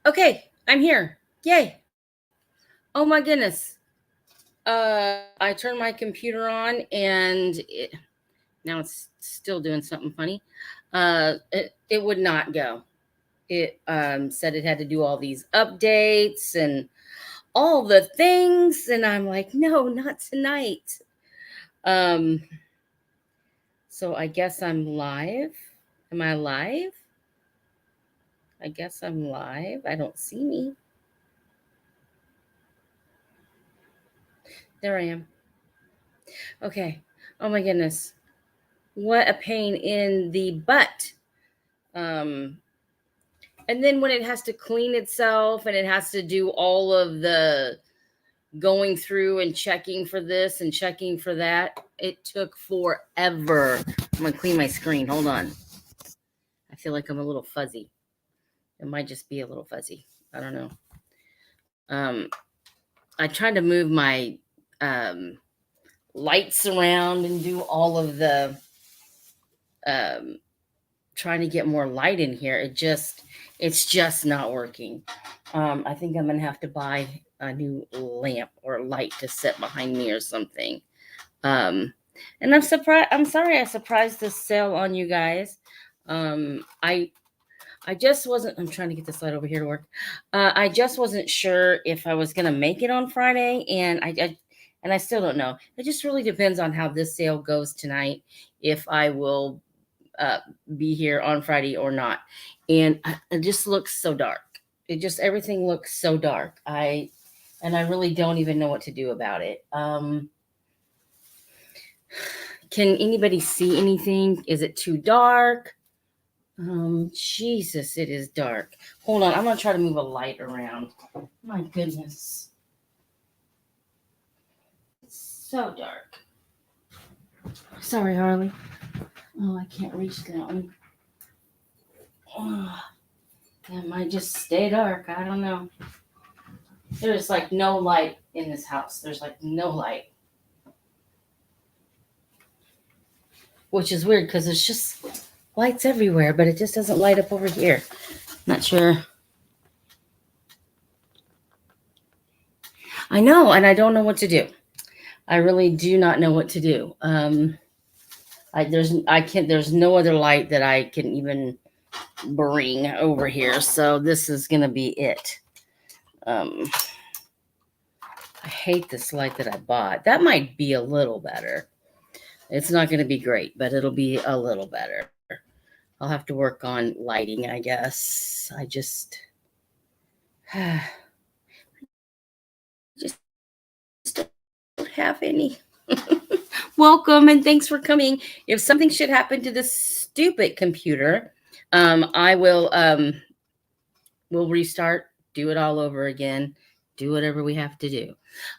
Okay, I'm here. Yay. Oh my goodness. I turned my computer on and now it's still doing something funny. It would not go. It said it had to do all these updates and all the things. And I'm like, no, not tonight. Um, so I guess I'm live. Am I live? I guess I'm live. I don't see me. There I am. Okay. Oh my goodness. What a pain in the butt. Um, and then when it has to clean itself and it has to do all of the going through and checking for this and checking for that, it took forever. I'm going to clean my screen. Hold on. I feel like I'm a little fuzzy. It might just be a little fuzzy. I don't know. I tried to move my lights around and do all of the um, trying to get more light in here. It's just not working. I think I'm gonna have to buy a new lamp or light to set behind me or something. Um, and I'm sorry I surprised this sale on you guys. I just wasn't. I'm trying to get this light over here to work. I just wasn't sure if I was gonna make it on Friday, and I still don't know. It just really depends on how this sale goes tonight. If I will uh, be here on Friday or not. And it just looks so dark. Everything looks so dark. I really don't even know what to do about it. Can anybody see anything? Is it too dark? Jesus, it is dark. Hold on, I'm gonna try to move a light around. My goodness. It's so dark. Sorry, Harley. Oh, I can't reach that one. Oh, it might just stay dark. I don't know. There's like no light in this house. There's like no light. Which is weird because there's just lights everywhere, but it just doesn't light up over here. Not sure. I know, and I don't know what to do. I really do not know what to do. There's no other light that I can even bring over here. So this is gonna be it. Um I hate this light that I bought. That might be a little better. It's not going to be great, but it'll be a little better. I'll have to work on lighting, I guess. I just don't have any. Welcome and thanks for coming. If something should happen to this stupid computer, I will restart, do it all over again, do whatever we have to do.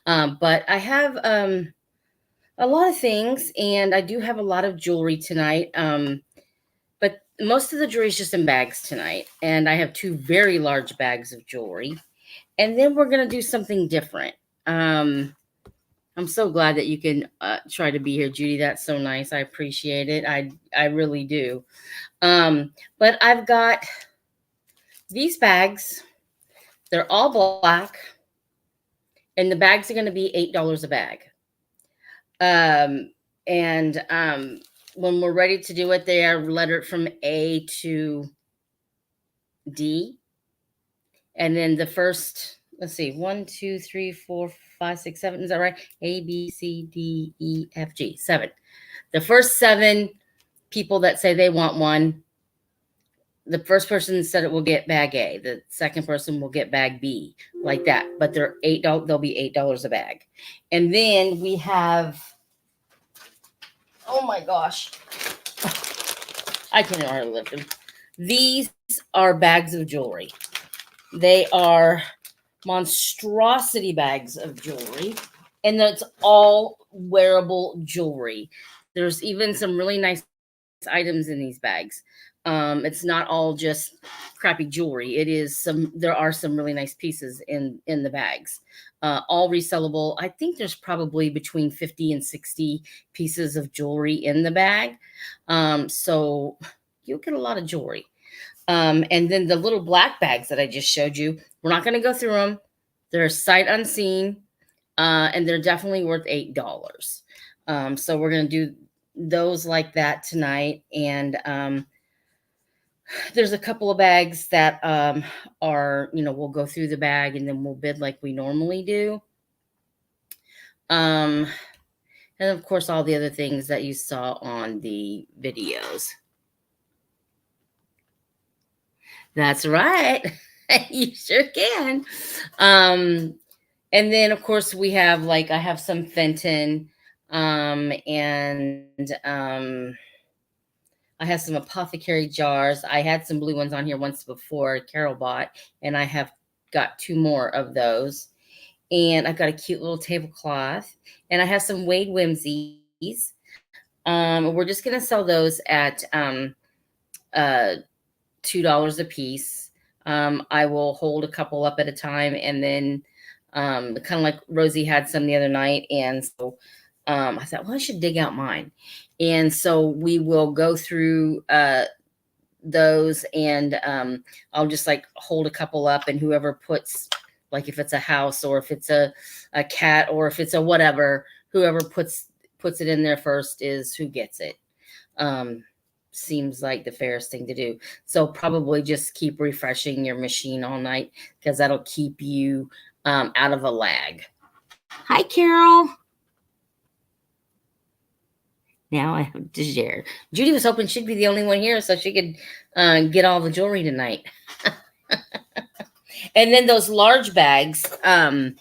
But I have a lot of things, and I do have a lot of jewelry tonight. But most of the jewelry is just in bags tonight, and I have two very large bags of jewelry. And then we're gonna do something different. I'm so glad that you can try to be here, Judy. That's so nice. I appreciate it. I really do. But I've got these bags. They're all black, and the bags are going to be $8 a bag. And when we're ready to do it, they are lettered from A to D. And then the first, let's see, 1, 2, 3, 4, 5, 6, 7. Is that right? A, B, C, D, E, F, G. 7. The first 7 people that say they want one, the first person said it will get bag A. The second person will get bag B, like that. But they're $8. They'll be $8 a bag. And then we have, oh my gosh, I can't hardly lift them. These are bags of jewelry. They are monstrosity bags of jewelry, and that's all wearable jewelry. There's even some really nice items in these bags. It's not all just crappy jewelry. There are some really nice pieces in the bags. All resellable. I think there's probably between 50 and 60 pieces of jewelry in the bag. So you'll get a lot of jewelry. And then the little black bags that I just showed you, we're not going to go through them. They're sight unseen, and they're definitely worth $8. So we're going to do those like that tonight. And there's a couple of bags that are, we'll go through the bag and then we'll bid like we normally do. And of course, all the other things that you saw on the videos. That's right. You sure can. And then of course we have I have some Fenton, and I have some apothecary jars. I had some blue ones on here once before Carol bought, and I have got 2 more of those. And I've got a cute little tablecloth, and I have some Wade Whimsies. We're just gonna sell those at $2 a piece. I will hold a couple up at a time, and then kind of like Rosie had some the other night, and so I thought, well, I should dig out mine. And so we will go through those, and I'll just hold a couple up, and whoever puts, if it's a house or if it's a cat or if it's a whatever, whoever puts it in there first is who gets it. Seems like the fairest thing to do. So probably just keep refreshing your machine all night, because that'll keep you out of a lag. Hi, Carol. Now I have to share. Judy was hoping she'd be the only one here so she could get all the jewelry tonight. And then those large bags, we'll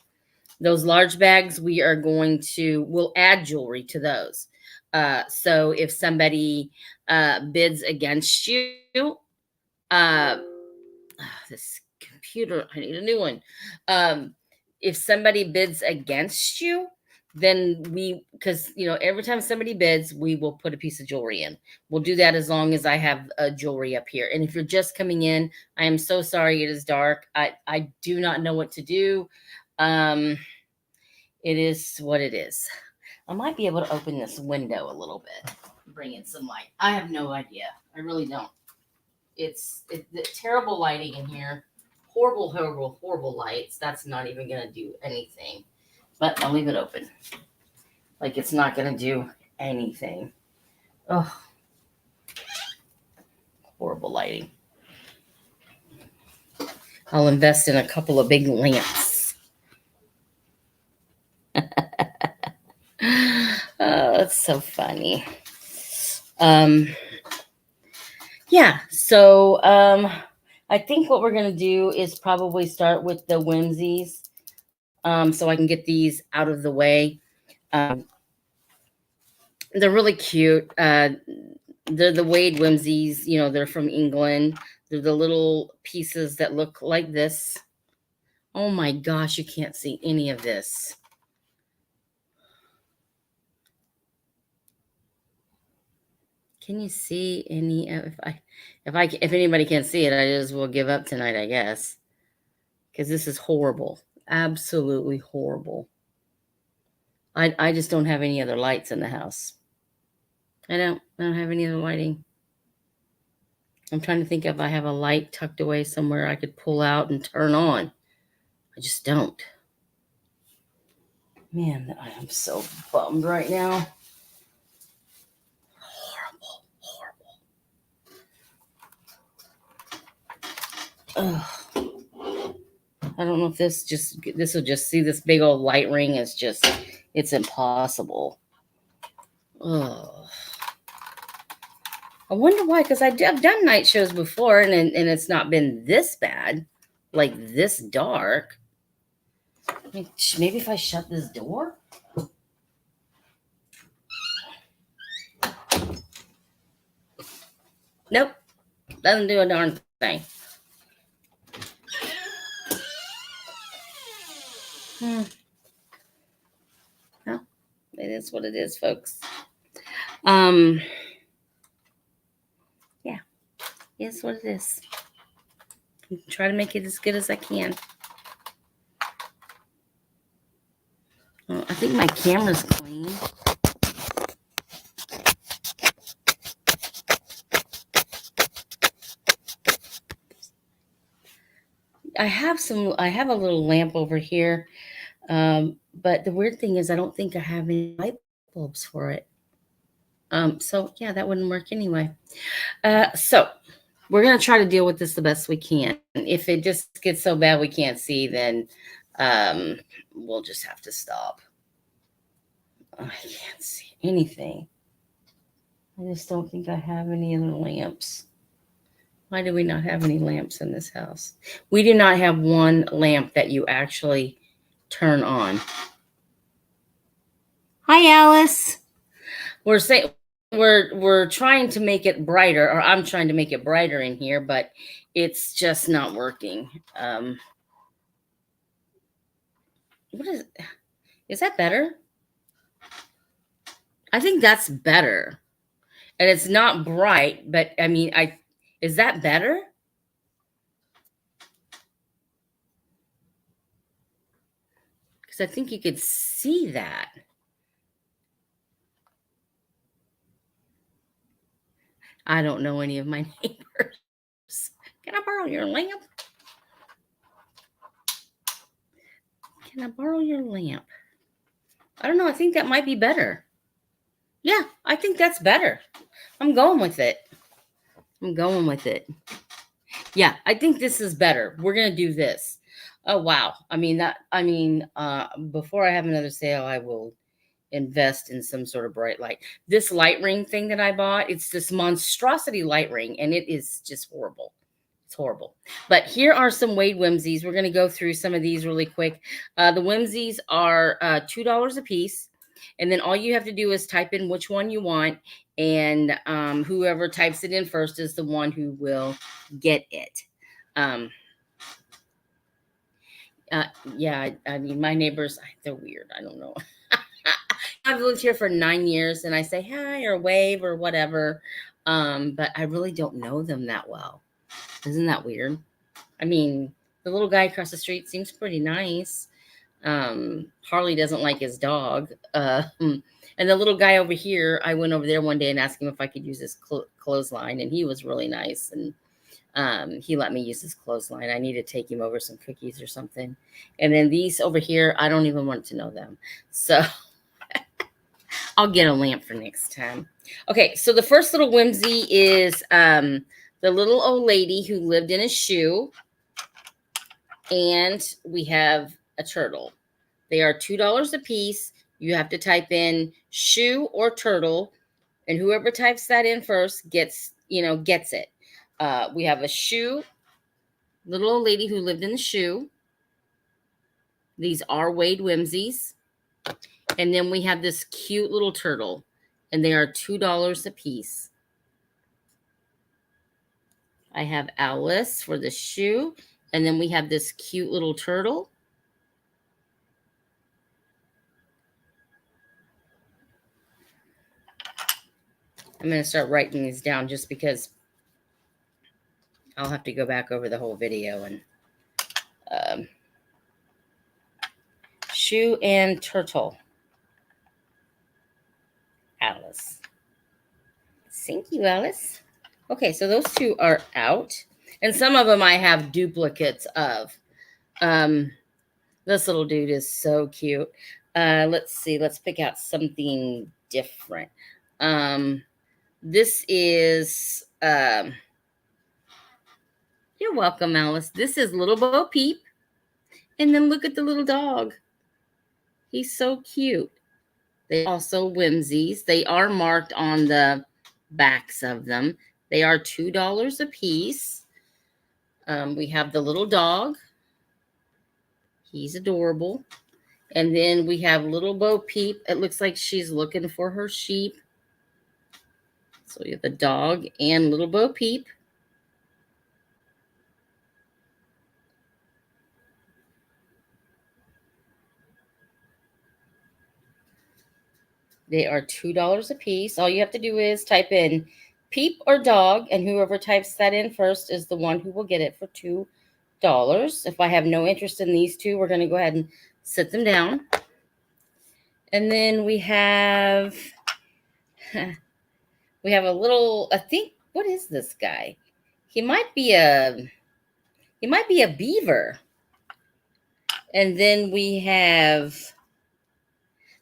add jewelry to those. So if somebody bids against you, this computer, I need a new one. If somebody bids against you, then because every time somebody bids, we will put a piece of jewelry in. We'll do that as long as I have jewelry up here. And if you're just coming in, I am so sorry. It is dark. I do not know what to do. It is what it is. I might be able to open this window a little bit, bring in some light. I have no idea. I really don't. It's the terrible lighting in here. Horrible, horrible, horrible lights. That's not even going to do anything. But I'll leave it open. It's not going to do anything. Oh, horrible lighting. I'll invest in a couple of big lamps. Oh, that's so funny. Yeah, so I think what we're going to do is probably start with the Whimsies, so I can get these out of the way. They're really cute. They're the Wade Whimsies. They're from England. They're the little pieces that look like this. Oh my gosh, you can't see any of this. Can you see any? If anybody can't see it, I just will give up tonight, I guess, because this is horrible, absolutely horrible. I just don't have any other lights in the house. I don't have any other lighting. I'm trying to think if I have a light tucked away somewhere I could pull out and turn on. I just don't. Man, I am so bummed right now. Ugh. I don't know if this will just see this big old light ring. It's impossible. Ugh. I wonder why, because I've done night shows before, and it's not been this bad, like this dark. Maybe if I shut this door? Nope. Doesn't do a darn thing. No, it is what it is, folks. Yeah, it is what it is. Try to make it as good as I can. Well, I think my camera's clean. I have a little lamp over here. But the weird thing is I don't think I have any light bulbs for it. So yeah, that wouldn't work anyway. So we're gonna try to deal with this the best we can. If it just gets so bad we can't see, then um, we'll just have to stop. I can't see anything. I just don't think I have any other lamps. Why do we not have any lamps in this house? We do not have one lamp that you actually turn on. Hi, Alice. We're trying to make it brighter, or I'm trying to make it brighter in here, but it's just not working. What is that better? I think that's better. And it's not bright, but I mean, is that better? Because I think you could see that. I don't know any of my neighbors. Can I borrow your lamp? Can I borrow your lamp? I don't know. I think that might be better. Yeah, I think that's better. I'm going with it. I'm going with it. Yeah, I think this is better. We're gonna do this. Oh wow. Before I have another sale, I will invest in some sort of bright light. This light ring thing that I bought, it's this monstrosity light ring, and it is just horrible. It's horrible. But here are some Wade whimsies. We're going to go through some of these really quick. The whimsies are $2 a piece. And then all you have to do is type in which one you want. And whoever types it in first is the one who will get it. Um, uh, yeah, I mean, my neighbors, they're weird. I don't know. I've lived here for 9 years and I say hi or wave or whatever. But I really don't know them that well. Isn't that weird? I mean, the little guy across the street seems pretty nice. Harley doesn't like his dog. And the little guy over here, I went over there one day and asked him if I could use his clothesline, and he was really nice. And he let me use his clothesline. I need to take him over some cookies or something. And then these over here, I don't even want to know them. So I'll get a lamp for next time. Okay, so the first little whimsy is the little old lady who lived in a shoe. And we have a turtle. They are $2 a piece. You have to type in shoe or turtle, and whoever types that in first gets it. We have a shoe, little old lady who lived in the shoe. These are Wade whimsies. And then we have this cute little turtle, and they are $2 a piece. I have Alice for the shoe, and then we have this cute little turtle. I'm going to start writing these down just because I'll have to go back over the whole video. And shoe and turtle. Alice. Thank you, Alice. Okay, so those two are out. And some of them I have duplicates of. This little dude is so cute. Let's see. Let's pick out something different. This is... you're welcome, Alice. This is Little Bo Peep. And then look at the little dog. He's so cute. They also whimsies. They are marked on the backs of them. They are $2 a piece. We have the little dog. He's adorable. And then we have Little Bo Peep. It looks like she's looking for her sheep. So we have the dog and Little Bo Peep. They are $2 a piece. All you have to do is type in peep or dog, and whoever types that in first is the one who will get it for $2. If I have no interest in these two, we're going to go ahead and sit them down. And then we have a little, I think, what is this guy? He might be He might be a beaver. And then we have,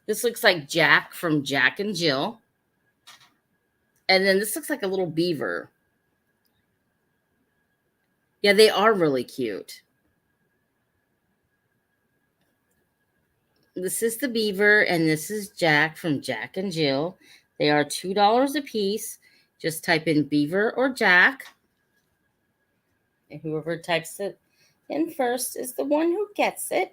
this looks like Jack from Jack and Jill. And then this looks like a little beaver. Yeah, they are really cute. This is the beaver, and this is Jack from Jack and Jill. They are $2 a piece. Just type in beaver or Jack. And whoever types it in first is the one who gets it.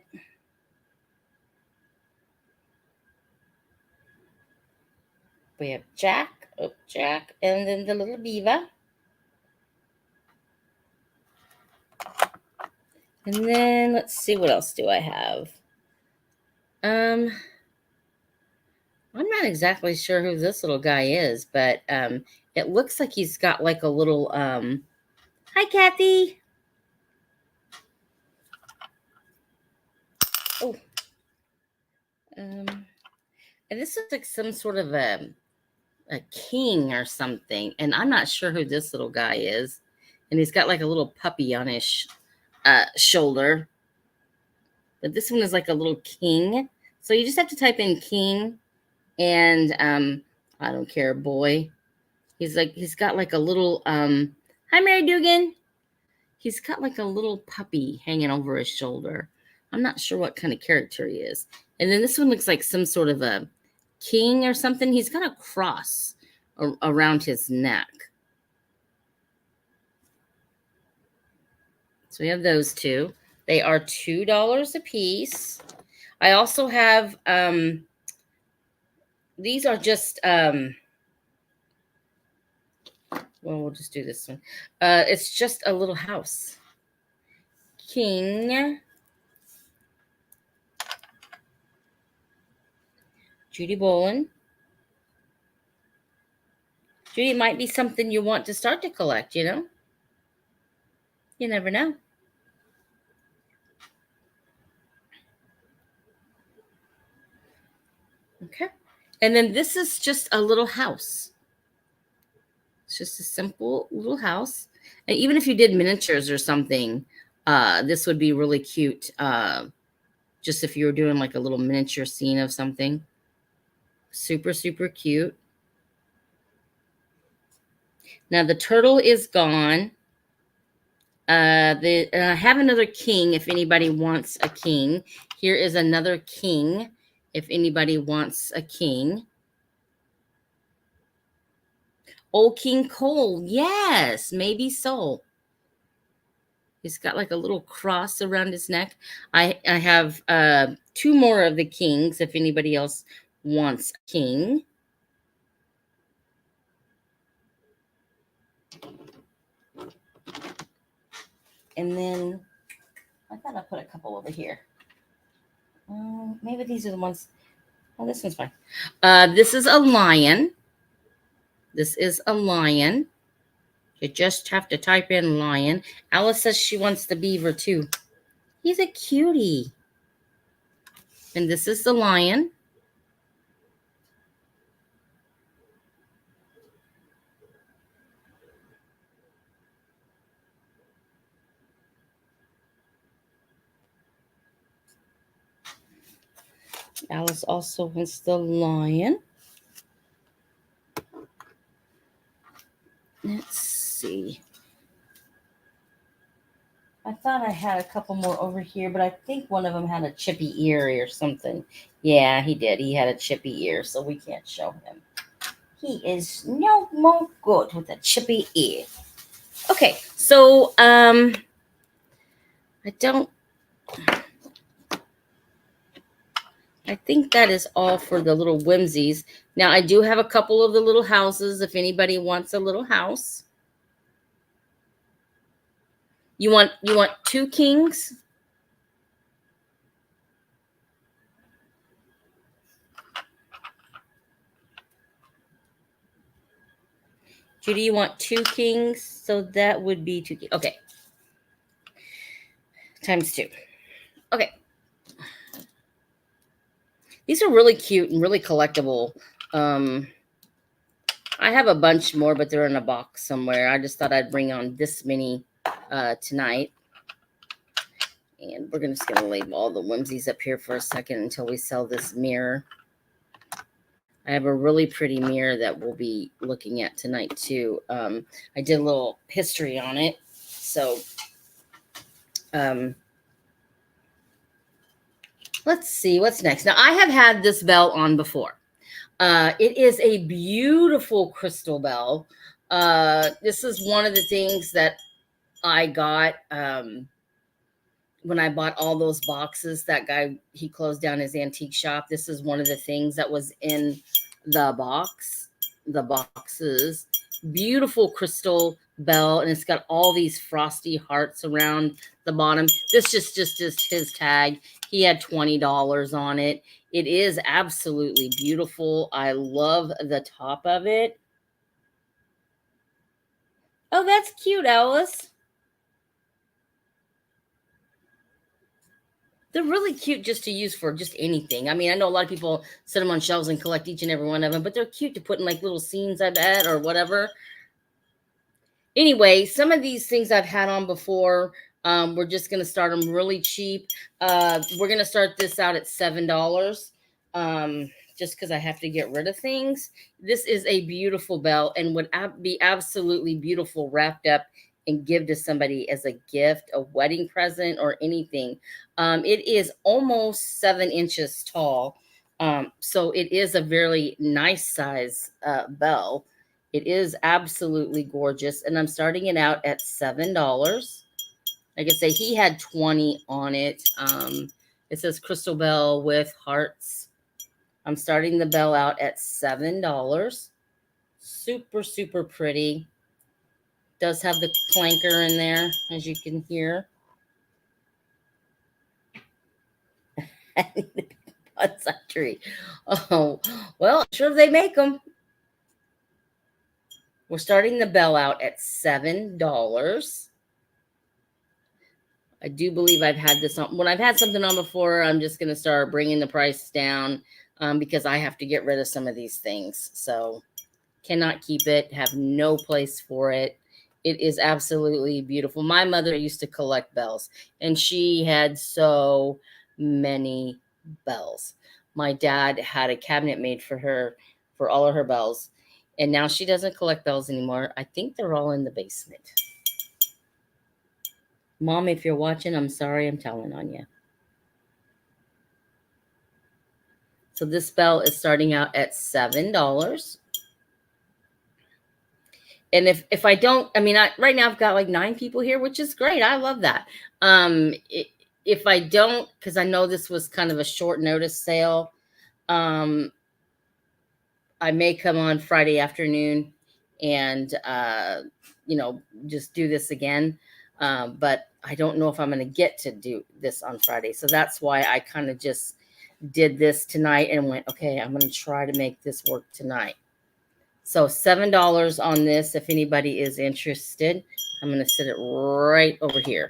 We have Jack, Jack, and then the little beaver. And then let's see, what else do I have? I'm not exactly sure who this little guy is, but it looks like he's got like a little hi Kathy. Oh. And this looks like some sort of a king or something, and I'm not sure who this little guy is. And he's got like a little puppy on his shoulder. But this one is like a little king. So you just have to type in king and I don't care, boy. He's got like a little hi Mary Dugan. He's got like a little puppy hanging over his shoulder. I'm not sure what kind of character he is. And then this one looks like some sort of a king or something. He's got a cross around his neck. So we have those two. They are $2 a piece. I also have, these are just, well, we'll just do this one. It's just a little house. King. Judy Bolin. Judy, it might be something you want to start to collect, you know? You never know. Okay. And then this is just a little house. It's just a simple little house. And even if you did miniatures or something, this would be really cute. Just if you were doing like a little miniature scene of something. Super, super cute. Now the turtle is gone. I have another king if anybody wants a king. Here is another king if anybody wants a king. Old King Cole. Yes, maybe so. He's got like a little cross around his neck. I have two more of the kings if anybody else wants a king. And then I thought I put a couple over here. Maybe these are the ones. Oh, this one's fine. This is a lion. This is a lion. You just have to type in lion. Alice says she wants the beaver too. He's a cutie. And this is the lion. Alice also wants the lion. Let's see. I thought I had a couple more over here, but I think one of them had a chippy ear or something. Yeah, he did. He had a chippy ear, so we can't show him. He is no more good with a chippy ear. Okay, so I think that is all for the little whimsies. Now I do have a couple of the little houses if anybody wants a little house. You want two kings? Judy, you want two kings? So that would be two kings. Okay. Times two. Okay. These are really cute and really collectible. I have a bunch more, but they're in a box somewhere. I just thought I'd bring on this many tonight. And we're just going to leave all the whimsies up here for a second until we sell this mirror. I have a really pretty mirror that we'll be looking at tonight too. I did a little history on it. So let's see what's next. Now I have had this bell on before. It is a beautiful crystal bell. This is one of the things that I got when I bought all those boxes. That guy, he closed down his antique shop. This is one of the things that was in the boxes. Beautiful crystal bell, and it's got all these frosty hearts around the bottom. This just his tag. He had $20 on it. It is absolutely beautiful. I love the top of it. Oh, that's cute, Alice. They're really cute just to use for just anything. I mean, I know a lot of people set them on shelves and collect each and every one of them, but they're cute to put in like little scenes, I bet, or whatever. Anyway, some of these things I've had on before. We're just going to start them really cheap. We're going to start this out at $7. Just because I have to get rid of things. This is a beautiful bell and would be absolutely beautiful wrapped up and give to somebody as a gift, a wedding present, or anything. It is almost 7 inches tall. So it is a very nice size bell. It is absolutely gorgeous. And I'm starting it out at $7. Like I say, he had 20 on it. It says crystal bell with hearts. I'm starting the bell out at $7. Super, super pretty. Does have the clanker in there, as you can hear. Bonsai tree. Oh, well, sure they make them. We're starting the bell out at $7. I do believe I've had this on. When I've had something on before, I'm just going to start bringing the price down because I have to get rid of some of these things. So cannot keep it, have no place for it. It is absolutely beautiful. My mother used to collect bells, and she had so many bells. My dad had a cabinet made for her for all of her bells, and now she doesn't collect bells anymore. I think they're all in the basement. Mom, if you're watching, I'm sorry I'm telling on you. So this bell is starting out at $7. And if I don't, I mean, right now I've got like 9 people here, which is great. I love that. If I don't, because I know this was kind of a short notice sale, I may come on Friday afternoon and, just do this again. But I don't know if I'm going to get to do this on Friday. So that's why I kind of just did this tonight and went, okay, I'm going to try to make this work tonight. So $7 on this. If anybody is interested, I'm going to set it right over here.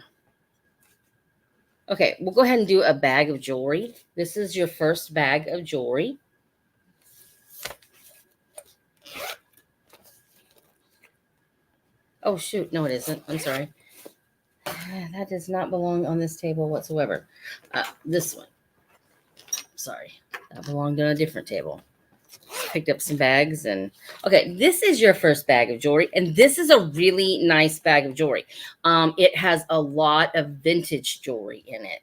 Okay, we'll go ahead and do a bag of jewelry. This is your first bag of jewelry. Oh, shoot. No, it isn't. I'm sorry. That does not belong on this table whatsoever. This one. Sorry. That belonged on a different table. Picked up some bags and okay, this is your first bag of jewelry, and this is a really nice bag of jewelry. It has a lot of vintage jewelry in it.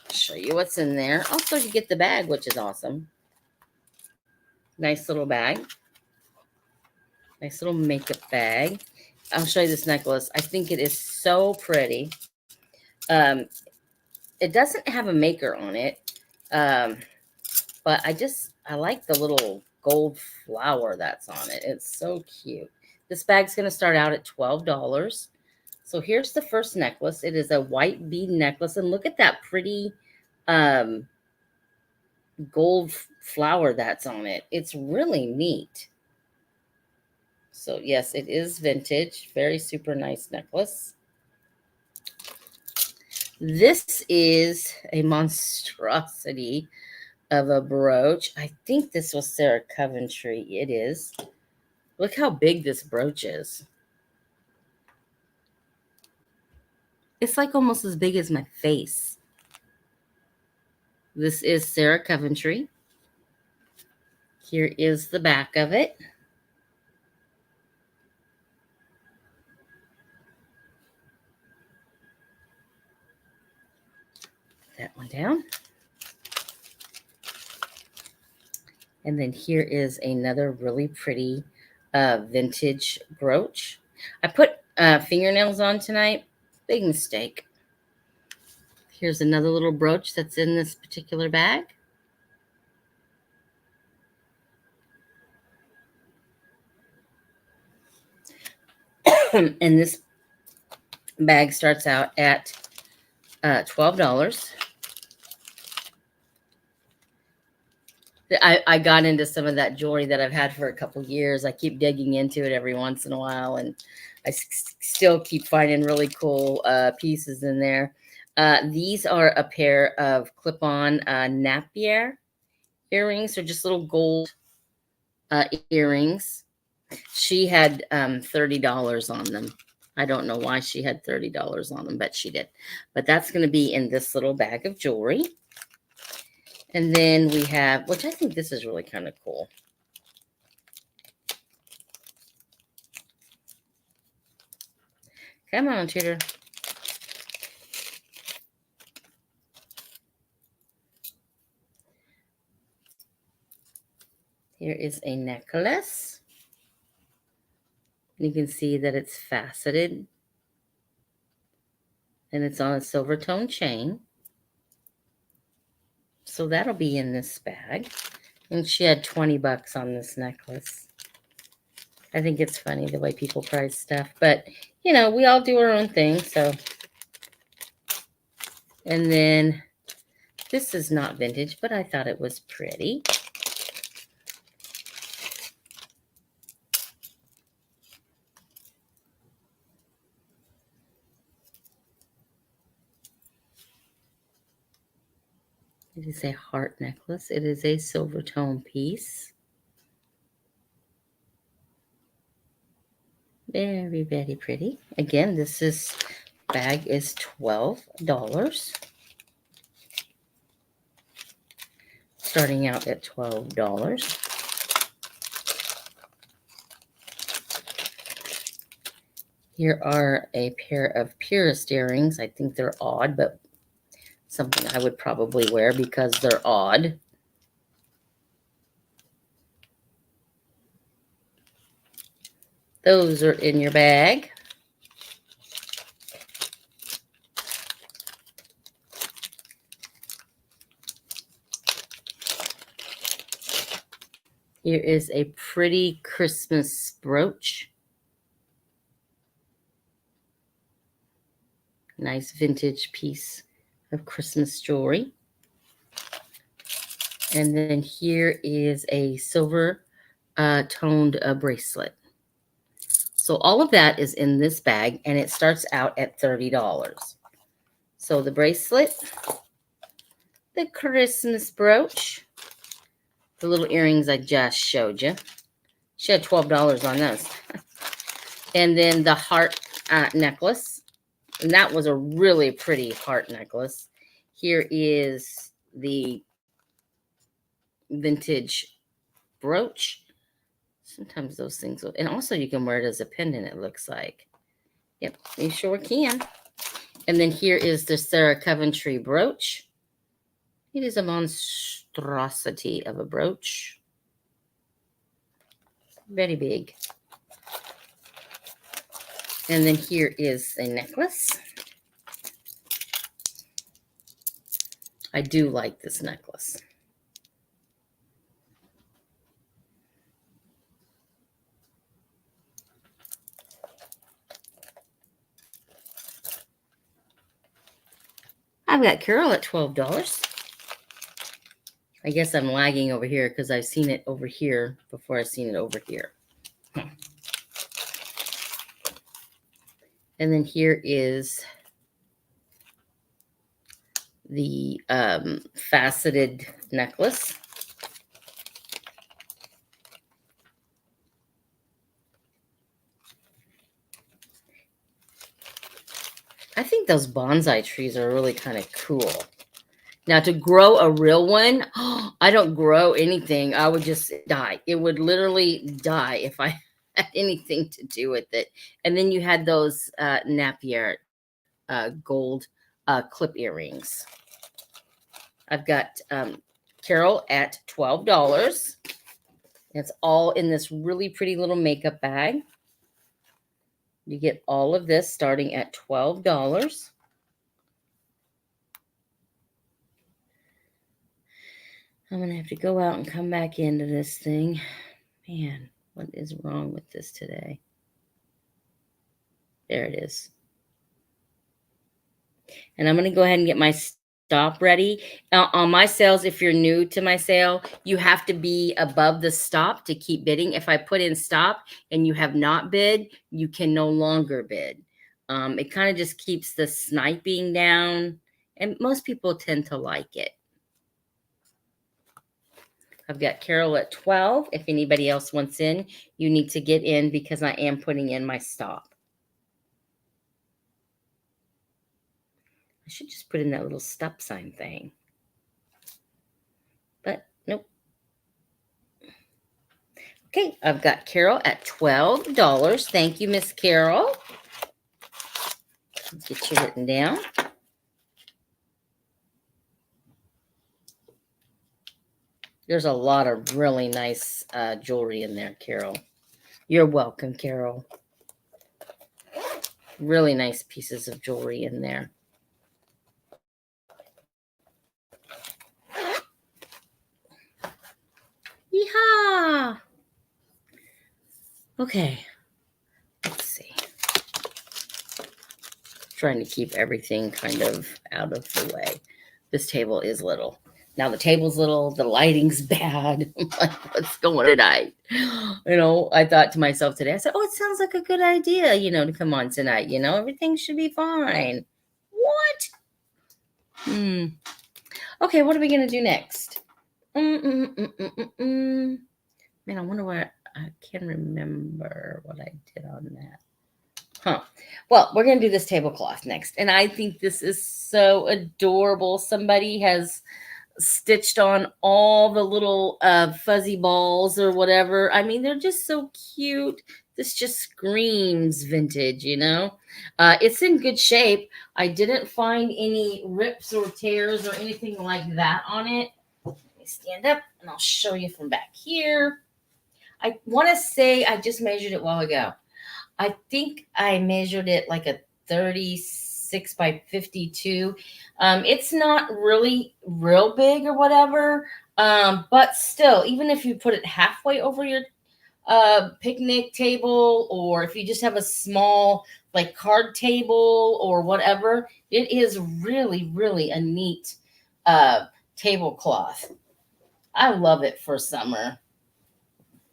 I'll show you what's in there. Also, you get the bag, which is awesome. Nice little bag. Nice little makeup bag. I'll show you this necklace. I think it is so pretty. It doesn't have a maker on it, but I like the little gold flower that's on it. It's so cute. This bag's going to start out at $12. So here's the first necklace. It is a white bead necklace, and look at that pretty gold flower that's on it. It's really neat. So yes, it is vintage. Very super nice necklace. This is a monstrosity of a brooch. I think this was Sarah Coventry. It is. Look how big this brooch is. It's like almost as big as my face. This is Sarah Coventry. Here is the back of it. That one down. And then here is another really pretty vintage brooch. I put fingernails on tonight. Big mistake. Here's another little brooch that's in this particular bag. And this bag starts out at $12. I got into some of that jewelry that I've had for a couple years. I keep digging into it every once in a while, and I still keep finding really cool pieces in there. These are a pair of clip-on Napier earrings. They're just little gold earrings. She had $30 on them. I don't know why she had $30 on them, but she did. But that's going to be in this little bag of jewelry. And then we have, which I think this is really kind of cool. Come on, Tooter. Here is a necklace. You can see that it's faceted. And it's on a silver tone chain. So that'll be in this bag. And she had $20 on this necklace. I think it's funny the way people price stuff. But, you know, we all do our own thing. So, and then this is not vintage, but I thought it was pretty. It is a heart necklace. It is a silver tone piece. Very, very pretty. Again, this bag is $12. Starting out at $12. Here are a pair of purist earrings. I think they're odd, but something I would probably wear because they're odd. Those are in your bag. Here is a pretty Christmas brooch. Nice vintage piece of Christmas jewelry. And then here is a silver toned bracelet. So all of that is in this bag, and it starts out at $30. So the bracelet, the Christmas brooch, the little earrings I just showed you. She had $12 on those. And then the heart necklace. And that was a really pretty heart necklace. Here is the vintage brooch. Sometimes those things will, and also you can wear it as a pendant, it looks like. Yep, you sure can. And then here is the Sarah Coventry brooch. It is a monstrosity of a brooch. Very big. And then here is a necklace. I do like this necklace. I've got Carol at $12. I guess I'm lagging over here because I've seen it over here before I've seen it over here. And then here is the faceted necklace. I think those bonsai trees are really kind of cool. Now, to grow a real one, I don't grow anything. I would just die. It would literally die if I had anything to do with it. And then you had those Napier gold clip earrings. I've got Carol at $12. It's all in this really pretty little makeup bag. You get all of this starting at $12. I'm going to have to go out and come back into this thing. Man, what is wrong with this today? There it is. And I'm going to go ahead and get my stop ready. On my sales, if you're new to my sale, you have to be above the stop to keep bidding. If I put in stop and you have not bid, you can no longer bid. It kind of just keeps the sniping down, and most people tend to like it. I've got Carol at 12. If anybody else wants in, you need to get in because I am putting in my stop. I should just put in that little stop sign thing. But nope. Okay, I've got Carol at $12. Thank you, Miss Carol. Let's get you written down. There's a lot of really nice jewelry in there, Carol. You're welcome, Carol. Really nice pieces of jewelry in there. Yeehaw! Okay, let's see. Trying to keep everything kind of out of the way. This table is little. Now the table's little, the lighting's bad. Like, what's going on tonight? I thought to myself today, I said, oh, it sounds like a good idea, to come on tonight. Everything should be fine. What? Okay, what are we going to do next? Man, I wonder what, I can't remember what I did on that. Well, we're going to do this tablecloth next. And I think this is so adorable. Somebody has stitched on all the little fuzzy balls or whatever. I mean, they're just so cute. This just screams vintage, It's in good shape. I didn't find any rips or tears or anything like that on it. Let me stand up and I'll show you from back here. I want to say I just measured it a while ago. I think I measured it like a 36 by 52. It's not really real big or whatever, but still, even if you put it halfway over your picnic table, or if you just have a small like card table or whatever, it is really, really a neat tablecloth. I love it for summer.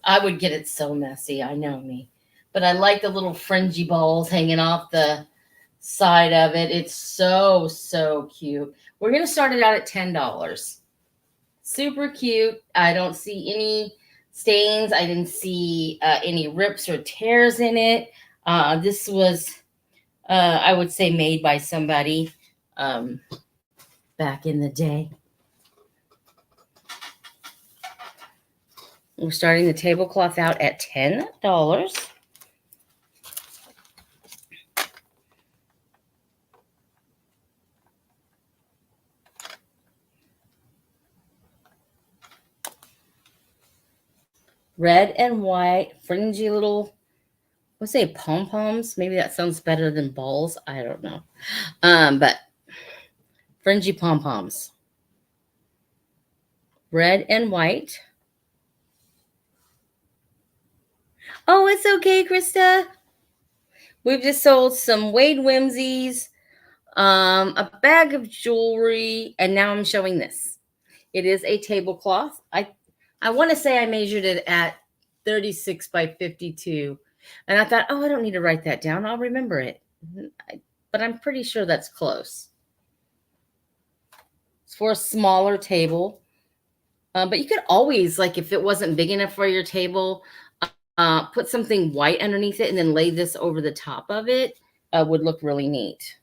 I would get it so messy. I know me. But I like the little fringy balls hanging off the side of it. It's so, so cute. We're going to start it out at $10. Super cute. I don't see any stains. I didn't see any rips or tears in it. This was, I would say, made by somebody back in the day. We're starting the tablecloth out at $10. Red and white, fringy little, let's say pom-poms. Maybe that sounds better than balls. I don't know. But fringy pom-poms. Red and white. Oh, it's okay, Krista. We've just sold some Wade Whimsies, a bag of jewelry, and now I'm showing this. It is a tablecloth. I want to say I measured it at 36 by 52. And I thought, oh, I don't need to write that down. I'll remember it. But I'm pretty sure that's close. It's for a smaller table. But you could always, like if it wasn't big enough for your table, put something white underneath it and then lay this over the top of it. Would look really neat.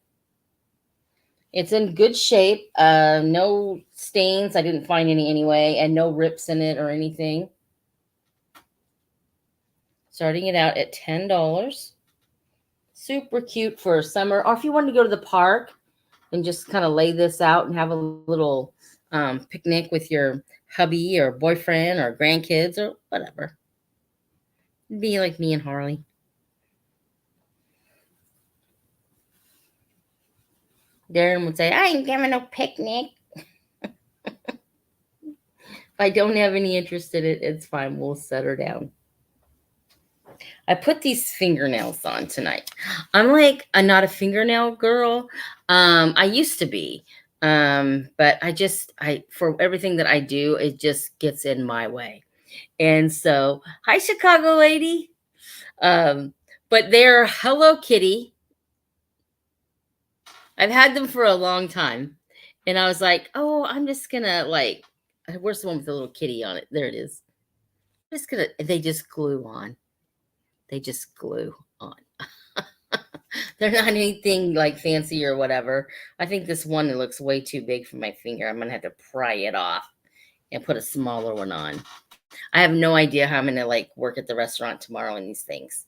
It's in good shape. No stains. I didn't find any anyway, and no rips in it or anything. Starting it out at $10. Super cute for summer. Or if you wanted to go to the park and just kind of lay this out and have a little picnic with your hubby or boyfriend or grandkids or whatever. Be like me and Harley. Darren would say, I ain't giving no picnic. If I don't have any interest in it, it's fine. We'll set her down. I put these fingernails on tonight. I'm not a fingernail girl. I used to be. But I for everything that I do, it just gets in my way. And so, hi Chicago lady. Um, but they're Hello Kitty. I've had them for a long time. And I was like, oh, I'm just gonna where's the one with the little kitty on it? There it is. They just glue on. They just glue on. They're not anything like fancy or whatever. I think this one looks way too big for my finger. I'm gonna have to pry it off and put a smaller one on. I have no idea how I'm gonna work at the restaurant tomorrow in these things,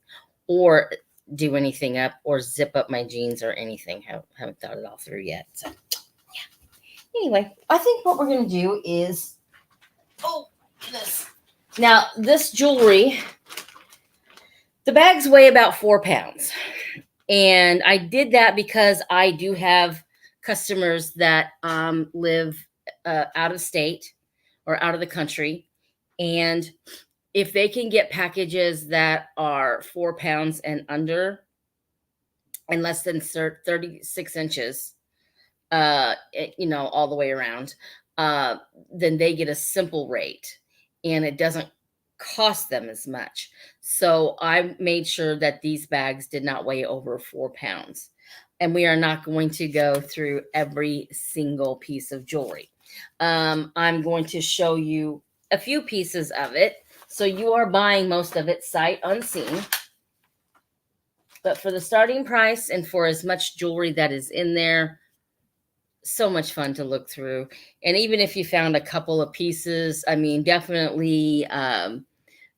or do anything up, or zip up my jeans or anything. Haven't thought it all through yet. So yeah. Anyway, I think what we're gonna do is now this jewelry. The bags weigh about 4 pounds. And I did that because I do have customers that live out of state or out of the country. And if they can get packages that are 4 pounds and under and less than 36 inches, all the way around, then they get a simple rate and it doesn't cost them as much. So I made sure that these bags did not weigh over 4 pounds. And we are not going to go through every single piece of jewelry. I'm going to show you a few pieces of it. So you are buying most of it sight unseen. But for the starting price and for as much jewelry that is in there, so much fun to look through. And even if you found a couple of pieces, I mean, definitely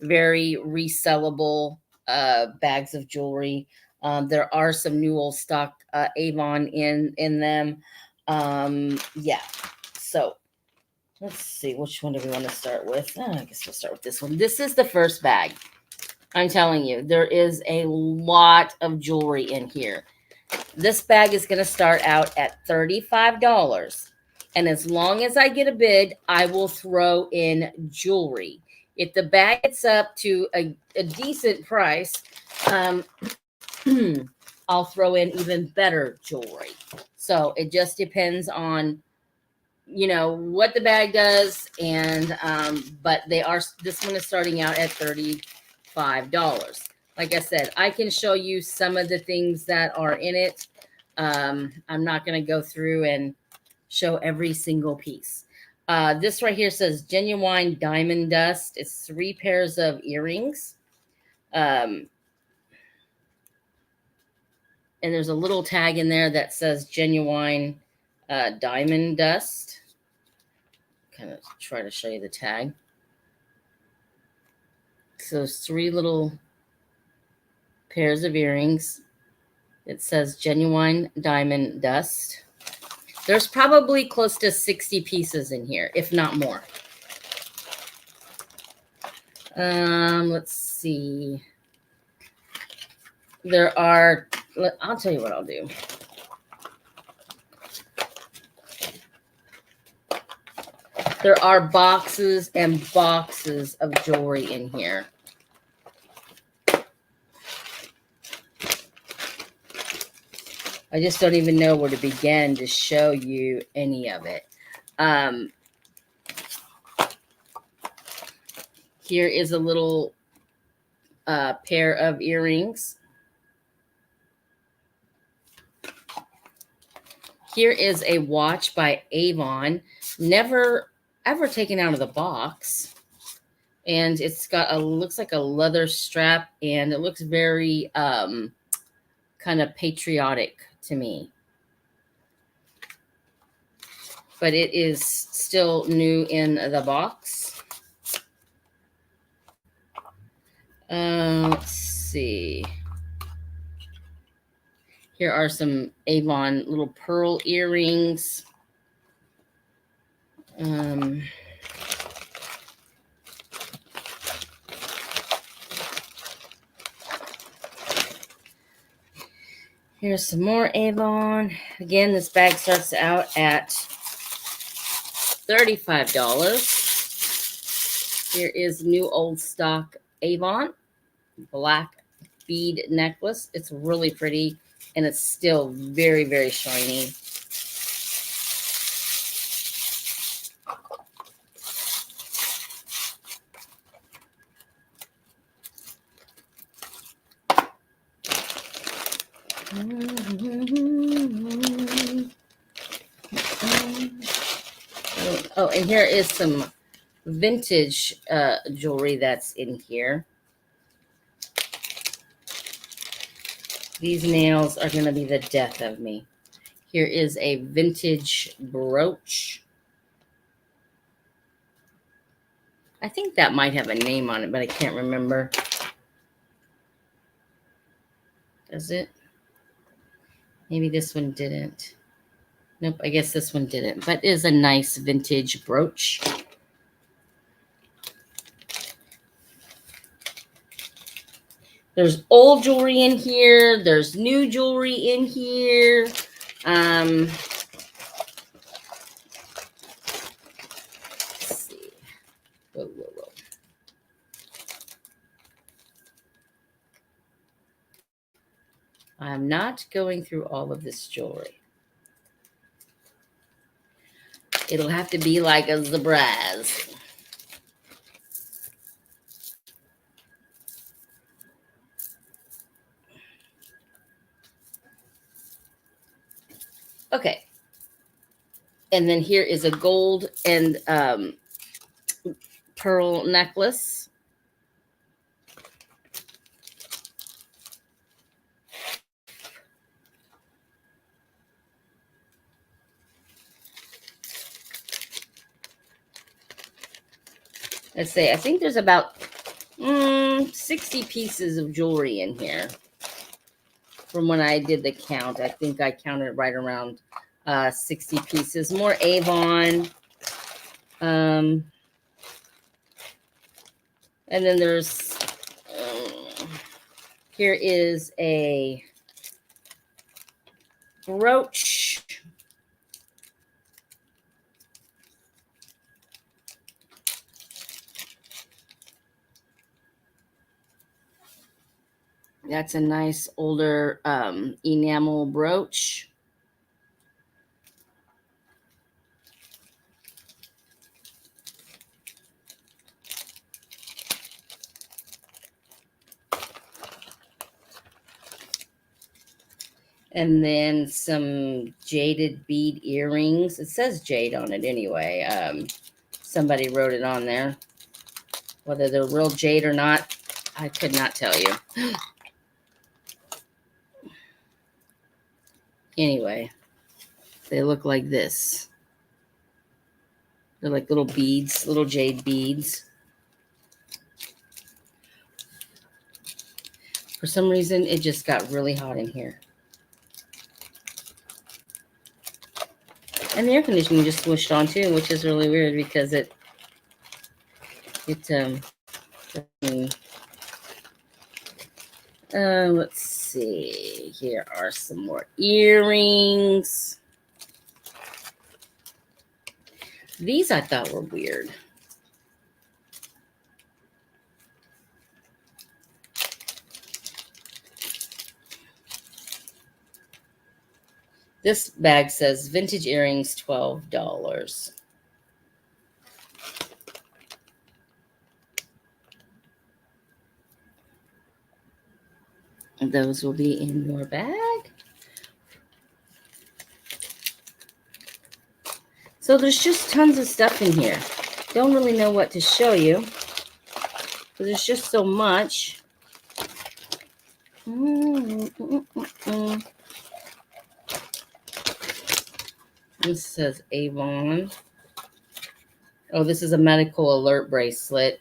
very resellable bags of jewelry. There are some new old stock Avon in them. Yeah. So let's see, which one do we want to start with? I guess we'll start with this one. This is the first bag. I'm telling you, there is a lot of jewelry in here. This bag is going to start out at $35. And as long as I get a bid, I will throw in jewelry. If the bag gets up to a decent price, I'll throw in even better jewelry. So it just depends on, what the bag does. And, but this one is starting out at $35. Like I said, I can show you some of the things that are in it. I'm not going to go through and show every single piece. This right here says genuine diamond dust. It's 3 pairs of earrings. And there's a little tag in there that says genuine diamond dust. Kind of try to show you the tag. So it's 3 little pairs of earrings. It says genuine diamond dust. There's probably close to 60 pieces in here, if not more. Let's see. I'll tell you what I'll do. There are boxes and boxes of jewelry in here. I just don't even know where to begin to show you any of it. Here is a little pair of earrings. Here is a watch by Avon, never ever taken out of the box. And it's got looks like a leather strap, and it looks very kind of patriotic to me. but it is still new in the box. Let's see. Here are some Avon little pearl earrings. Here's some more Avon. Again, this bag starts out at $35. Here is new old stock Avon black bead necklace. It's really pretty and it's still very, very shiny. Oh, and here is some vintage jewelry that's in here. These nails are going to be the death of me. Here is a vintage brooch. I think that might have a name on it, but I can't remember. Does it? Maybe this one didn't. Nope, I guess this one didn't. But it is a nice vintage brooch. There's old jewelry in here. There's new jewelry in here. Let's see. Whoa. I'm not going through all of this jewelry. It'll have to be like a surprise. Okay. And then here is a gold and pearl necklace. Let's say, I think there's about 60 pieces of jewelry in here. From when I did the count, I think I counted right around 60 pieces. More Avon. And then there's, here is a brooch. That's a nice older enamel brooch. And then some jaded bead earrings. It says jade on it anyway. Somebody wrote it on there. Whether they're real jade or not, I could not tell you. Anyway, they look like this. They're like little beads, little jade beads. For some reason, it just got really hot in here. And the air conditioning just switched on too, which is really weird because let's see. Here are some more earrings. These I thought were weird. This bag says vintage earrings, $12. And those will be in your bag. So there's just tons of stuff in here. Don't really know what to show you because there's just so much. This says Avon. Oh, this is a medical alert bracelet.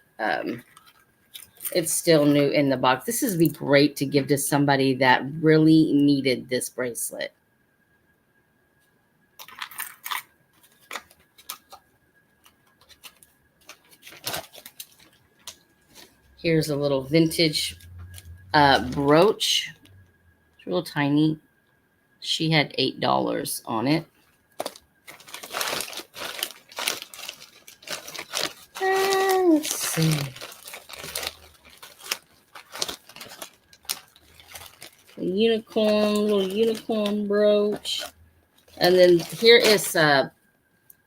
It's still new in the box. This would be great to give to somebody that really needed this bracelet. Here's a little vintage brooch. It's real tiny. She had $8 on it. Let's see. A little unicorn brooch. And then here is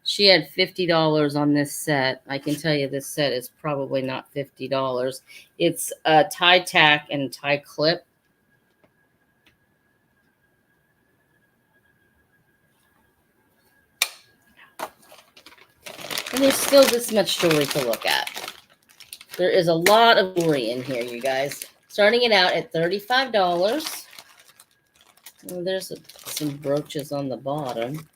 she had $50 on this set. I can tell you this set is probably not $50. It's a tie tack and tie clip. And there's still this much jewelry to look at. There is a lot of jewelry in here, you guys. Starting it out at $35. Well, there's some brooches on the bottom.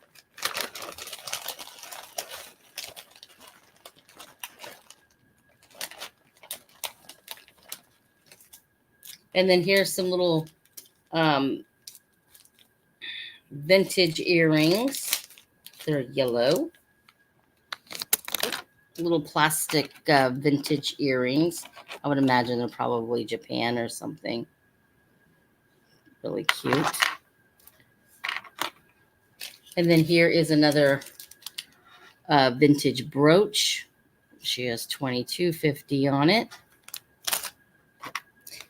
And then here's some little vintage earrings. They're yellow. Little plastic vintage earrings. I would imagine they're probably Japan or something. Really cute. And then here is another vintage brooch. She has $22.50 on it.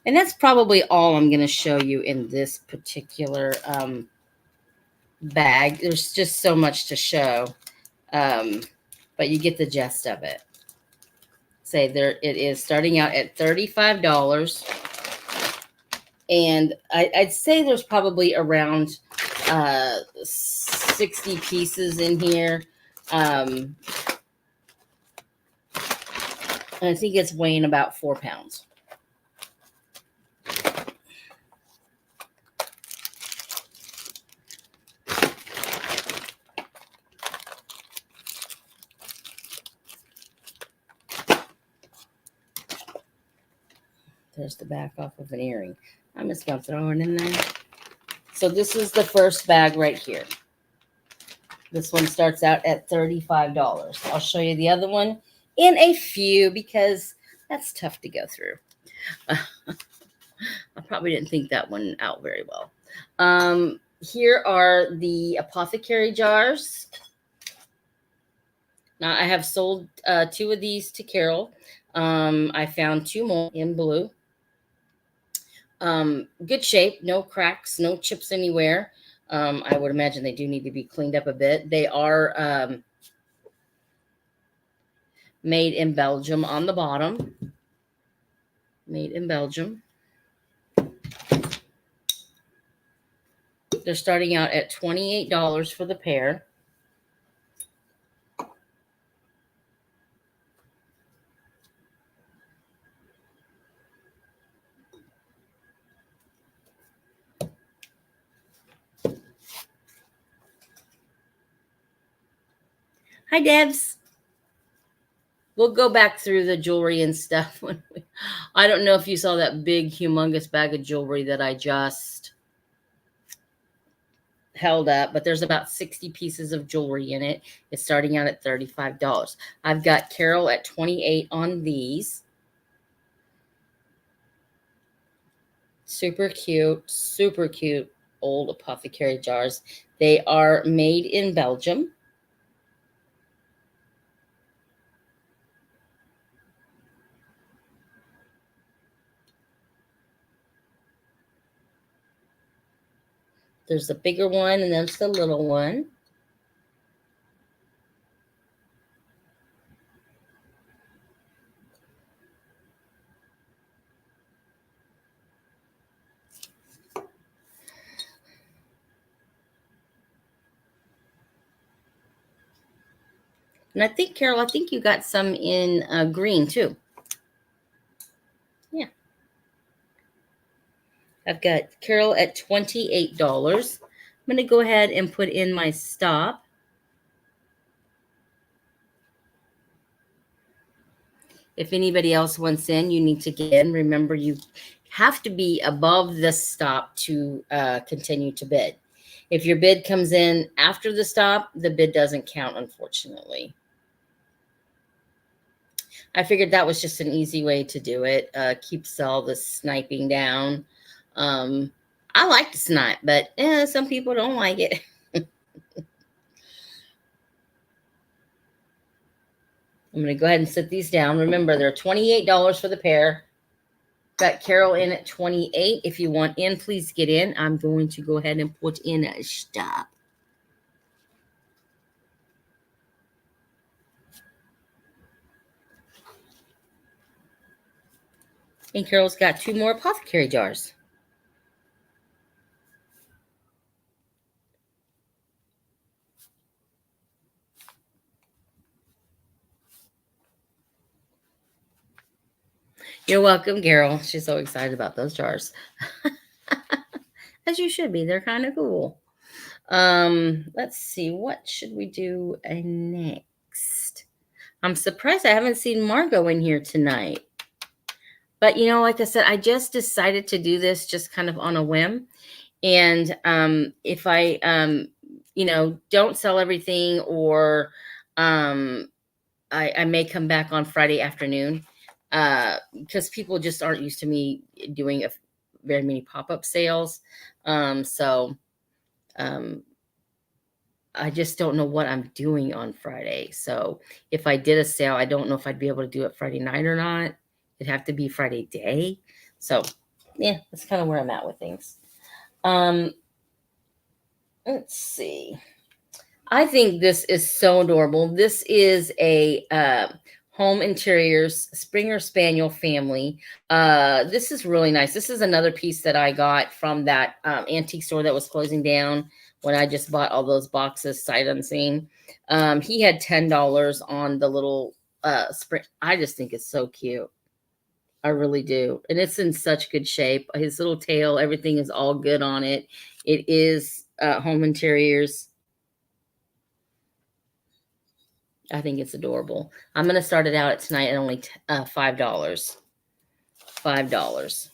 And that's probably all I'm going to show you in this particular bag. There's just so much to show. But you get the gist of it. Say there it is starting out at $35. And I'd say there's probably around 60 pieces in here. And I think it's weighing about 4 pounds. There's the back off of an earring. I'm just going to throw it in there. So this is the first bag right here. This one starts out at $35. I'll show you the other one in a few because that's tough to go through. I probably didn't think that one out very well. Here are the apothecary jars. Now I have sold 2 of these to Carol. I found 2 more in blue. Good shape, no cracks, no chips anywhere. I would imagine they do need to be cleaned up a bit. They are made in Belgium on the bottom. Made in Belgium. They're starting out at $28 for the pair. Hi, Debs. We'll go back through the jewelry and stuff. I don't know if you saw that big, humongous bag of jewelry that I just held up, but there's about 60 pieces of jewelry in it. It's starting out at $35. I've got Carol at $28 on these. Super cute old apothecary jars. They are made in Belgium. There's the bigger one and there's the little one. And I think, Carol, I think you got some in green too. Yeah. I've got Carol at $28. I'm going to go ahead and put in my stop. If anybody else wants in, you need to get in. Remember, you have to be above the stop to continue to bid. If your bid comes in after the stop, the bid doesn't count, unfortunately. I figured that was just an easy way to do it. Keeps all the sniping down. Um, I like to snipe, but some people don't like it. I'm going to go ahead and set these down. Remember, they're $28 for the pair. Got Carol in at 28. If you want in, please get in. I'm going to go ahead and put in a stop. And Carol's got 2 more apothecary jars. You're welcome, Carol. She's so excited about those jars. As you should be. They're kind of cool. Let's see. What should we do next? I'm surprised I haven't seen Margot in here tonight. But, like I said, I just decided to do this just kind of on a whim. And if I, don't sell everything, or I may come back on Friday afternoon because people just aren't used to me doing very many pop-up sales. So I just don't know what I'm doing on Friday. So if I did a sale, I don't know if I'd be able to do it Friday night or not. It'd have to be Friday day. So yeah, that's kind of where I'm at with things. Let's see. I think this is so adorable. This is a home interiors Springer Spaniel family. This is really nice. This is another piece that I got from that antique store that was closing down when I just bought all those boxes sight unseen. He had $10 on the little spring. I just think it's so cute. I really do. And it's in such good shape. His little tail, everything is all good on it. It is home interiors. I think it's adorable. I'm going to start it out at tonight at only $5. $5.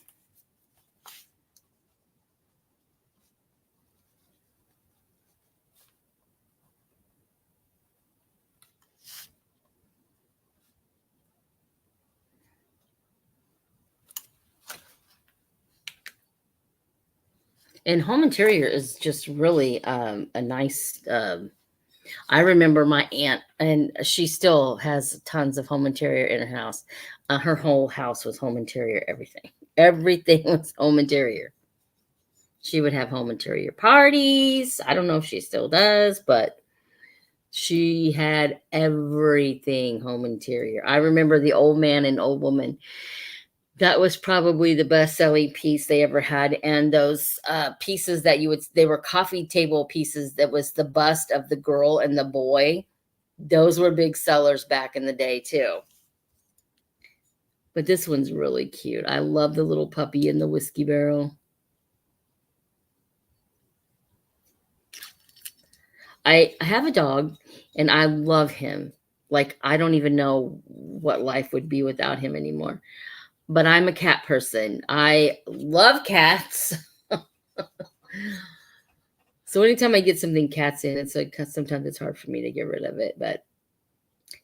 And home interior is just really a nice. I remember my aunt, and she still has tons of home interior in her house. Her whole house was home interior. Everything was home interior. She would have home interior parties. I don't know if she still does, but she had everything home interior. I remember the old man and old woman. That was probably the best selling piece they ever had. And those pieces that they were coffee table pieces. That was the bust of the girl and the boy. Those were big sellers back in the day too. But this one's really cute. I love the little puppy in the whiskey barrel. I have a dog and I love him. Like, I don't even know what life would be without him anymore. But I'm a cat person. I love cats. So anytime I get something cats in, it's like sometimes it's hard for me to get rid of it. But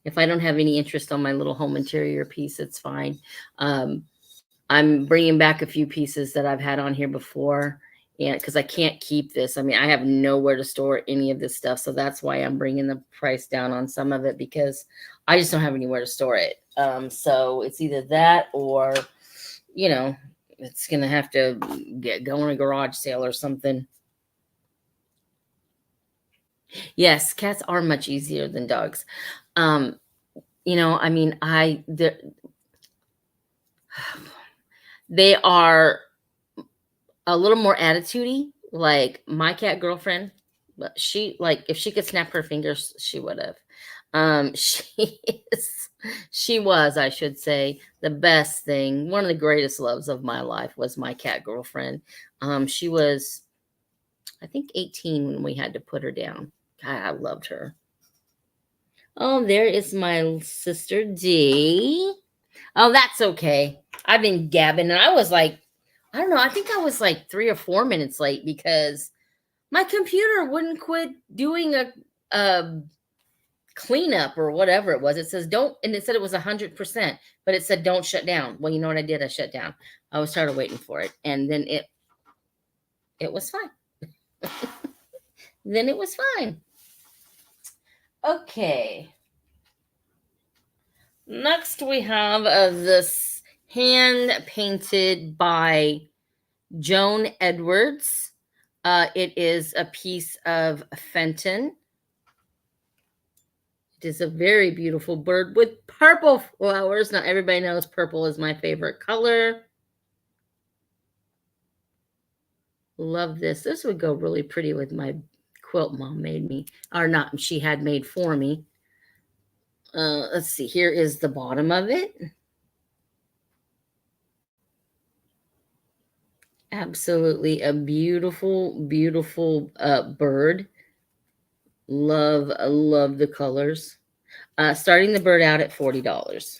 if I don't have any interest on my little home interior piece, it's fine. I'm bringing back a few pieces that I've had on here before, and because I can't keep this. I mean, I have nowhere to store any of this stuff. So that's why I'm bringing the price down on some of it, because I just don't have anywhere to store it. So it's either that or, it's going to have to go in a garage sale or something. Yes, cats are much easier than dogs. I mean, they are a little more attitudey, like my cat girlfriend. But if she could snap her fingers, she would have. She was, I should say, the best thing. One of the greatest loves of my life was my cat girlfriend. She was, I think, 18 when we had to put her down. God, I loved her. Oh, there is my sister Dee. Oh, that's okay. I've been gabbing, and I was like, I don't know. I think I was like 3 or 4 minutes late because my computer wouldn't quit doing a cleanup or whatever it was. It says don't, and it said it was 100%, but it said don't shut down. Well, you know what I did? I shut down. I was started waiting for it, and then it was fine. Then it was fine. Okay. Next, we have this hand painted by Joan Edwards. It is a piece of Fenton. It is a very beautiful bird with purple flowers. Now, everybody knows purple is my favorite color. Love this. This would go really pretty with my quilt mom made me, or not, she had made for me. Let's see. Here is the bottom of it. Absolutely a beautiful, beautiful bird. Love the colors. Starting the bird out at $40.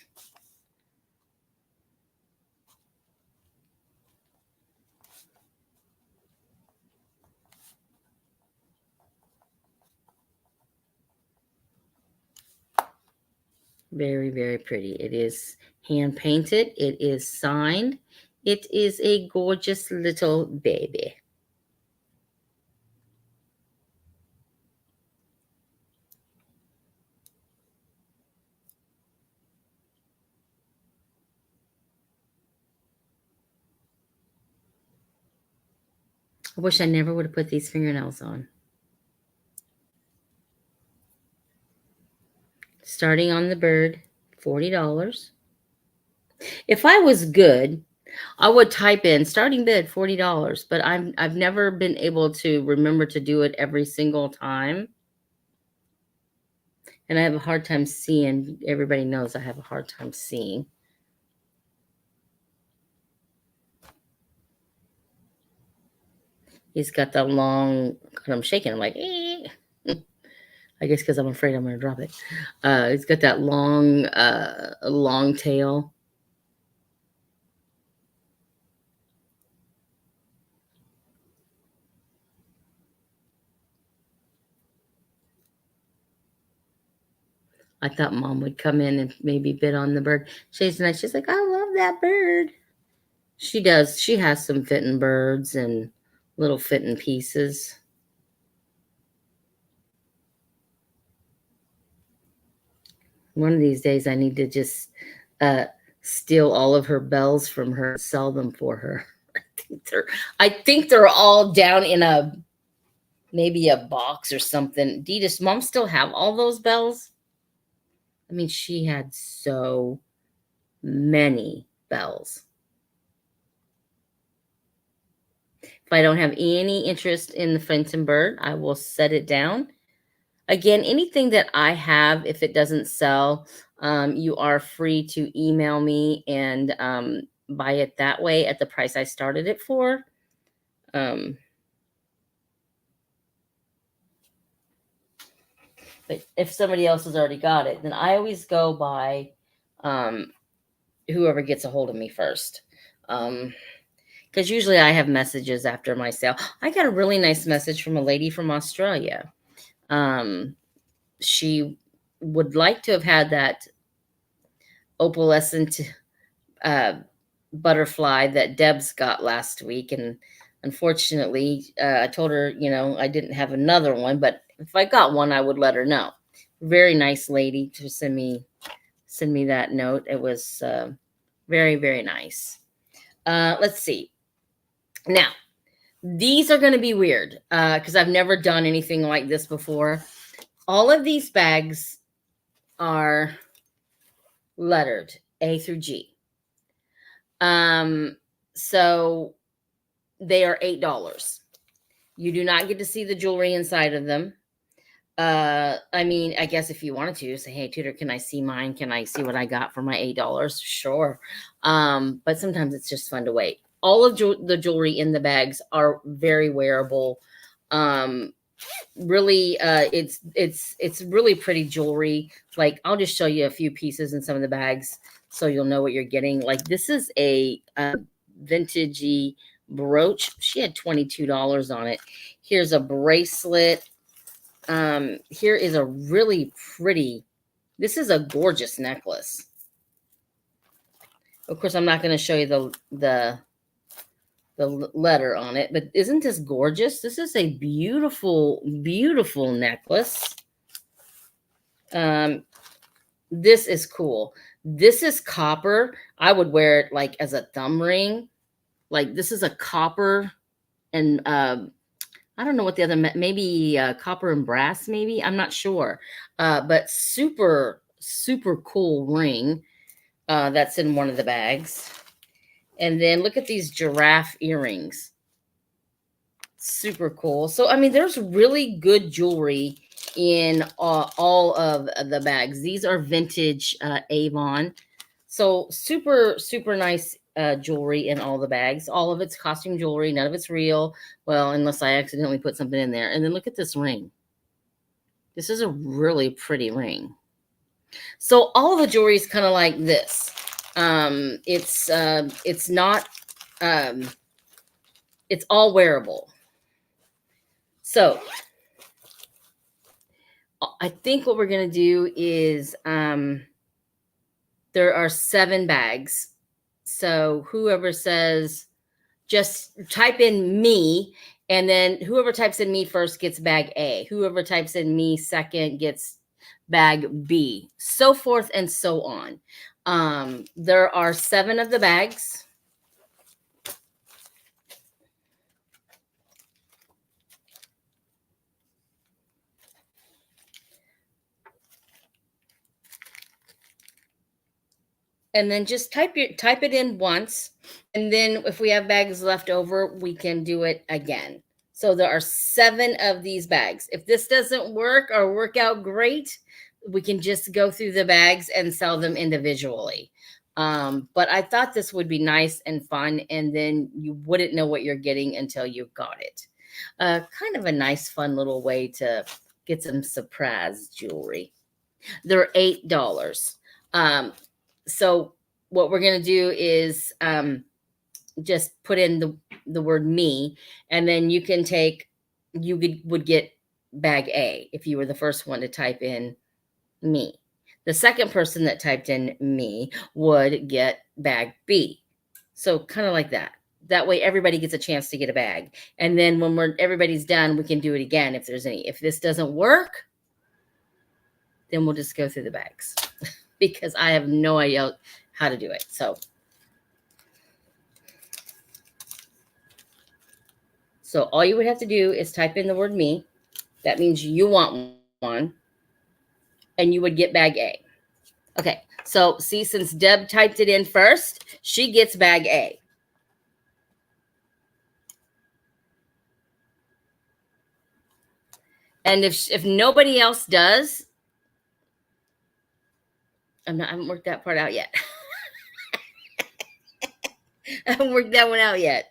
Very, very pretty. It is hand painted. It is signed. It is a gorgeous little baby. I wish I never would have put these fingernails on. Starting on the bird, $40. If I was good, I would type in starting bid $40, but I've never been able to remember to do it every single time. And I have a hard time seeing. Everybody knows I have a hard time seeing. He's got the long, I'm shaking. I'm like, eh. I guess because I'm afraid I'm going to drop it. He's got that long tail. I thought mom would come in and maybe bid on the bird. She's nice. She's like, I love that bird. She does. She has some fitting birds and little fitting pieces. One of these days, I need to just steal all of her bells from her and sell them for her. I think they're all down in maybe a box or something. Dee, does mom still have all those bells? I mean, she had so many bells. If I don't have any interest in the Fenton bird, I will set it down. Again, anything that I have, if it doesn't sell, you are free to email me and buy it that way at the price I started it for. But if somebody else has already got it, then I always go by whoever gets a hold of me first. Because usually I have messages after my sale. I got a really nice message from a lady from Australia. She would like to have had that opalescent butterfly that Deb's got last week. And unfortunately, I told her, I didn't have another one, but if I got one, I would let her know. Very nice lady to send me that note. It was very, very nice. Let's see. Now, these are going to be weird because I've never done anything like this before. All of these bags are lettered A through G. So they are $8. You do not get to see the jewelry inside of them. I mean, I guess if you wanted to say, hey, Tutor, can I see mine? Can I see what I got for my $8? Sure. But sometimes it's just fun to wait. All of the jewelry in the bags are very wearable. Really, it's really pretty jewelry. Like, I'll just show you a few pieces in some of the bags. so you'll know what you're getting. Like this is a vintagey brooch. She had $22 on it. Here's a bracelet. Here is a really pretty, this is a gorgeous necklace. Of course, I'm not going to show you the letter on it, but isn't this gorgeous? This is a beautiful, beautiful necklace. This is cool. This is copper. I would wear it like as a thumb ring. Like this is a copper and I don't know what the other, maybe copper and brass, maybe. I'm not sure. But super, super cool ring that's in one of the bags. And then look at these giraffe earrings. Super cool. So, I mean, there's really good jewelry in all of the bags. These are vintage Avon. So super, super nice jewelry in all the bags. All of it's costume jewelry. None of it's real. Well, unless I accidentally put something in there. And then look at this ring. This is a really pretty ring. So all of the jewelry is kind of like this. It's not, it's all wearable. So I think what we're going to do is, there are 7 bags. So whoever says, just type in me, and then whoever types in me first gets bag A. Whoever types in me second gets bag B, so forth and so on. There are 7 of the bags. And then just type it in once, and then if we have bags left over, we can do it again. So there are 7 of these bags. If this doesn't work or work out great, we can just go through the bags and sell them individually. But I thought this would be nice and fun, and then you wouldn't know what you're getting until you got it. Kind of a nice, fun little way to get some surprise jewelry. They're $8. So what we're going to do is just put in the word me, and then you can would get bag A if you were the first one to type in me. The second person that typed in me would get bag B. So kind of like that. That way everybody gets a chance to get a bag. And then when everybody's done, we can do it again if there's any. If this doesn't work, then we'll just go through the bags. Because I have no idea how to do it. So all you would have to do is type in the word me. That means you want one. And you would get bag A. Okay. So see, since Deb typed it in first, she gets bag A. And if nobody else does, I haven't worked that part out yet. I haven't worked that one out yet.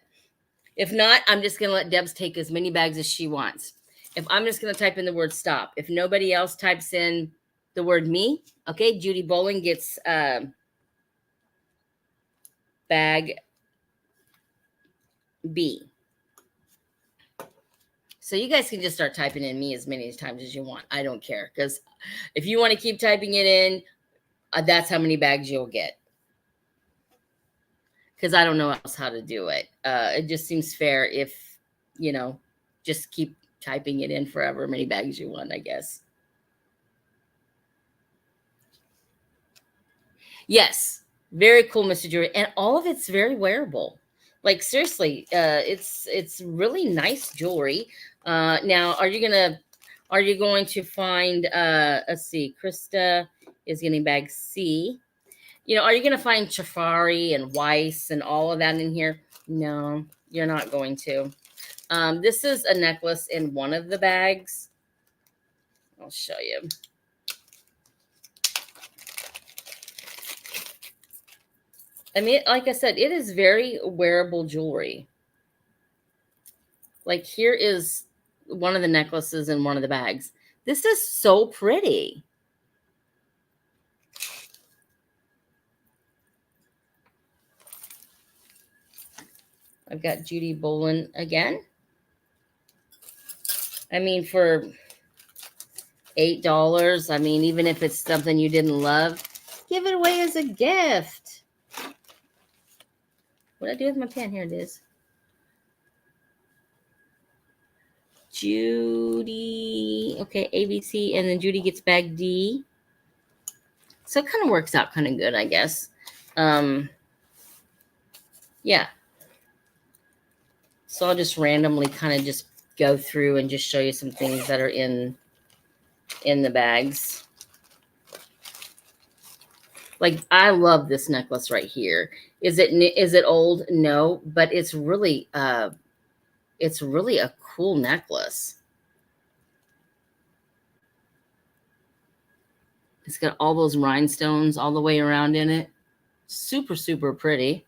If not, I'm just going to let Debs take as many bags as she wants. If I'm just going to type in the word stop. If nobody else types in the word me, okay, Judy Bowling gets bag B. So you guys can just start typing in me as many times as you want. I don't care. Because if you want to keep typing it in, that's how many bags you'll get. Because I don't know else how to do it. It just seems fair if, just keep typing it in for however many bags you want, I guess. Yes. Very cool, Mr. Jewelry. And all of it's very wearable. Like, seriously, it's really nice jewelry. Now, are you going to find, let's see, Krista is getting bag C. Are you going to find Chafari and Weiss and all of that in here? No, you're not going to. This is a necklace in one of the bags. I'll show you. I mean, like I said, it is very wearable jewelry. Like here is one of the necklaces in one of the bags. This is so pretty. I've got Judy Bolin again. I mean, for $8, I mean, even if it's something you didn't love, give it away as a gift. What did I do with my pen? Here it is. Judy. Okay, ABC, and then Judy gets bag D. So it kind of works out kind of good, I guess. Yeah. So I'll just randomly kind of just go through and just show you some things that are in the bags. Like, I love this necklace right here. Is it old? No, but it's really a cool necklace. It's got all those rhinestones all the way around in it. Super, super pretty.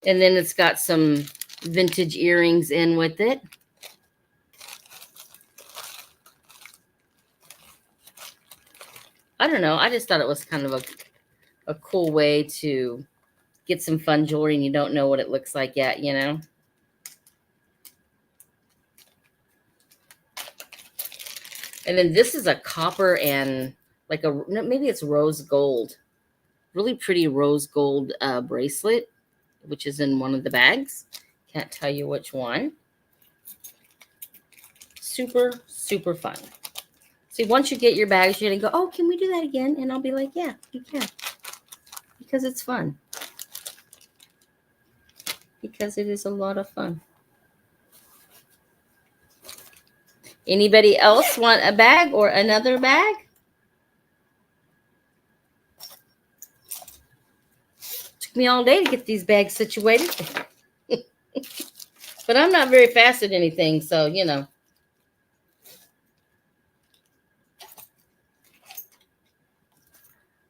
And then it's got some vintage earrings in with it. I don't know. I just thought it was kind of a cool way to get some fun jewelry and you don't know what it looks like yet, you know? And then this is a copper and like maybe it's rose gold. Really pretty rose gold bracelet, which is in one of the bags. Can't tell you which one. Super, super fun. See, once you get your bags, you're going to go, oh, can we do that again? And I'll be like, yeah, you can. Because it's fun. Because it is a lot of fun. Anybody else want a bag or another bag? Took me all day to get these bags situated. But I'm not very fast at anything, so, you know.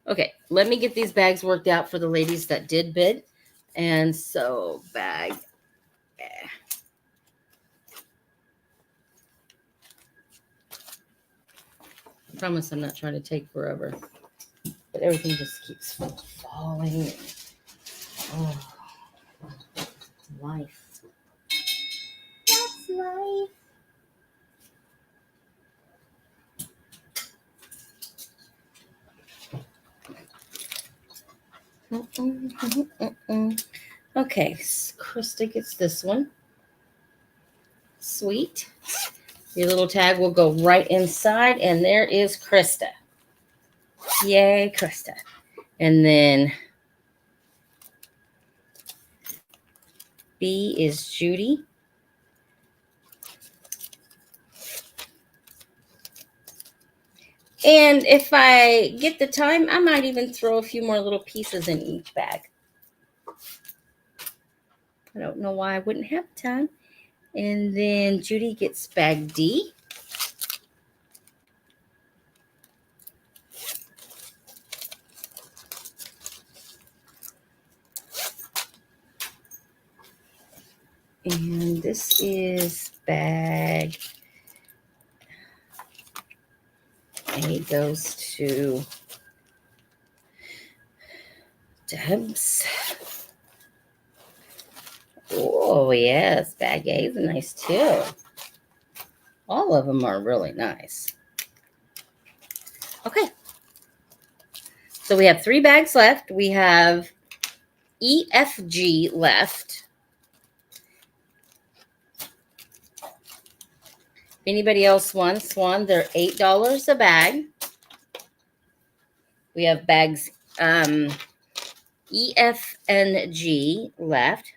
Okay, let me get these bags worked out for the ladies that did bid. And so, bag. I promise I'm not trying to take forever. But everything just keeps falling. Oh, life. That's life. Okay, Krista gets this one. Sweet. Your little tag will go right inside, and there is Krista. Yay, Krista. And then B is Judy. And if I get the time, I might even throw a few more little pieces in each bag. I don't know why I wouldn't have time. And then Judy gets bag D. And this is bag A goes to Debs. Oh, yes, bag A is nice too. All of them are really nice. Okay. So we have 3 bags left. We have EFG left. If anybody else wants one, they're $8 a bag. We have bags E, F, and G left.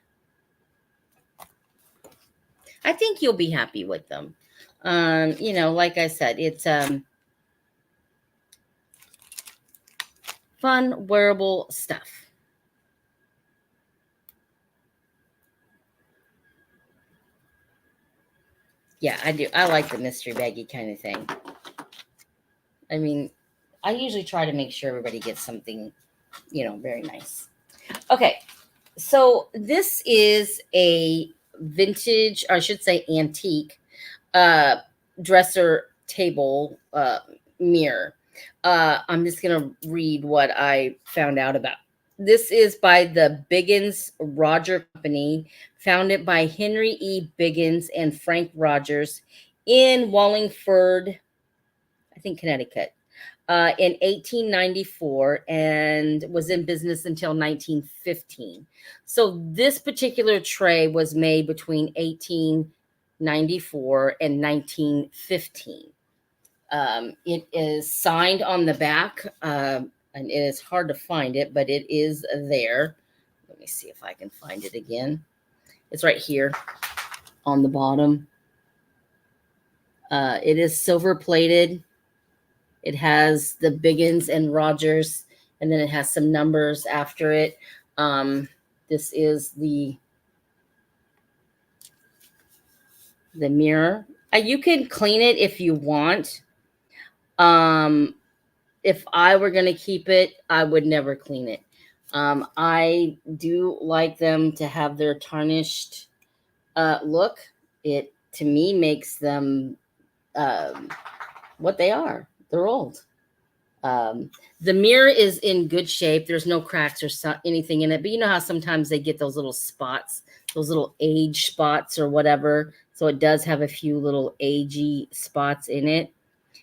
I think you'll be happy with them. You know, like I said, it's fun, wearable stuff. Yeah, I do. I like the mystery baggy kind of thing. I mean, I usually try to make sure everybody gets something, you know, very nice. Okay, so this is a vintage, or I should say antique, dresser table mirror. I'm just going to read what I found out about This is by the Biggins Roger Company, founded by Henry E. Biggins and Frank Rogers in Wallingford, I think, Connecticut, in 1894, and was in business until 1915. So this particular tray was made between 1894 and 1915. It is signed on the back, and it is hard to find it, but it is there. Let me see if I can find it again. It's right here on the bottom. It is silver plated. It has the Biggins and Rogers, and then it has some numbers after it. This is the mirror. You can clean it if you want. If I were going to keep it, I would never clean it. I do like them to have their tarnished look. It, to me, makes them what they are. They're old. The mirror is in good shape. There's no cracks or anything in it. But you know how sometimes they get those little spots, those little age spots or whatever. So it does have a few little agey spots in it.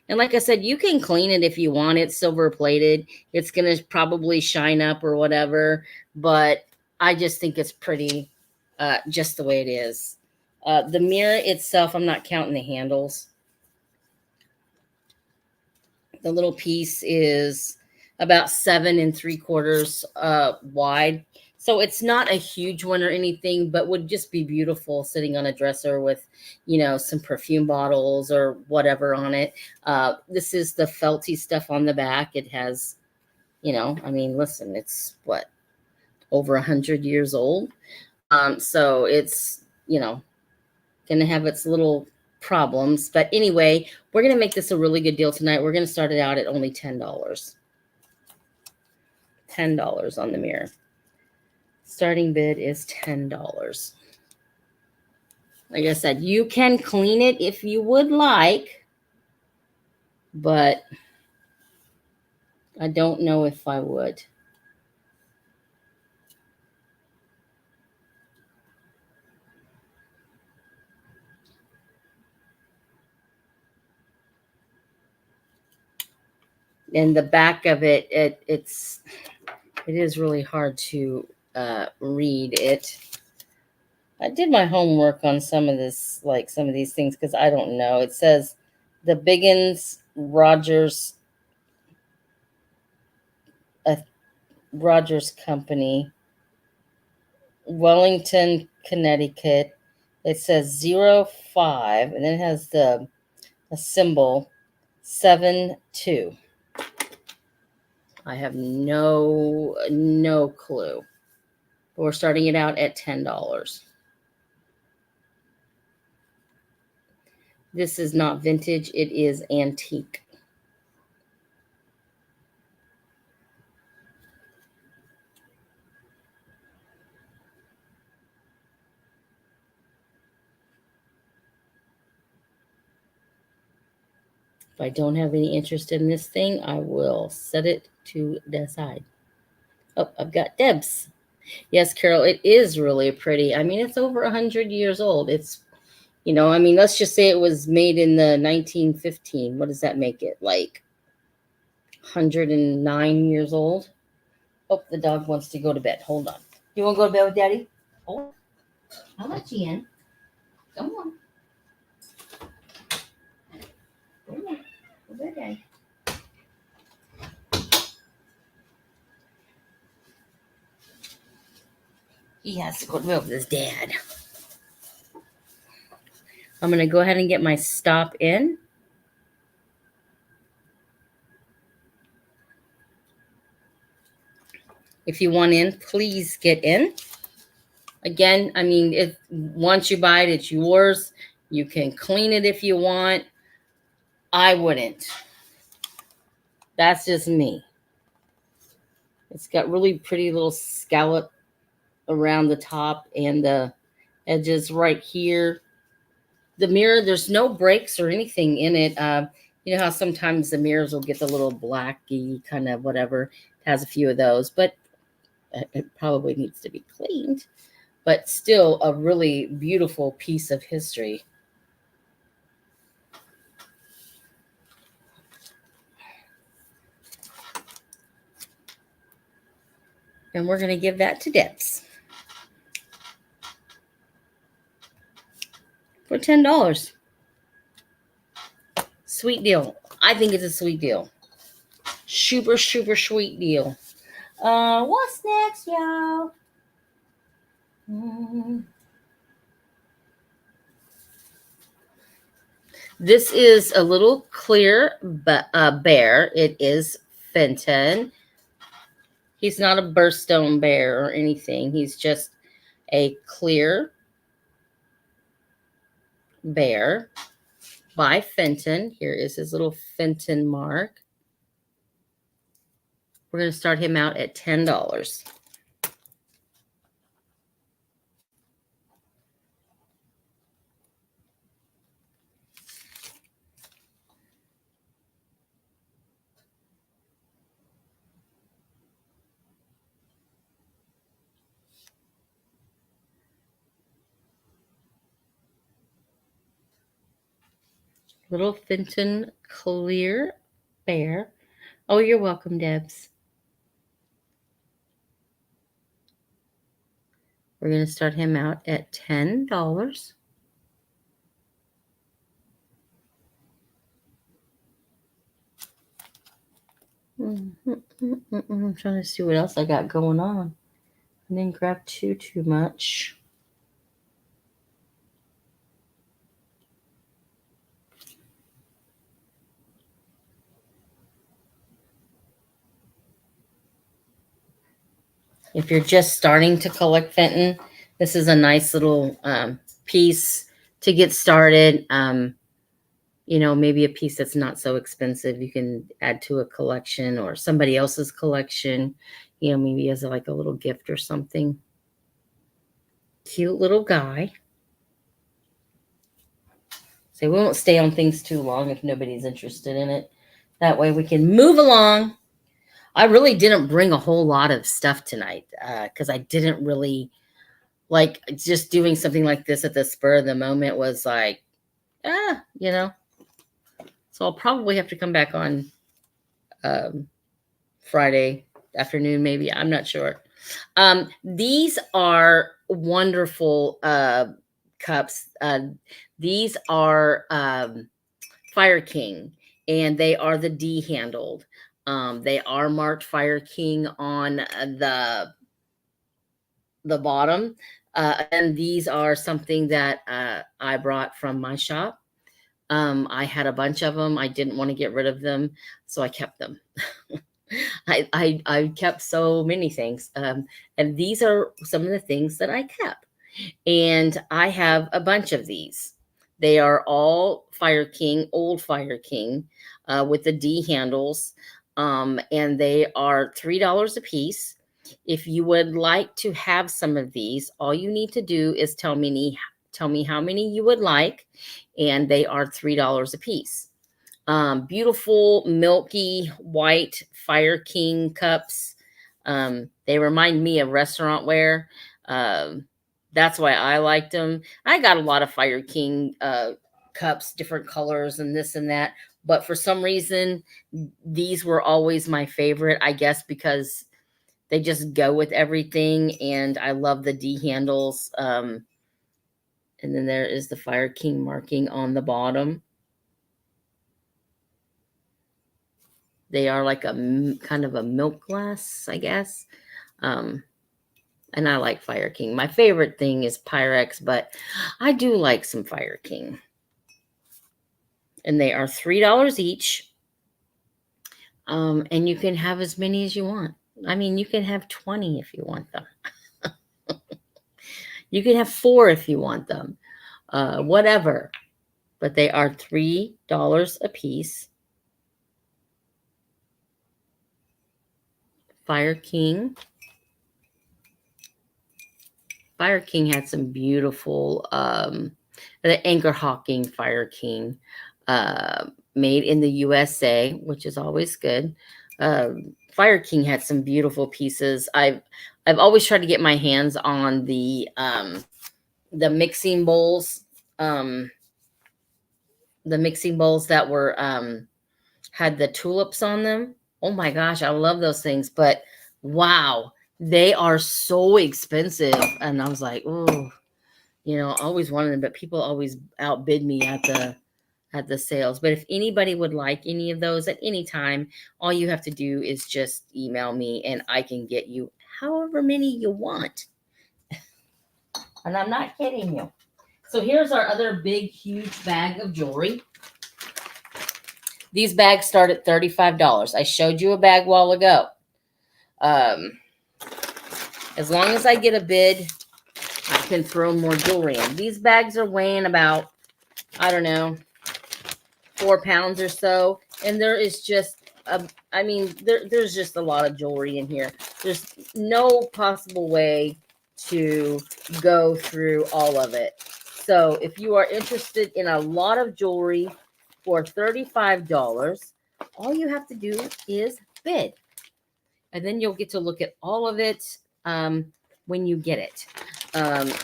And like I said, you can clean it if you want. It's silver plated. It's going to probably shine up or whatever. But I just think it's pretty just the way it is. The mirror itself, I'm not counting the handles. The little piece is about 7 3/4 wide. So it's not a huge one or anything, but would just be beautiful sitting on a dresser with, some perfume bottles or whatever on it. This is the felty stuff on the back. It has, listen, it's what, over 100 years old. So it's, going to have its little problems. But anyway, we're going to make this a really good deal tonight. We're going to start it out at only $10. $10 on the mirror. Starting bid is $10. Like I said, you can clean it if you would like, but I don't know if I would. And the back of it, it is really hard to read it. I did my homework on some of this, like some of these things, because I don't know. It says the Biggins Rogers Company, Wellington, Connecticut. It says 05, and then it has a symbol 72. I have no clue. But we're starting it out at $10. This is not vintage, it is antique. If I don't have any interest in this thing, I will set it to the side. Oh, I've got Debs. Yes, Carol, it is really pretty. I mean, it's over 100 years old. It's, let's just say it was made in the 1915. What does that make it? Like 109 years old? Oh, the dog wants to go to bed. Hold on. You want to go to bed with Daddy? Oh, I'll let you in. Come on. Come on. Go to bed, Daddy. He has to go to bed with his dad. I'm going to go ahead and get my stop in. If you want in, please get in. Again, once you buy it, it's yours. You can clean it if you want. I wouldn't. That's just me. It's got really pretty little scallop around the top and the edges right here. The mirror, there's no breaks or anything in it. You know how sometimes the mirrors will get the little blacky kind of whatever. It has a few of those, but It probably needs to be cleaned, but still a really beautiful piece of history. And we're going to give that to Debs for $10. Sweet deal. I think it's a sweet deal. Super, super sweet deal. What's next, y'all? This is a little clear bear. It is Fenton. He's not a birthstone bear or anything. He's just a clear bear by Fenton. Here is his little Fenton mark. We're going to start him out at $10. Little Fenton clear bear. Oh, you're welcome, Debs. We're going to start him out at $10. I'm trying to see what else I got going on. I didn't grab too much. If you're just starting to collect Fenton, this is a nice little piece to get started. You know, maybe a piece that's not so expensive you can add to a collection or somebody else's collection, you know, maybe as like a little gift or something. Cute little guy. So we won't stay on things too long if nobody's interested in it. That way we can move along. I really didn't bring a whole lot of stuff tonight because I didn't really like just doing something like this at the spur of the moment was like, you know. So I'll probably have to come back on Friday afternoon, maybe. I'm not sure. These are wonderful cups. These are Fire King, and they are the D handled. They are marked Fire King on the bottom. And these are something that I brought from my shop. I had a bunch of them. I didn't want to get rid of them, so I kept them. I kept so many things. And these are some of the things that I kept. And I have a bunch of these. They are all Fire King, old Fire King, with the D handles. And they are $3 a piece. If you would like to have some of these, all you need to do is tell me how many you would like, and they are $3 a piece. Beautiful milky white Fire King cups. They remind me of restaurant ware. That's why I liked them. I got a lot of Fire King cups, different colors and this and that. But for some reason, these were always my favorite, I guess, because they just go with everything. And I love the D handles. And then there is the Fire King marking on the bottom. They are like a kind of a milk glass, I guess. And I like Fire King. My favorite thing is Pyrex, but I do like some Fire King. And they are $3 each. And you can have as many as you want. I mean, you can have 20 if you want them. You can have 4 if you want them. Whatever. But they are $3 a piece. Fire King. Fire King had some beautiful, the Anchor Hawking Fire King, made in the USA, which is always good. Fire King had some beautiful pieces. I've always tried to get my hands on the mixing bowls, um, the mixing bowls that were had the tulips on them. Oh my gosh, I love those things. But wow, they are so expensive. And I was like, oh, I always wanted them, but people always outbid me at the sales. But if anybody would like any of those at any time, all you have to do is just email me and I can get you however many you want. And I'm not kidding you. So here's our other big, huge bag of jewelry. These bags start at $35. I showed you a bag a while ago. As long as I get a bid, I can throw more jewelry in. These bags are weighing about, I don't know, 4 pounds or so. And there is just, there's just a lot of jewelry in here. There's no possible way to go through all of it. So if you are interested in a lot of jewelry for $35, all you have to do is bid. And then you'll get to look at all of it when you get it.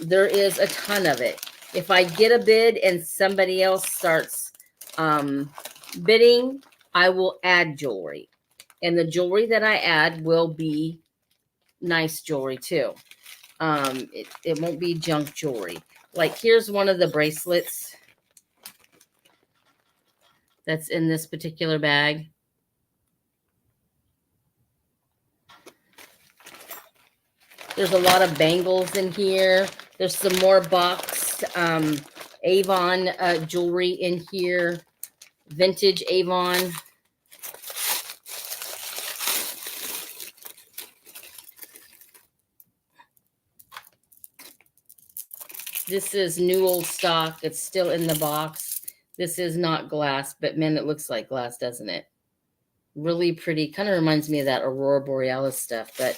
There is a ton of it. If I get a bid and somebody else starts bidding, I will add jewelry. And the jewelry that I add will be nice jewelry too. It won't be junk jewelry. Like here's one of the bracelets that's in this particular bag. There's a lot of bangles in here. There's some more boxed Avon jewelry in here. Vintage Avon. This is new old stock. It's still in the box. This is not glass, but man, it looks like glass, doesn't it? Really pretty. Kind of reminds me of that Aurora Borealis stuff, but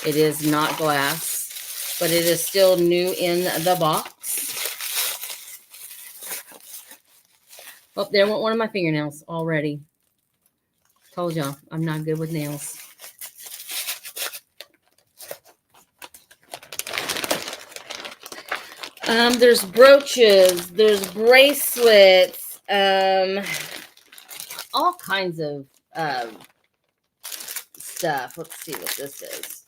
it is not glass, but it is still new in the box. Oh, there went one of my fingernails already. Told y'all, I'm not good with nails. There's brooches, there's bracelets, all kinds of stuff. Let's see what this is.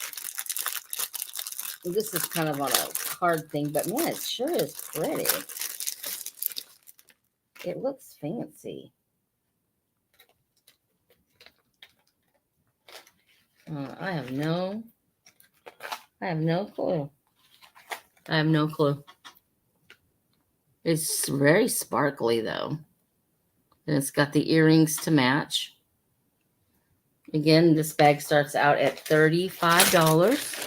This is kind of on a card thing, but man, it sure is pretty. It looks fancy. I have no clue. I have no clue. It's very sparkly though. And it's got the earrings to match. Again, this bag starts out at $35.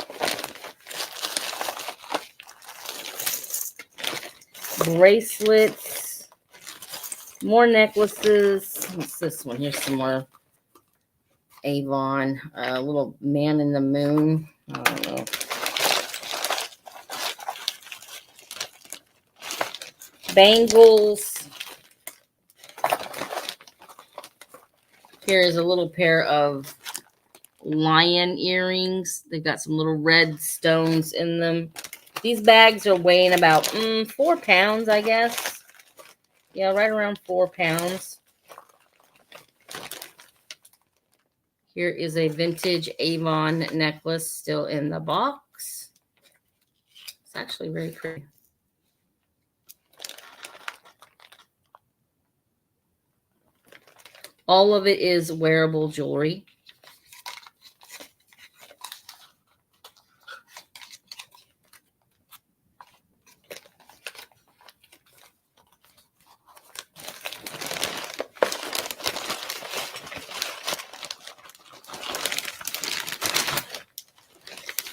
Bracelets, more necklaces. What's this one? Here's some more Avon. A little man in the moon. I don't know. Bangles. Here is a little pair of lion earrings. They've got some little red stones in them. These bags are weighing about 4 pounds, I guess. Yeah, right around 4 pounds. Here is a vintage Avon necklace still in the box. It's actually very pretty. All of it is wearable jewelry.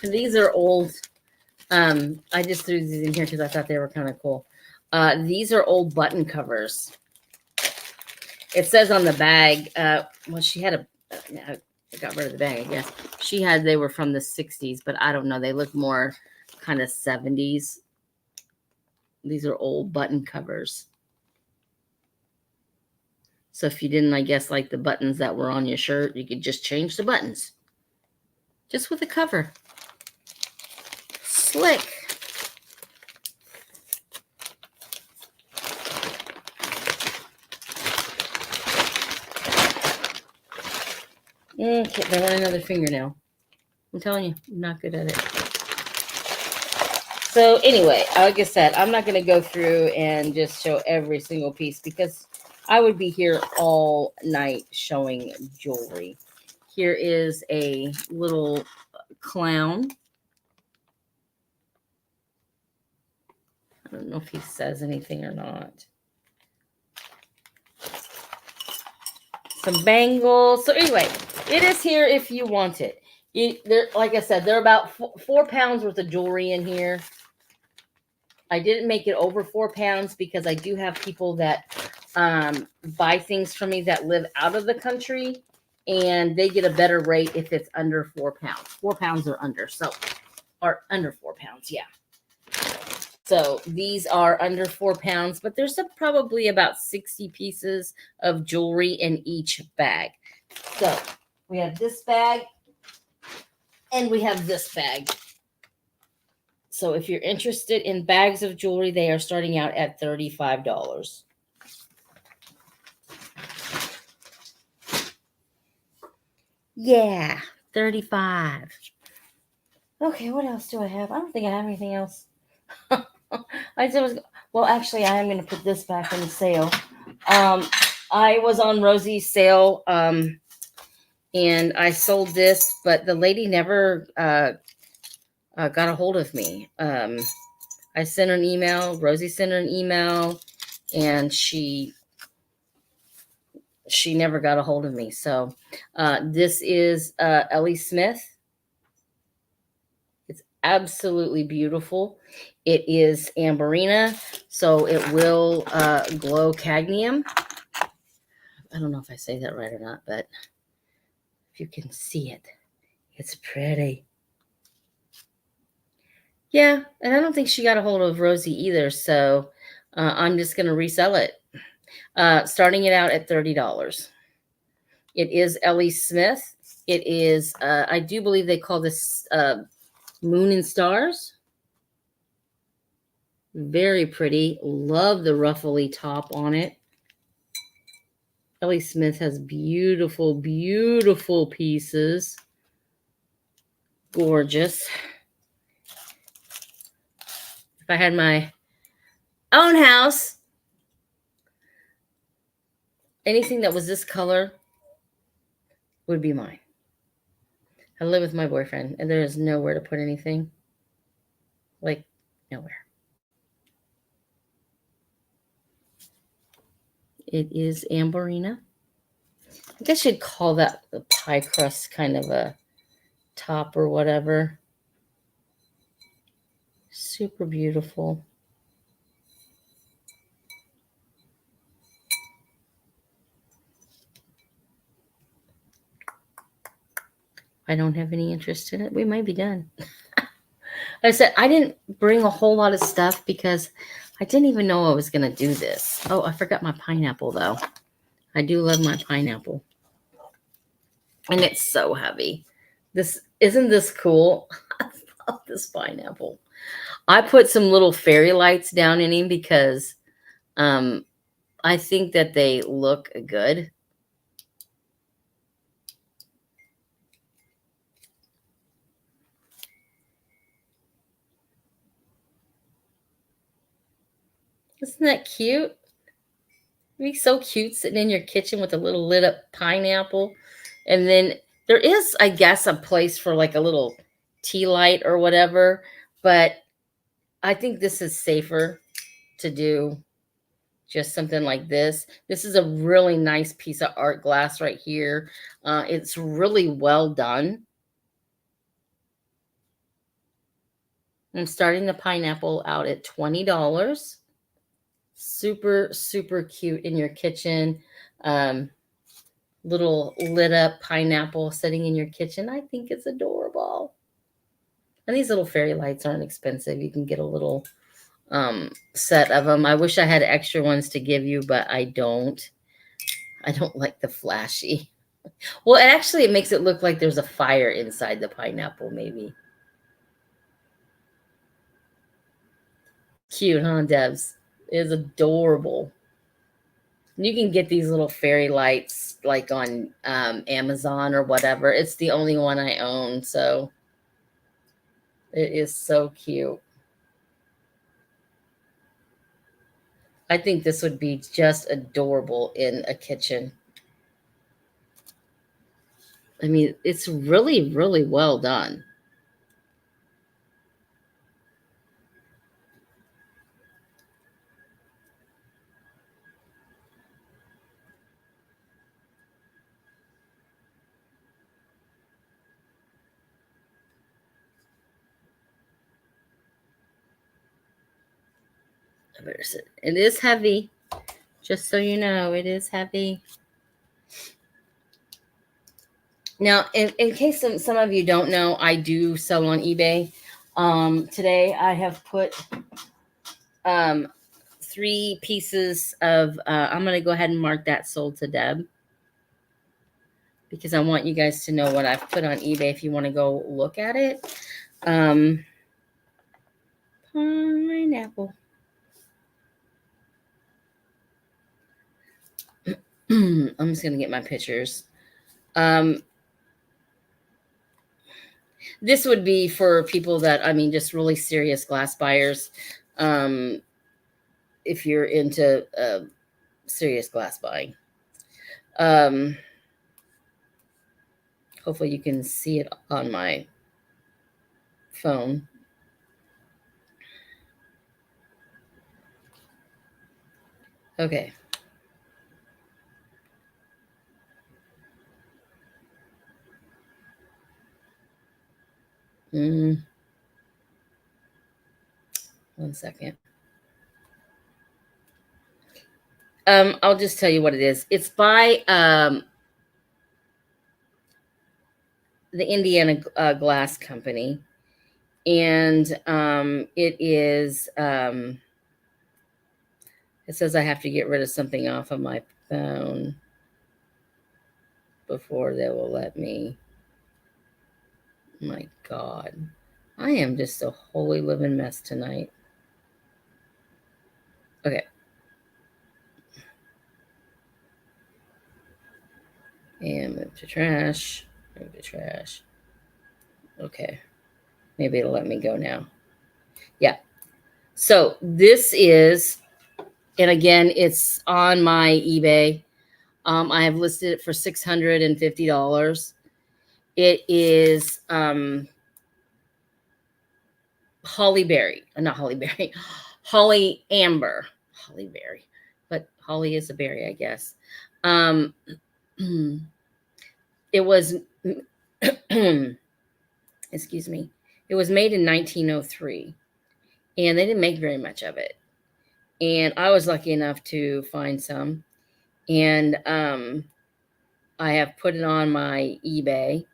These are old. I just threw these in here because I thought they were kind of cool. These are old button covers. It says on the bag, well, she had I got rid of the bag, I guess. They were from the 60s, but I don't know. They look more kind of 70s. These are old button covers. So if you didn't, I guess, like the buttons that were on your shirt, you could just change the buttons. Just with a cover. click. Okay, I want another fingernail. I'm telling you, I'm not good at it. So anyway, like I said, I'm not going to go through and just show every single piece because I would be here all night showing jewelry. Here is a little clown. I don't know if he says anything or not. Some bangles. So anyway, it is here if you want it. Like I said, there are about 4 pounds worth of jewelry in here. I didn't make it over 4 pounds because I do have people that buy things from me that live out of the country, and they get a better rate if it's under 4 pounds. 4 pounds or under. So, or under 4 pounds, yeah. So these are under 4 pounds, but there's probably about 60 pieces of jewelry in each bag. So we have this bag and we have this bag. So if you're interested in bags of jewelry, they are starting out at $35. Yeah, 35. Okay, what else do I have? I don't think I have anything else. Well, actually, I am going to put this back in the sale. I was on Rosie's sale, and I sold this, but the lady never got a hold of me. I sent her an email. Rosie sent her an email, and she never got a hold of me. So this is Ellie Smith. It's absolutely beautiful. It is Amberina, so it will glow cadmium. I don't know if I say that right or not, but if you can see it, it's pretty. Yeah, and I don't think she got a hold of Rosie either, so I'm just going to resell it. Starting it out at $30. It is Ellie Smith. It is, I do believe they call this Moon and Stars. Very pretty. Love the ruffly top on it. Ellie Smith has beautiful, beautiful pieces. Gorgeous. If I had my own house, anything that was this color would be mine. I live with my boyfriend, and there is nowhere to put anything. Like, nowhere. It is Amberina. I guess you'd call that the pie crust kind of a top or whatever. Super beautiful. I don't have any interest in it. We might be done. I said I didn't bring a whole lot of stuff because I didn't even know I was going to do this. Oh, I forgot my pineapple, though. I do love my pineapple. And it's so heavy. Isn't this cool? I love this pineapple. I put some little fairy lights down in him because I think that they look good. Isn't that cute? It'd be so cute sitting in your kitchen with a little lit up pineapple. And then there is, I guess, a place for like a little tea light or whatever. But I think this is safer to do just something like this. This is a really nice piece of art glass right here. It's really well done. I'm starting the pineapple out at $20. Super, super cute in your kitchen. Little lit up pineapple sitting in your kitchen. I think it's adorable. And these little fairy lights aren't expensive. You can get a little set of them. I wish I had extra ones to give you, but I don't. I don't like the flashy. Well, actually, it makes it look like there's a fire inside the pineapple, maybe. Cute, huh, Debs? It is adorable. You can get these little fairy lights like on Amazon or whatever. It's the only one I own, so it is so cute. I think this would be just adorable in a kitchen. I mean, it's really, really well done. It is heavy. Just so you know, it is heavy. Now, in case some of you don't know, I do sell on eBay. Today I have put 3 pieces of, I'm going to go ahead and mark that sold to Deb, because I want you guys to know what I've put on eBay if you want to go look at it. Pineapple. I'm just going to get my pictures. This would be for people that, I mean, just really serious glass buyers. If you're into serious glass buying. Hopefully you can see it on my phone. Okay. One second. I'll just tell you what it is. It's by the Indiana Glass Company, and it is. It says I have to get rid of something off of my phone before they will let me. My God, I am just a holy living mess tonight. Okay. And move to trash. Move to trash. Okay. Maybe it'll let me go now. Yeah. So this is, and again, it's on my eBay. I have listed it for $650. It is holly berry, not holly berry, holly amber, holly berry, but holly is a berry, I guess. It was, excuse me, it was made in 1903, and they didn't make very much of it. And I was lucky enough to find some, and I have put it on my eBay.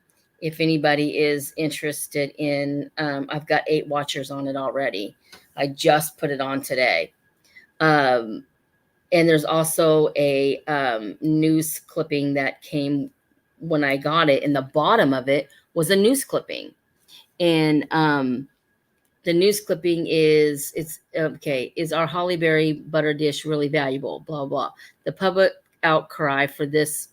If anybody is interested in, I've got 8 watchers on it already. I just put it on today. And there's also a news clipping that came when I got it, and the bottom of it was a news clipping. And the news clipping is, it's okay. Is our holly berry butter dish really valuable? Blah, blah. The public outcry for this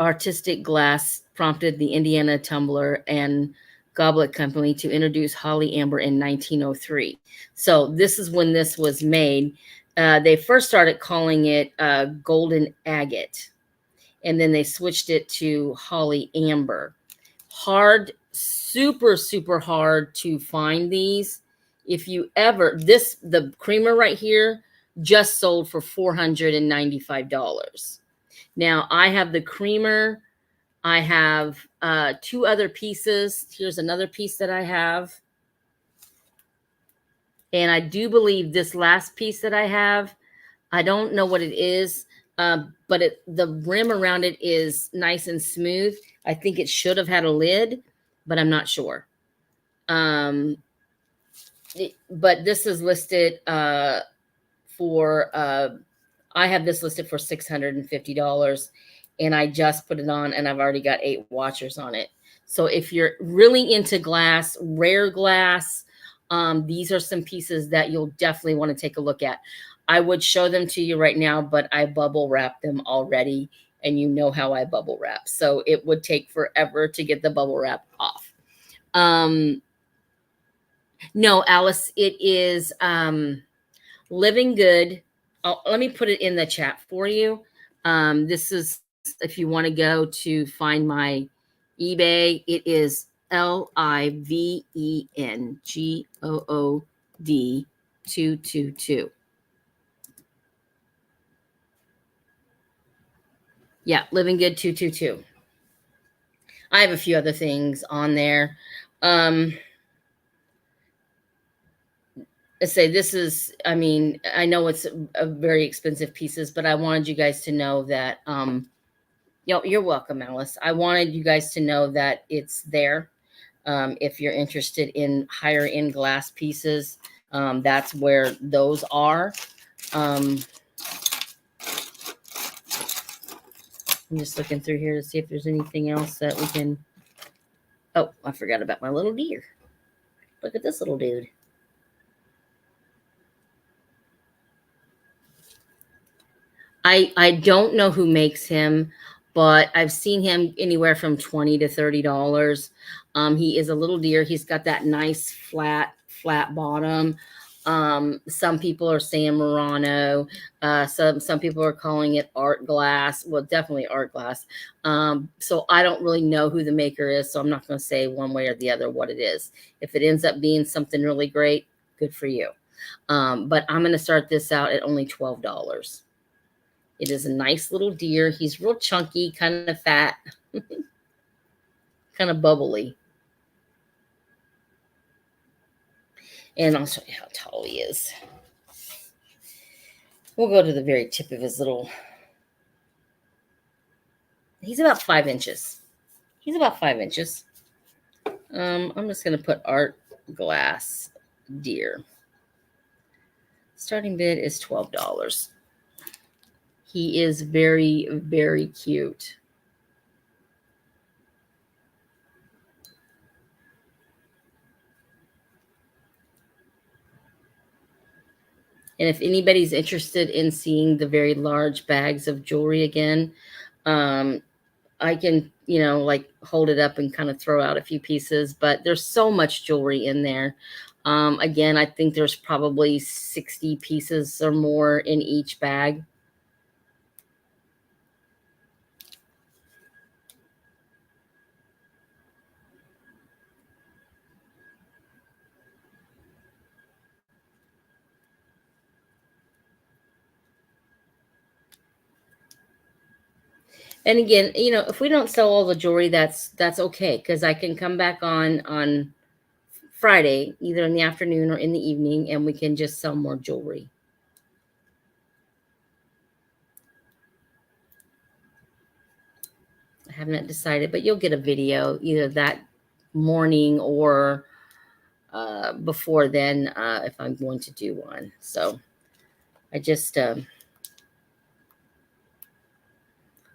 artistic glass prompted the Indiana Tumbler and Goblet Company to introduce holly amber in 1903. So this is when this was made. They first started calling it golden agate, and then they switched it to holly amber. Hard, super, super hard to find these. If you ever, the creamer right here just sold for $495. Now I have the creamer. I have 2 other pieces. Here's another piece that I have. And I do believe this last piece that I have, I don't know what it is, but the rim around it is nice and smooth. I think it should have had a lid, but I'm not sure. But this is listed for, I have this listed for $650, and I just put it on, and I've already got 8 watchers on it. So if you're really into glass, rare glass, These are some pieces that you'll definitely want to take a look at. I would show them to you right now, but I bubble wrap them already, and you know how I bubble wrap. So it would take forever to get the bubble wrap off. No, Alice, it is Living Good. Oh, let me put it in the chat for you. This is if you want to go to find my eBay. It is LIVENGOOD 222. Yeah, Living Good 222. I have a few other things on there. I say this is, I mean, I know it's a very expensive pieces, but I wanted you guys to know that, you're welcome, Alice. I wanted you guys to know that it's there. If you're interested in higher end glass pieces, that's where those are. I'm just looking through here to see if there's anything else that we can. Oh, I forgot about my little deer. Look at this little dude. I don't know who makes him, but I've seen him anywhere from $20 to $30. He is a little deer. He's got that nice flat bottom. Some people are saying Murano. Some people are calling it art glass. Well, definitely art glass. So I don't really know who the maker is, so I'm not going to say one way or the other what it is. If it ends up being something really great, good for you. But I'm going to start this out at only $12. It is a nice little deer. He's real chunky, kind of fat, kind of bubbly. And I'll show you how tall he is. We'll go to the very tip of his little. He's about 5 inches. He's about 5 inches. I'm just going to put art glass deer. Starting bid is $12. He is very, very cute. And if anybody's interested in seeing the very large bags of jewelry again, I can, like hold it up and kind of throw out a few pieces, but there's so much jewelry in there. Again, I think there's probably 60 pieces or more in each bag. And again, if we don't sell all the jewelry, that's okay, because I can come back on Friday, either in the afternoon or in the evening, and we can just sell more jewelry. I haven't decided, but you'll get a video either that morning or before then if I'm going to do one. So I just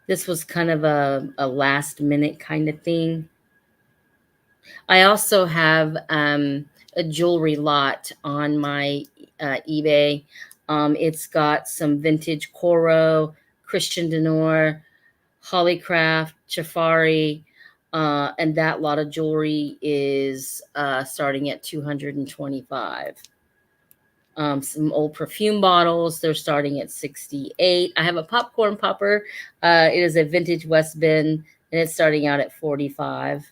this was kind of a last minute kind of thing. I also have a jewelry lot on my eBay. It's got some vintage Coro, Christian Dior, Hollycraft, Chafari, and that lot of jewelry is starting at $225. Some old perfume bottles, they're starting at $68. I have a popcorn popper. It is a vintage West Bend, and it's starting out at $45.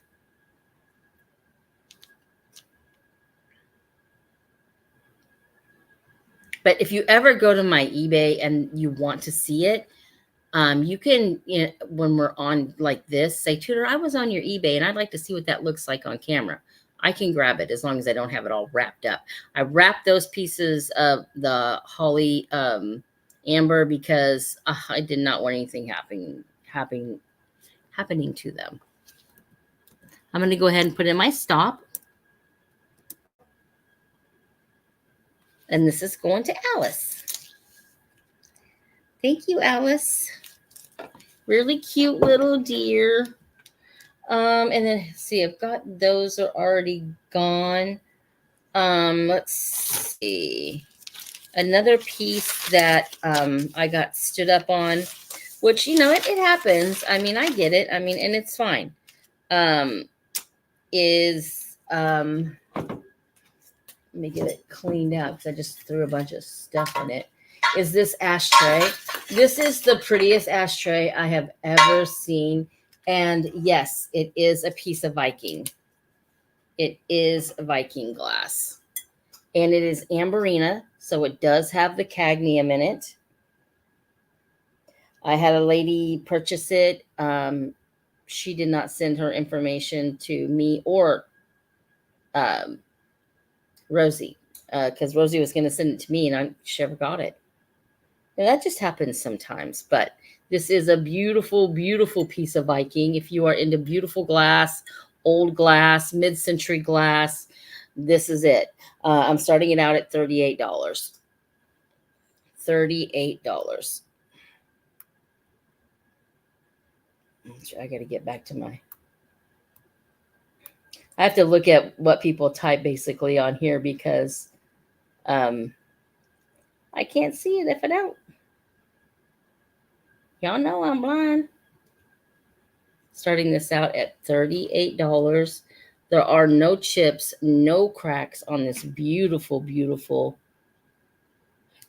But if you ever go to my eBay and you want to see it, you can, when we're on like this, say, Tutor, I was on your eBay and I'd like to see what that looks like on camera. I can grab it as long as I don't have it all wrapped up. I wrapped those pieces of the holly amber because I did not want anything happening to them. I'm going to go ahead and put in my stop. And this is going to Alice. Thank you, Alice. Really cute little deer. And then see, I've got those are already gone. Let's see. Another piece that I got stood up on, which it happens. I mean, I get it. I mean, and it's fine. Um, is let me get it cleaned out because I just threw a bunch of stuff in it. Is this ashtray? This is the prettiest ashtray I have ever seen, and yes, it is a piece of Viking. It is Viking glass, and it is amberina, so it does have the cadmium in it. I had a lady purchase it. She did not send her information to me or um, Rosie, because Rosie was going to send it to me, and she never got it. And that just happens sometimes. But this is a beautiful, beautiful piece of Viking. If you are into beautiful glass, old glass, mid-century glass, this is it. I'm starting it out at $38. $38. I got to get back to my. I have to look at what people type basically on here because I can't see it if I don't. Y'all know I'm blind. Starting this out at $38. There are no chips, no cracks on this beautiful, beautiful.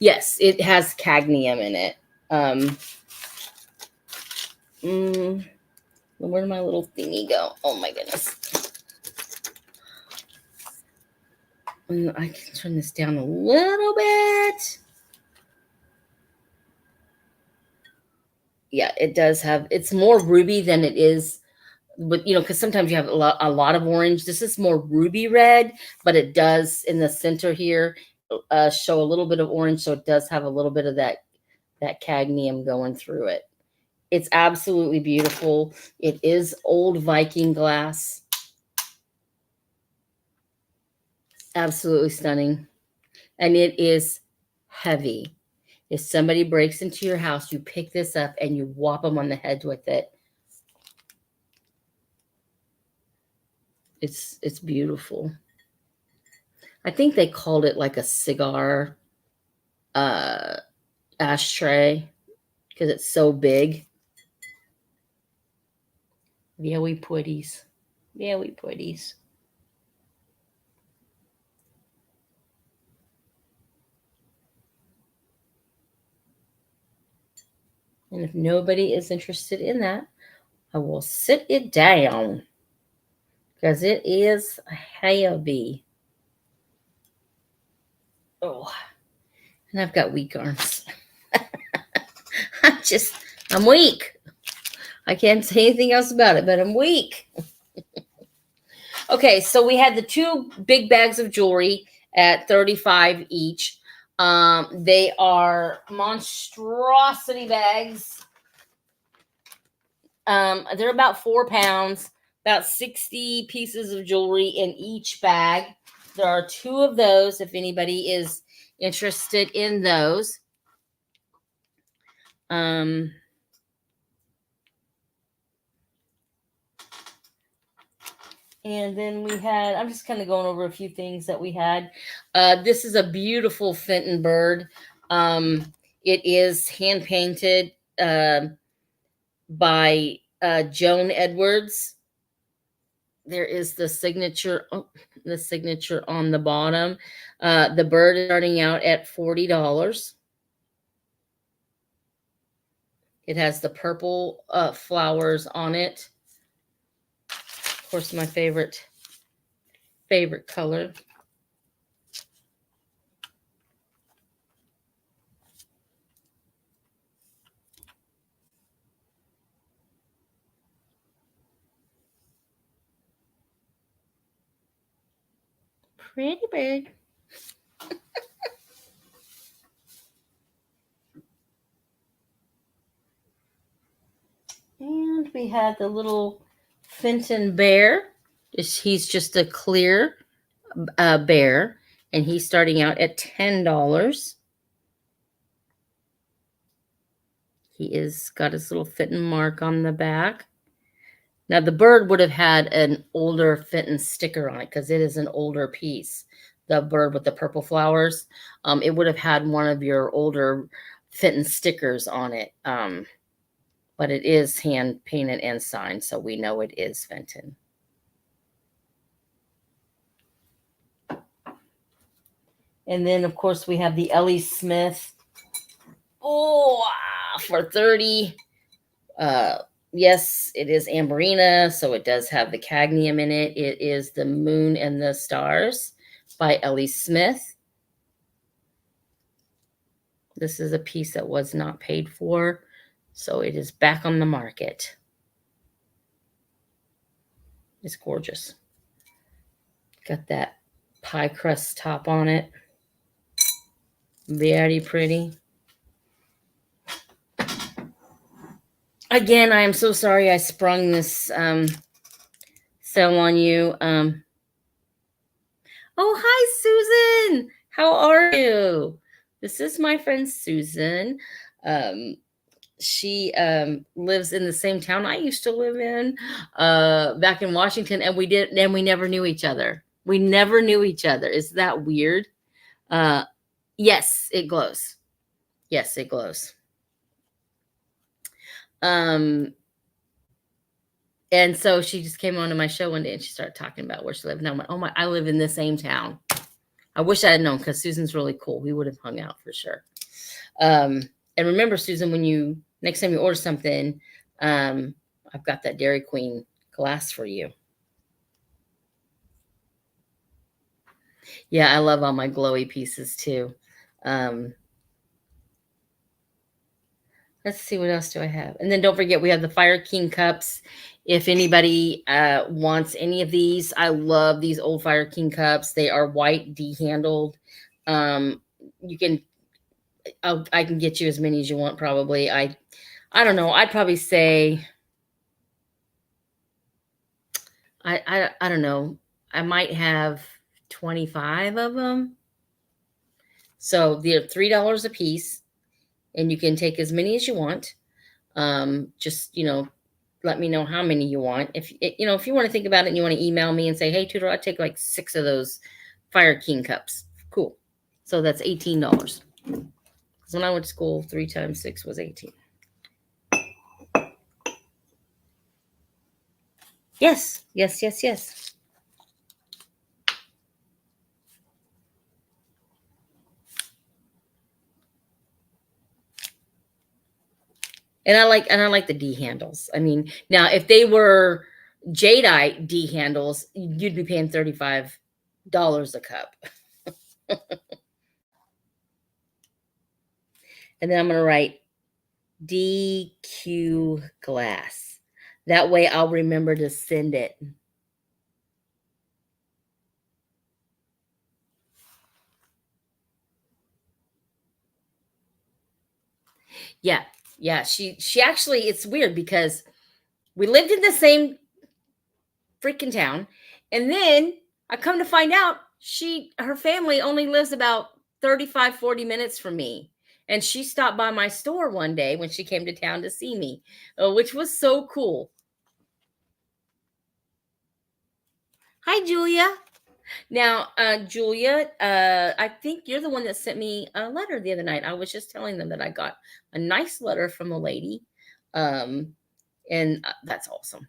Yes, it has cadmium in it. Where did my little thingy go? Oh my goodness. I can turn this down a little bit. Yeah, it does have, it's more ruby than it is, but because sometimes you have a lot of orange. This is more ruby red, but it does in the center here show a little bit of orange, so it does have a little bit of that cadmium going through it. It's absolutely beautiful. It is old Viking glass. Absolutely stunning. And it is heavy. If somebody breaks into your house, you pick this up and you whop them on the head with it. It's beautiful. I think they called it like a cigar ashtray because it's so big. Very pretties. Very pretties. And if nobody is interested in that, I will sit it down because it is heavy. Oh, and I've got weak arms. I'm weak. I can't say anything else about it, but I'm weak. Okay, so we had the two big bags of jewelry at $35 each. They are monstrosity bags. They're about 4 pounds, about 60 pieces of jewelry in each bag. There are two of those if anybody is interested in those. And then we had, I'm just kind of going over a few things that we had. This is a beautiful Fenton bird. It is hand painted by Joan Edwards. There is the signature on the bottom. The bird is starting out at $40. It has the purple flowers on it. Of course, my favorite color. Pretty bird. And we had the little Fenton bear. He's just a clear bear, and he's starting out at $10. He is got his little Fenton mark on the back. Now the bird would have had an older Fenton sticker on it because it is an older piece. the bird with the purple flowers, it would have had one of your older Fenton stickers on it. But it is hand painted and signed, so we know it is Fenton. And then, of course, we have the Ellie Smith. Oh, for 30. Yes, it is Amberina, so it does have the cadmium in it. It is The Moon and the Stars by Ellie Smith. This is a piece that was not paid for, so it is back on the market. It's gorgeous. Got that pie crust top on it. Very pretty. Again, I am so sorry I sprung this sale on you. Oh, hi, Susan. How are you? This is my friend Susan. She lives in the same town I used to live in back in Washington, and we never knew each other. We never knew each other. Is that weird? Yes, it glows. Yes, it glows. And so she just came onto my show one day and she started talking about where she lived. And I went, oh my, I live in the same town. I wish I had known, because Susan's really cool. We would have hung out for sure. And remember, Susan, when next time you order something, I've got that Dairy Queen glass for you. Yeah, I love all my glowy pieces too. Let's see, what else do I have? And then don't forget, we have the Fire King cups. If anybody wants any of these, I love these old Fire King cups. They are white, D-handled. You can, I can get you as many as you want, probably. I don't know. I'd probably say, I don't know. I might have 25 of them. So they're $3 a piece, and you can take as many as you want. Just, let me know how many you want. If you want to think about it and you want to email me and say, hey, Tutor, I'd take like 6 of those Fire King cups. Cool. So that's $18. Because when I went to school, 3 times 6 was 18. Yes, yes, yes, yes. And I like the D handles. I mean, now if they were jadeite D handles, you'd be paying $35 a cup. And then I'm going to write DQ glass. That way I'll remember to send it. Yeah. Yeah. She actually, it's weird because we lived in the same freaking town. And then I come to find out her family only lives about 35, 40 minutes from me. And she stopped by my store one day when she came to town to see me, which was so cool. Hi, Julia. Now, Julia, I think you're the one that sent me a letter the other night. I was just telling them that I got a nice letter from a lady. And that's awesome.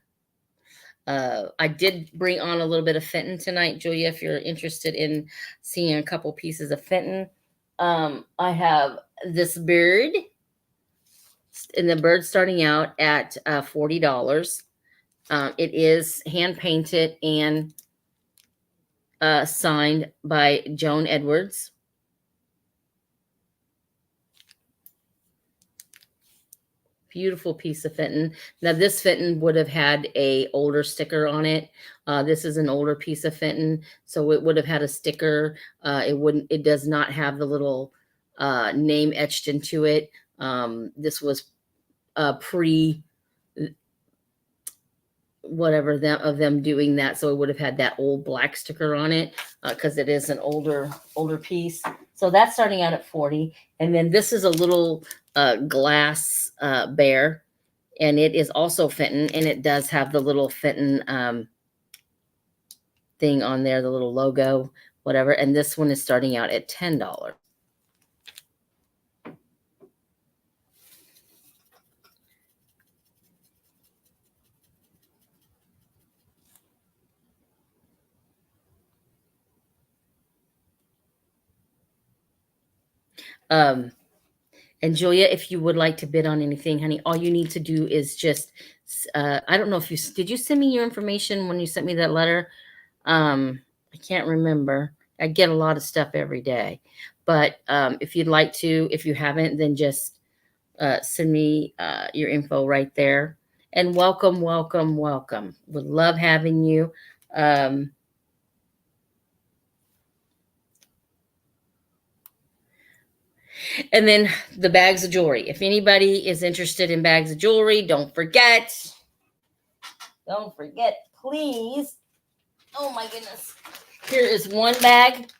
I did bring on a little bit of Fenton tonight, Julia, if you're interested in seeing a couple pieces of Fenton. I have this bird, and the bird's starting out at $40. It is hand painted and signed by Joan Edwards. Beautiful piece of Fenton. Now this Fenton would have had a older sticker on it. This is an older piece of Fenton, so it would have had a sticker. It does not have the little name etched into it. This was pre whatever of them doing that, so it would have had that old black sticker on it, because it is an older piece. So that's starting out at 40. And then this is a little glass bear, and it is also Fenton, and it does have the little Fenton thing on there, the little logo whatever. And this one is starting out at $10. And Julia, if you would like to bid on anything, honey, all you need to do is just, I don't know if did you send me your information when you sent me that letter? I can't remember. I get a lot of stuff every day, but if you'd like to, if you haven't, then just send me your info right there. And welcome, welcome, welcome. Would love having you. And then the bags of jewelry. If anybody is interested in bags of jewelry, don't forget, please. Oh my goodness. Here is one bag.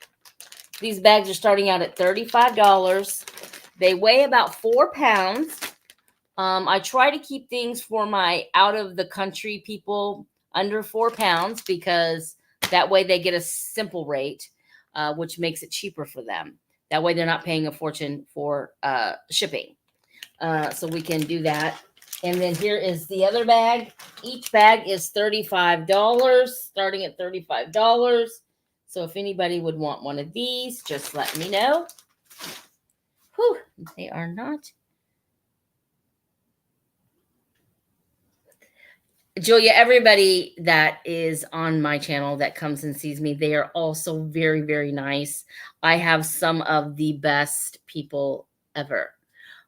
These bags are starting out at $35. They weigh about 4 pounds. I try to keep things for my out of the country people under 4 pounds because that way they get a simple rate, which makes it cheaper for them. That way they're not paying a fortune for shipping. So we can do that. And then here is the other bag. Each bag is $35, starting at $35. So if anybody would want one of these, just let me know. Whew, they are not. Julia, everybody that is on my channel that comes and sees me, they are also very, very nice. I have some of the best people ever.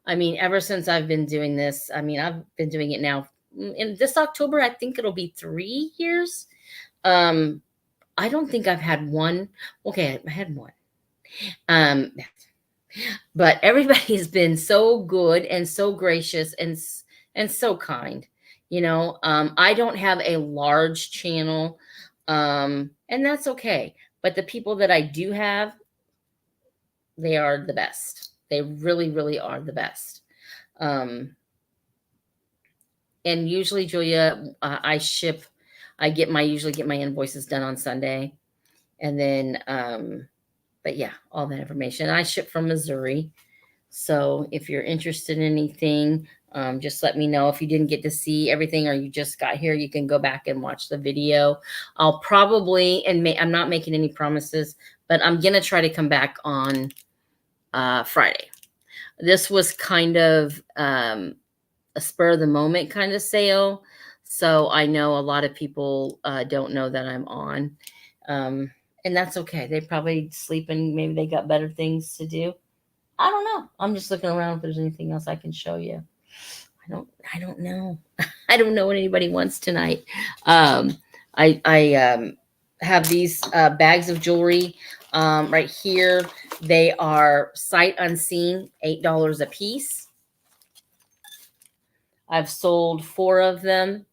I mean, ever since I've been doing this, I mean, I've been doing it now. In this October, I think it'll be 3 years. I don't think I've had one. Okay, I had one. But everybody has been so good and so gracious and so kind. You know, I don't have a large channel, and that's okay. But the people that I do have, they are the best. They really, really are the best. And usually, Julia, I usually get my invoices done on Sunday. And then, but yeah, all that information. I ship from Missouri. So if you're interested in anything, just let me know. If you didn't get to see everything or you just got here, you can go back and watch the video. I'll probably, I'm not making any promises, but I'm going to try to come back on Friday. This was kind of a spur of the moment kind of sale. So I know a lot of people don't know that I'm on. And that's okay. They probably sleep and maybe they got better things to do. I don't know. I'm just looking around if there's anything else I can show you. I don't know. I don't know what anybody wants tonight. I have these bags of jewelry right here. They are sight unseen, $8 a piece. I've sold 4 of them.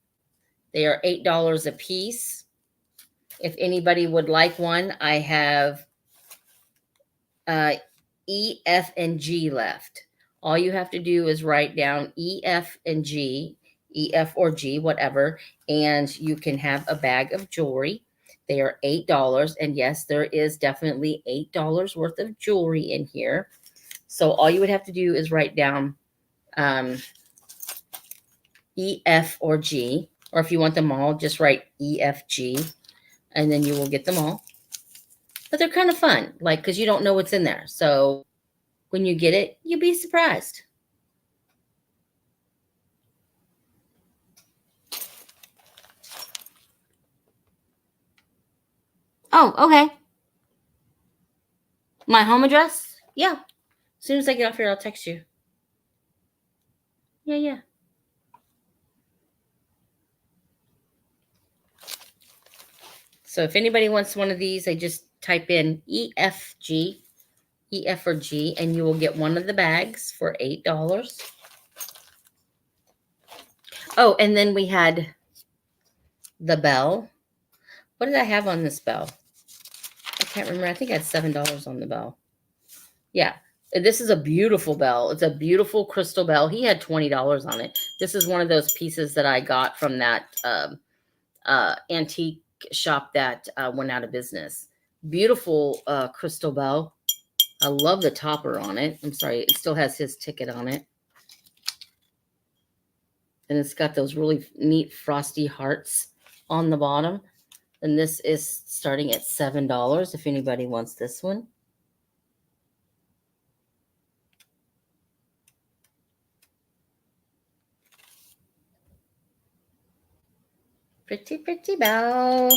They are $8 a piece. If anybody would like one, I have E, F, and G left. All you have to do is write down E, F, and G, E, F, or G, whatever, and you can have a bag of jewelry. They are $8. And yes, there is definitely $8 worth of jewelry in here. So all you would have to do is write down E, F, or G. Or if you want them all, just write E, F, G, and then you will get them all. But they're kind of fun, like, because you don't know what's in there. So when you get it, you'll be surprised. Oh, okay. My home address? Yeah. As soon as I get off here, I'll text you. Yeah. So if anybody wants one of these, I just type in EFG, EF or G, and you will get one of the bags for $8. Oh, and then we had the bell. What did I have on this bell? I can't remember. I think I had $7 on the bell. Yeah. This is a beautiful bell. It's a beautiful crystal bell. He had $20 on it. This is one of those pieces that I got from that antique shop that went out of business. Beautiful crystal bell. I love the topper on it. I'm sorry, it still has his ticket on it. And it's got those really neat frosty hearts on the bottom. And this is starting at $7 if anybody wants this one. Pretty, pretty bell.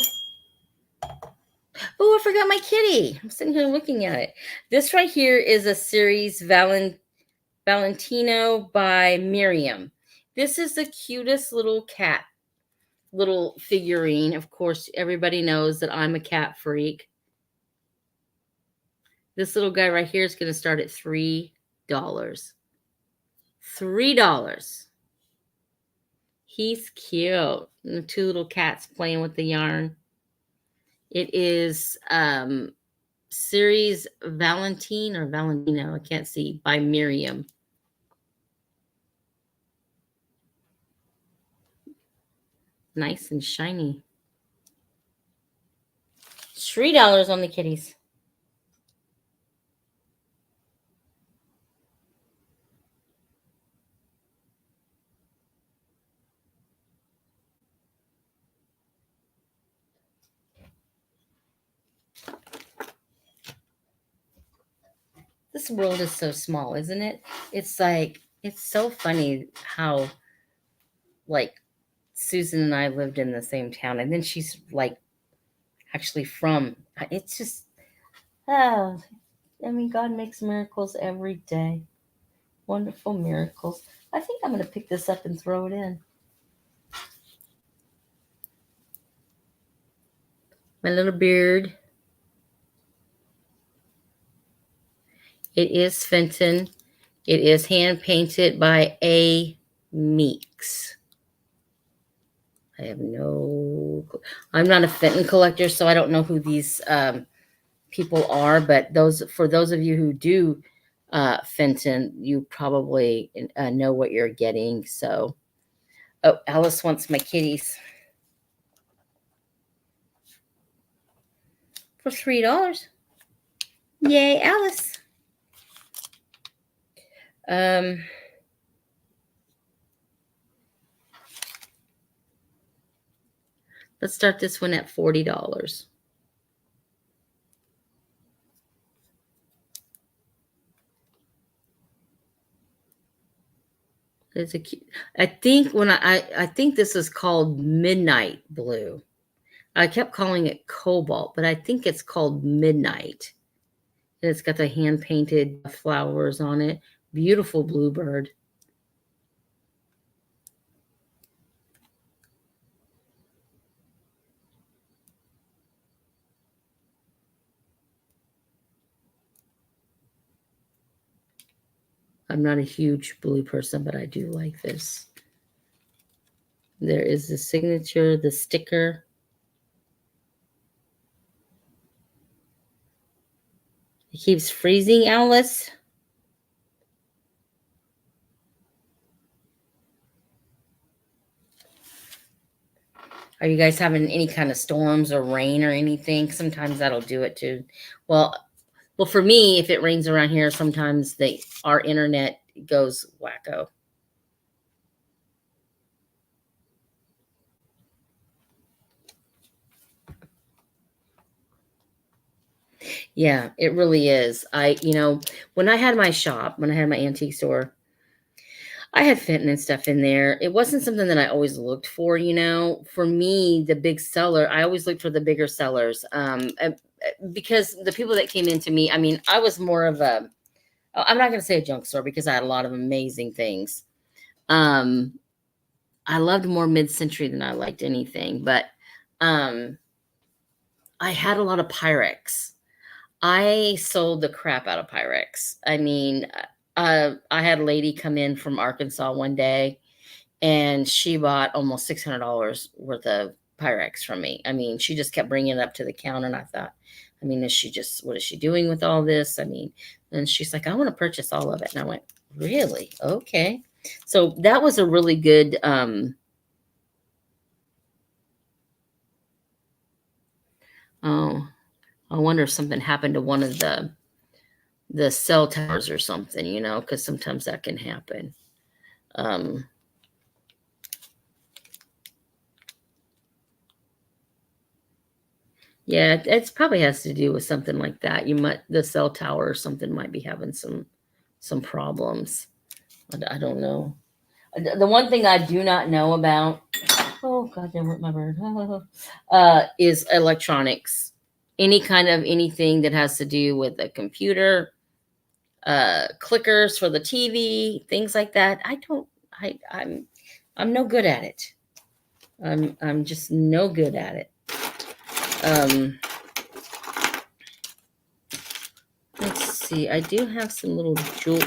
Oh, I forgot my kitty. I'm sitting here looking at it. This right here is a series Valentino by Miriam. This is the cutest little cat, little figurine. Of course, everybody knows that I'm a cat freak. This little guy right here is going to start at $3. $3. He's cute. And the two little cats playing with the yarn. It is series Valentine or Valentino, I can't see, by Miriam. Nice and shiny. $3 on the kitties. This world is so small, isn't it? It's like, it's so funny how, like, Susan and I lived in the same town, and then she's like actually from, it's just, oh, I mean, God makes miracles every day. Wonderful miracles. I think I'm going to pick this up and throw it in. My little beard. It is Fenton. It is hand painted by A. Meeks. I have no clue. I'm not a Fenton collector, so I don't know who these people are, but for those of you who do Fenton, you probably know what you're getting. So, oh, Alice wants my kitties for $3. Yay, Alice. Let's start this one at $40. It's a cute, I think I think this is called Midnight Blue. I kept calling it Cobalt, but I think it's called Midnight. And it's got the hand painted flowers on it. Beautiful bluebird. I'm not a huge blue person, but I do like this. There is the signature, the sticker. It keeps freezing, Alice. Are you guys having any kind of storms or rain or anything? Sometimes that'll do it too. Well, for me, if it rains around here, sometimes our internet goes wacko. Yeah, it really is. When I had my shop, when I had my antique store, I had Fenton and stuff in there. It wasn't something that I always looked for, For me, the big seller, I always looked for the bigger sellers. Because the people that came into me, I mean, I was more of I'm not going to say a junk store because I had a lot of amazing things. I loved more mid-century than I liked anything, but I had a lot of Pyrex. I sold the crap out of Pyrex. I mean, I had a lady come in from Arkansas one day, and she bought almost $600 worth of Pyrex from me. I mean, she just kept bringing it up to the counter, and I thought, I mean, what is she doing with all this? I mean, and she's like, I want to purchase all of it. And I went, really? Okay. So that was a really good, oh, I wonder if something happened to one of the cell towers or something, you know, because sometimes that can happen. Yeah, it probably has to do with something like that. The cell tower or something might be having some problems. I don't know. The one thing I do not know about, oh God, damn, where's my bird? Is electronics. Any kind of anything that has to do with a computer, clickers for the TV, things like that. I'm no good at it. I'm just no good at it. Let's see. I do have some little jewelry.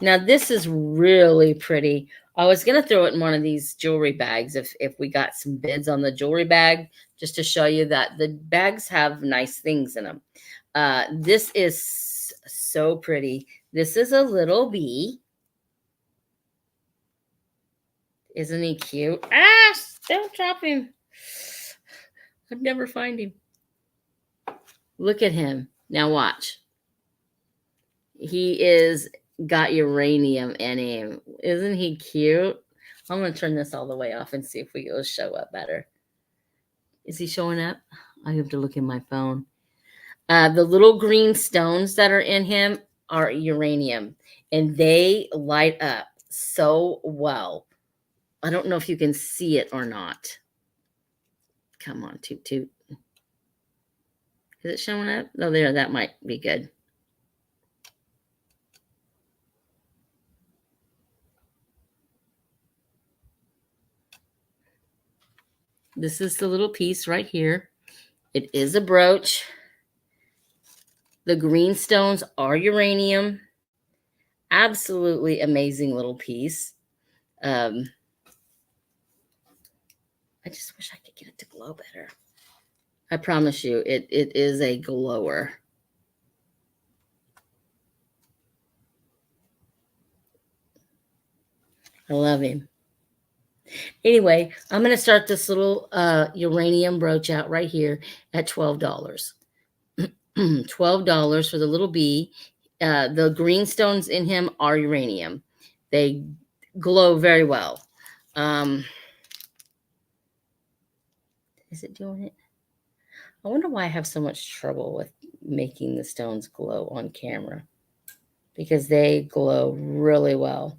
Now this is really pretty. I was gonna throw it in one of these jewelry bags if we got some bids on the jewelry bag, just to show you that the bags have nice things in them. This is so pretty. This is a little bee. Isn't he cute? Ah, don't drop him. I'd never find him. Look at him. Now watch. He is got uranium in him. Isn't he cute? I'm going to turn this all the way off and see if we will show up better. Is he showing up? I have to look in my phone. The little green stones that are in him are uranium, and they light up so well. I don't know if you can see it or not. Come on, toot toot. Is it showing up? Oh, there, that might be good. This is the little piece right here. It is a brooch. The green stones are uranium. Absolutely amazing little piece. I just wish I could get it to glow better. I promise you, it is a glower. I love him. Anyway, I'm going to start this little uranium brooch out right here at $12. $12 for the little bee. The green stones in him are uranium. They glow very well. Is it doing it? I wonder why I have so much trouble with making the stones glow on camera, because they glow really well.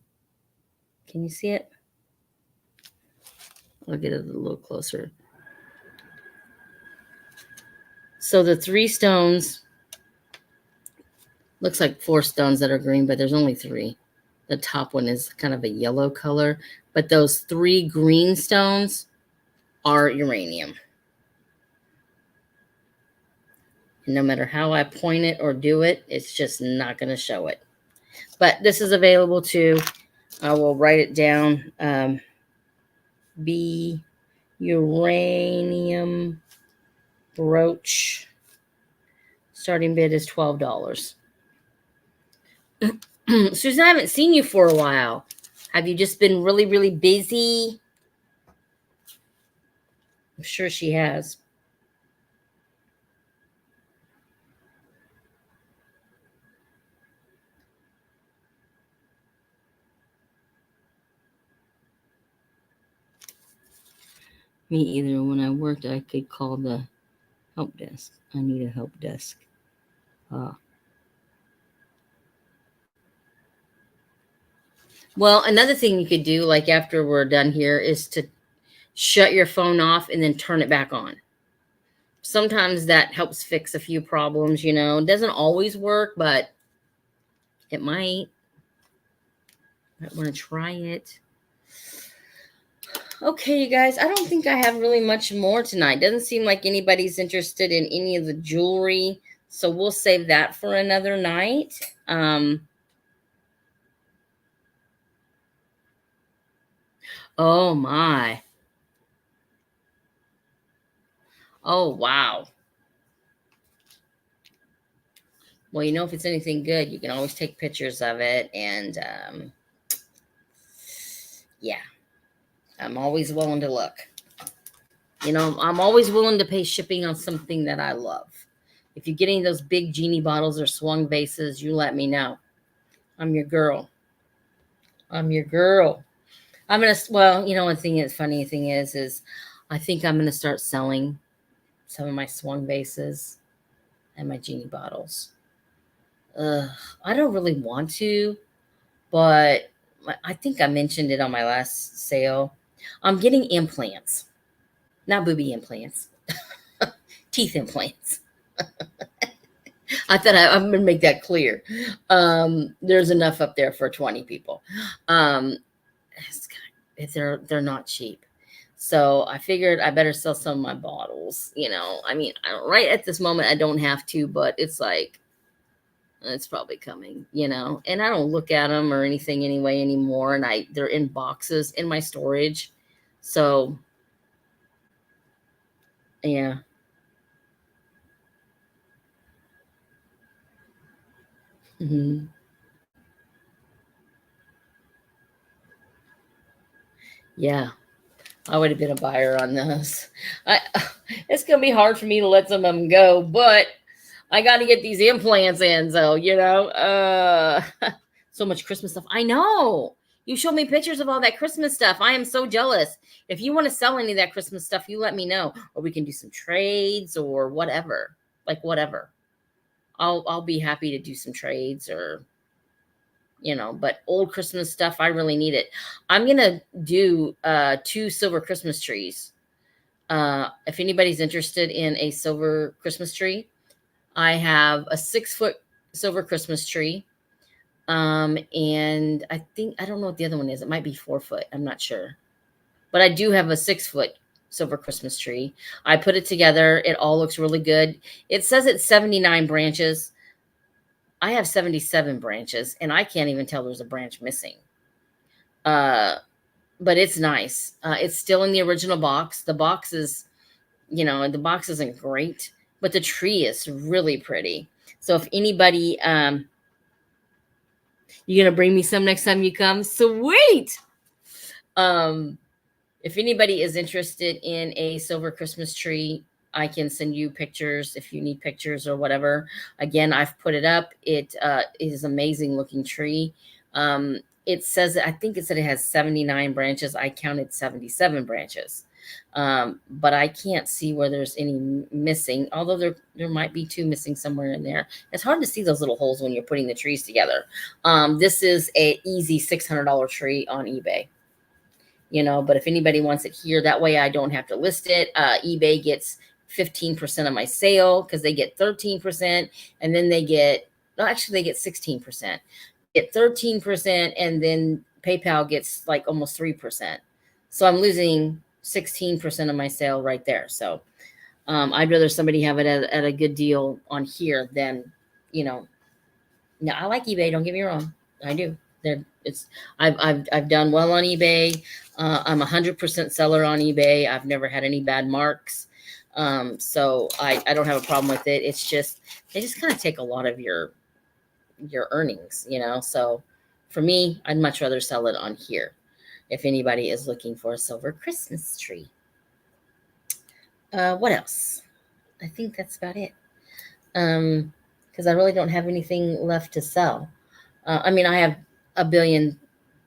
Can you see it? I'll get it a little closer. So the 3 stones, looks like 4 stones that are green, but there's only 3. The top one is kind of a yellow color, but those 3 green stones are uranium. And no matter how I point it or do it, it's just not going to show it. But this is available too. I will write it down. B uranium brooch. Starting bid is $12. Susan, I haven't seen you for a while. Have you just been really, really busy? I'm sure she has. Me either. When I worked, I could call the help desk. I need a help desk. Well, another thing you could do, like after we're done here, is to shut your phone off and then turn it back on. Sometimes that helps fix a few problems, you know. It doesn't always work, but it might. I want to try it. Okay, you guys, I don't think I have really much more tonight. Doesn't seem like anybody's interested in any of the jewelry, so we'll save that for another night. Oh my. Oh wow. Well, you know, if it's anything good, you can always take pictures of it, and yeah, I'm always willing to look. You know, I'm always willing to pay shipping on something that I love. If you get any of those big genie bottles or swung vases, you let me know. I'm your girl. I'm your girl. I'm gonna. Well, you know, one thing is funny thing is I think I'm gonna start selling some of my swung vases and my genie bottles. Ugh, I don't really want to, but I think I mentioned it on my last sale. I'm getting implants, not booby implants, teeth implants. I thought I'm going to make that clear. There's enough up there for 20 people. Um, they're not cheap. So I figured I better sell some of my bottles. You know, I mean, right at this moment, I don't have to, but it's like, it's probably coming, you know, and I don't look at them or anything anyway anymore. And they're in boxes in my storage. So yeah. Hmm. Yeah. I would have been a buyer on those. I, it's gonna be hard for me to let some of them go, but I got to get these implants in. So so much Christmas stuff. I know you showed me pictures of all that Christmas stuff. I am so jealous. If you want to sell any of that Christmas stuff, you let me know, or we can do some trades or whatever. Like whatever. I'll be happy to do some trades or but old Christmas stuff, I really need it. I'm gonna do 2 silver Christmas trees. If anybody's interested in a silver Christmas tree, I have a 6 foot silver Christmas tree. And I don't know what the other one is. It might be 4 foot. I'm not sure. But I do have a 6 foot silver Christmas tree. I put it together. It all looks really good. It says it's 79 branches. I have 77 branches, and I can't even tell there's a branch missing. Uh, but it's nice. It's still in the original box. The box isn't great, but the tree is really pretty. So if anybody, you're gonna bring me some next time you come. Sweet. Um, if anybody is interested in a silver Christmas tree, I can send you pictures if you need pictures or whatever. Again, I've put it up. It is amazing looking tree. It says, I think it said it has 79 branches. I counted 77 branches. But I can't see where there's any missing, although there might be 2 missing somewhere in there. It's hard to see those little holes when you're putting the trees together. This is a easy $600 tree on eBay. But if anybody wants it here, that way I don't have to list it. eBay gets 15% of my sale because they get 13%, and then they get, no, actually they get 16%. Get 13%, and then PayPal gets like almost 3%. So I'm losing 16% of my sale right there. So I'd rather somebody have it at a good deal on here than, now I like eBay. Don't get me wrong. I do. I've done well on eBay. I'm 100% seller on eBay. I've never had any bad marks. So I don't have a problem with it. It's just, they just kind of take a lot of your earnings, So for me, I'd much rather sell it on here if anybody is looking for a silver Christmas tree. What else? I think that's about it. Because I really don't have anything left to sell. I mean, I have a billion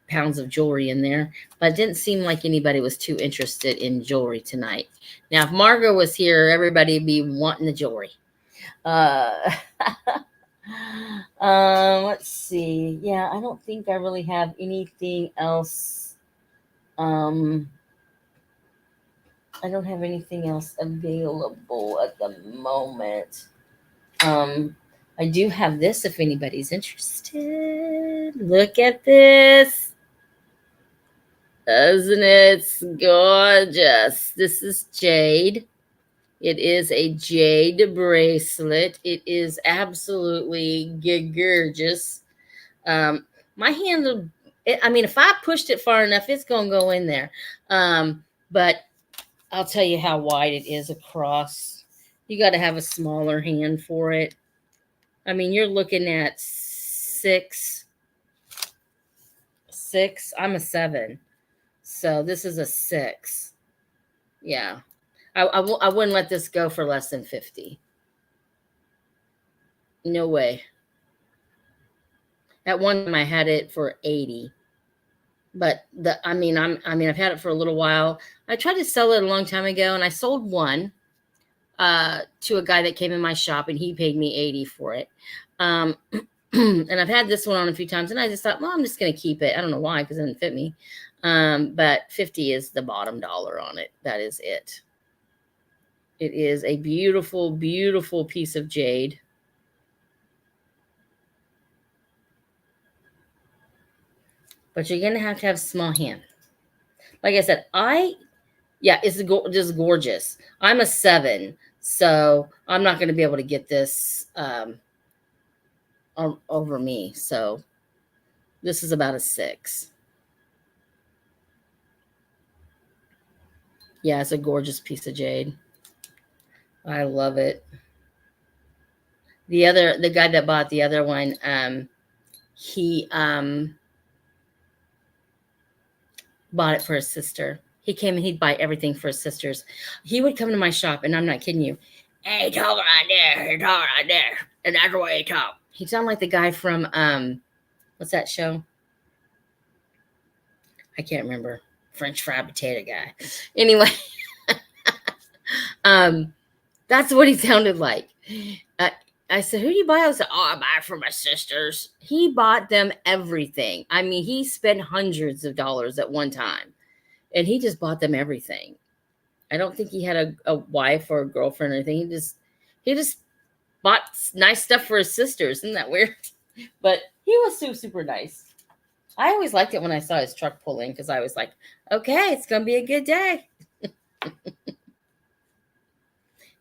pounds of jewelry in there, but it didn't seem like anybody was too interested in jewelry tonight. Now, if Margot was here, everybody would be wanting the jewelry. Let's see. Yeah, I don't think I really have anything else. I don't have anything else available at the moment. I do have this if anybody's interested. Look at this. Isn't it gorgeous? This is jade. It is a jade bracelet. It is absolutely gorgeous. My hand, I mean, if I pushed it far enough, it's going to go in there. But I'll tell you how wide it is across. You got to have a smaller hand for it. I mean, you're looking at 6. I'm a 7. So this is a 6. Yeah. I wouldn't let this go for less than 50. No way. At one time I had it for 80. But I've had it for a little while. I tried to sell it a long time ago and I sold one to a guy that came in my shop and he paid me 80 for it. Um and I've had this one on a few times and I just thought, well, I'm just going to keep it. I don't know why, because it didn't fit me. But 50 is the bottom dollar on it. That is it. It is a beautiful, beautiful piece of jade. But you're going to have small hand. Like I said, it's just gorgeous. I'm a 7, so I'm not going to be able to get this over me. So this is about a 6. Yeah, it's a gorgeous piece of jade. I love it. The guy that bought the other one, he bought it for his sister. He came and he'd buy everything for his sisters. He would come to my shop, and I'm not kidding you. Hey, talk right there. He talk right there. And that's the way he talk. He sounded like the guy from what's that show? I can't remember. French fried potato guy. Anyway, that's what he sounded like. I said, who do you buy? I said, oh, I buy it for my sisters. He bought them everything. I mean, he spent hundreds of dollars at one time, and he just bought them everything. I don't think he had a wife or a girlfriend or anything. He just bought nice stuff for his sisters. Isn't that weird? But he was super nice. I always liked it when I saw his truck pull in because I was like, okay, it's going to be a good day.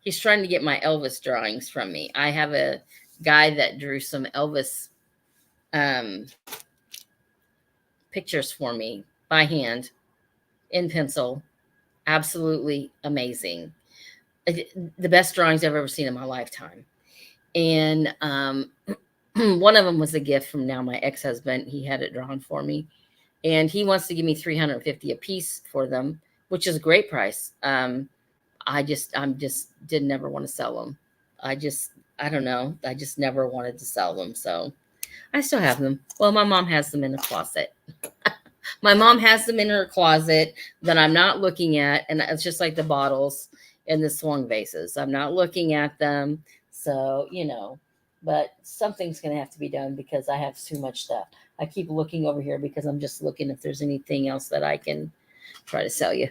He's trying to get my Elvis drawings from me. I have a guy that drew some Elvis pictures for me by hand in pencil. Absolutely amazing. The best drawings I've ever seen in my lifetime. And one of them was a gift from now my ex-husband. He had it drawn for me. And he wants to give me $350 a piece for them, which is a great price. I didn't ever want to sell them. I don't know. I just never wanted to sell them. So I still have them. Well, my mom has them in a closet. My mom has them in her closet that I'm not looking at. And it's just like the bottles and the swung vases. I'm not looking at them. So, but something's going to have to be done because I have too much stuff. I keep looking over here because I'm just looking if there's anything else that I can try to sell you.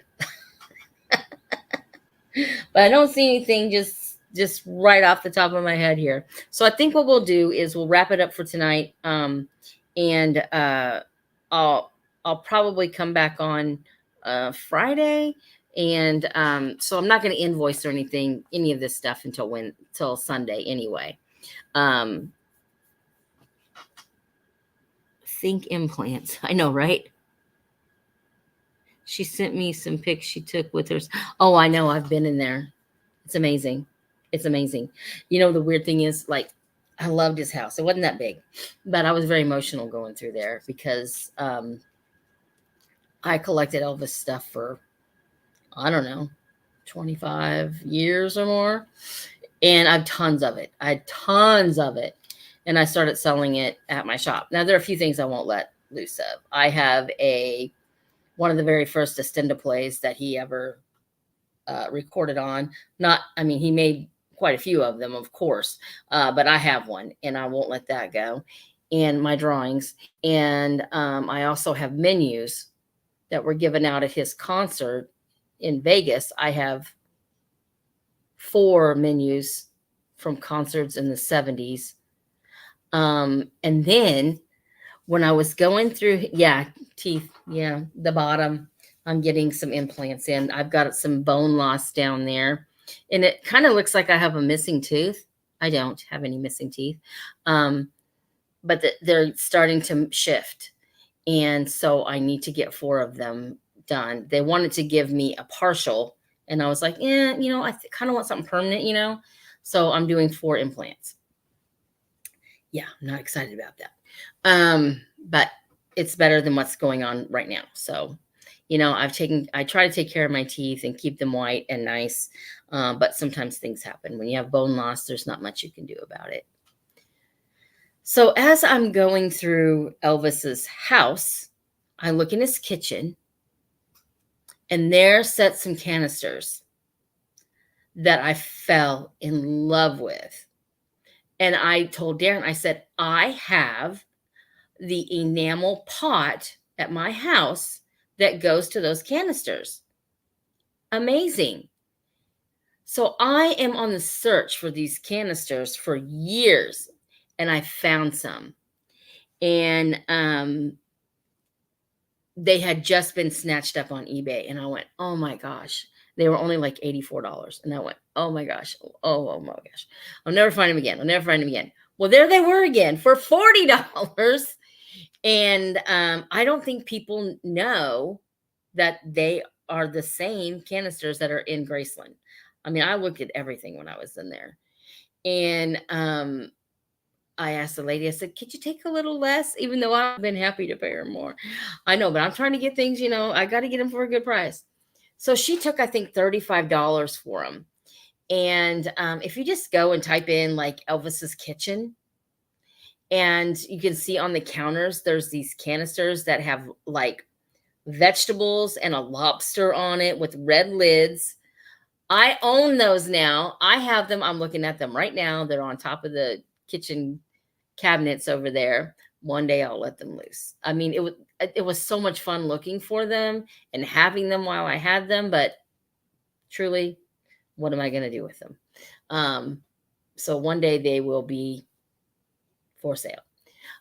But I don't see anything just right off the top of my head here. So I think what we'll do is we'll wrap it up for tonight. And I'll probably come back on Friday. And so I'm not going to invoice or any of this stuff until Sunday anyway. Think implants. I know, right? She sent me some pics she took with hers. Oh, I know. I've been in there. It's amazing. It's amazing. The weird thing is, like, I loved his house. It wasn't that big, but I was very emotional going through there because I collected Elvis stuff for, I don't know, 25 years or more. And I have tons of it. And I started selling it at my shop. Now, there are a few things I won't let loose of. I have one of the very first Estenda plays that he ever recorded on. He made quite a few of them, of course, but I have one and I won't let that go. And my drawings. And I also have menus that were given out at his concert in Vegas. I have 4 menus from concerts in the 70s. And then when I was going through, teeth, the bottom, I'm getting some implants in. I've got some bone loss down there, and it kind of looks like I have a missing tooth. I don't have any missing teeth, but they're starting to shift, and so I need to get 4 of them done. They wanted to give me a partial, and I was like, I kind of want something permanent, so I'm doing 4 implants. Yeah, I'm not excited about that. But it's better than what's going on right now. So, I try to take care of my teeth and keep them white and nice. But sometimes things happen. When you have bone loss, there's not much you can do about it. So as I'm going through Elvis's house, I look in his kitchen, and there sat some canisters that I fell in love with. And I told Darren, I said, I have the enamel pot at my house that goes to those canisters. Amazing. So I am on the search for these canisters for years, and I found some. And they had just been snatched up on eBay, and I went, "Oh my gosh." They were only like $84, and I went, "Oh my gosh. Oh my gosh. I'll never find them again. I'll never find them again." Well, there they were again for $40. And I don't think people know that they are the same canisters that are in Graceland. I mean, I looked at everything when I was in there. And I asked the lady, I said, "Could you take a little less?" Even though I've been happy to pay her more. I know, but I'm trying to get things, I got to get them for a good price. So she took, I think, $35 for them. And if you just go and type in like Elvis's kitchen, and you can see on the counters, there's these canisters that have like vegetables and a lobster on it with red lids. I own those now. I have them. I'm looking at them right now. They're on top of the kitchen cabinets over there. One day I'll let them loose. I mean, it was so much fun looking for them and having them while I had them, but truly, what am I going to do with them? So one day they will be for sale.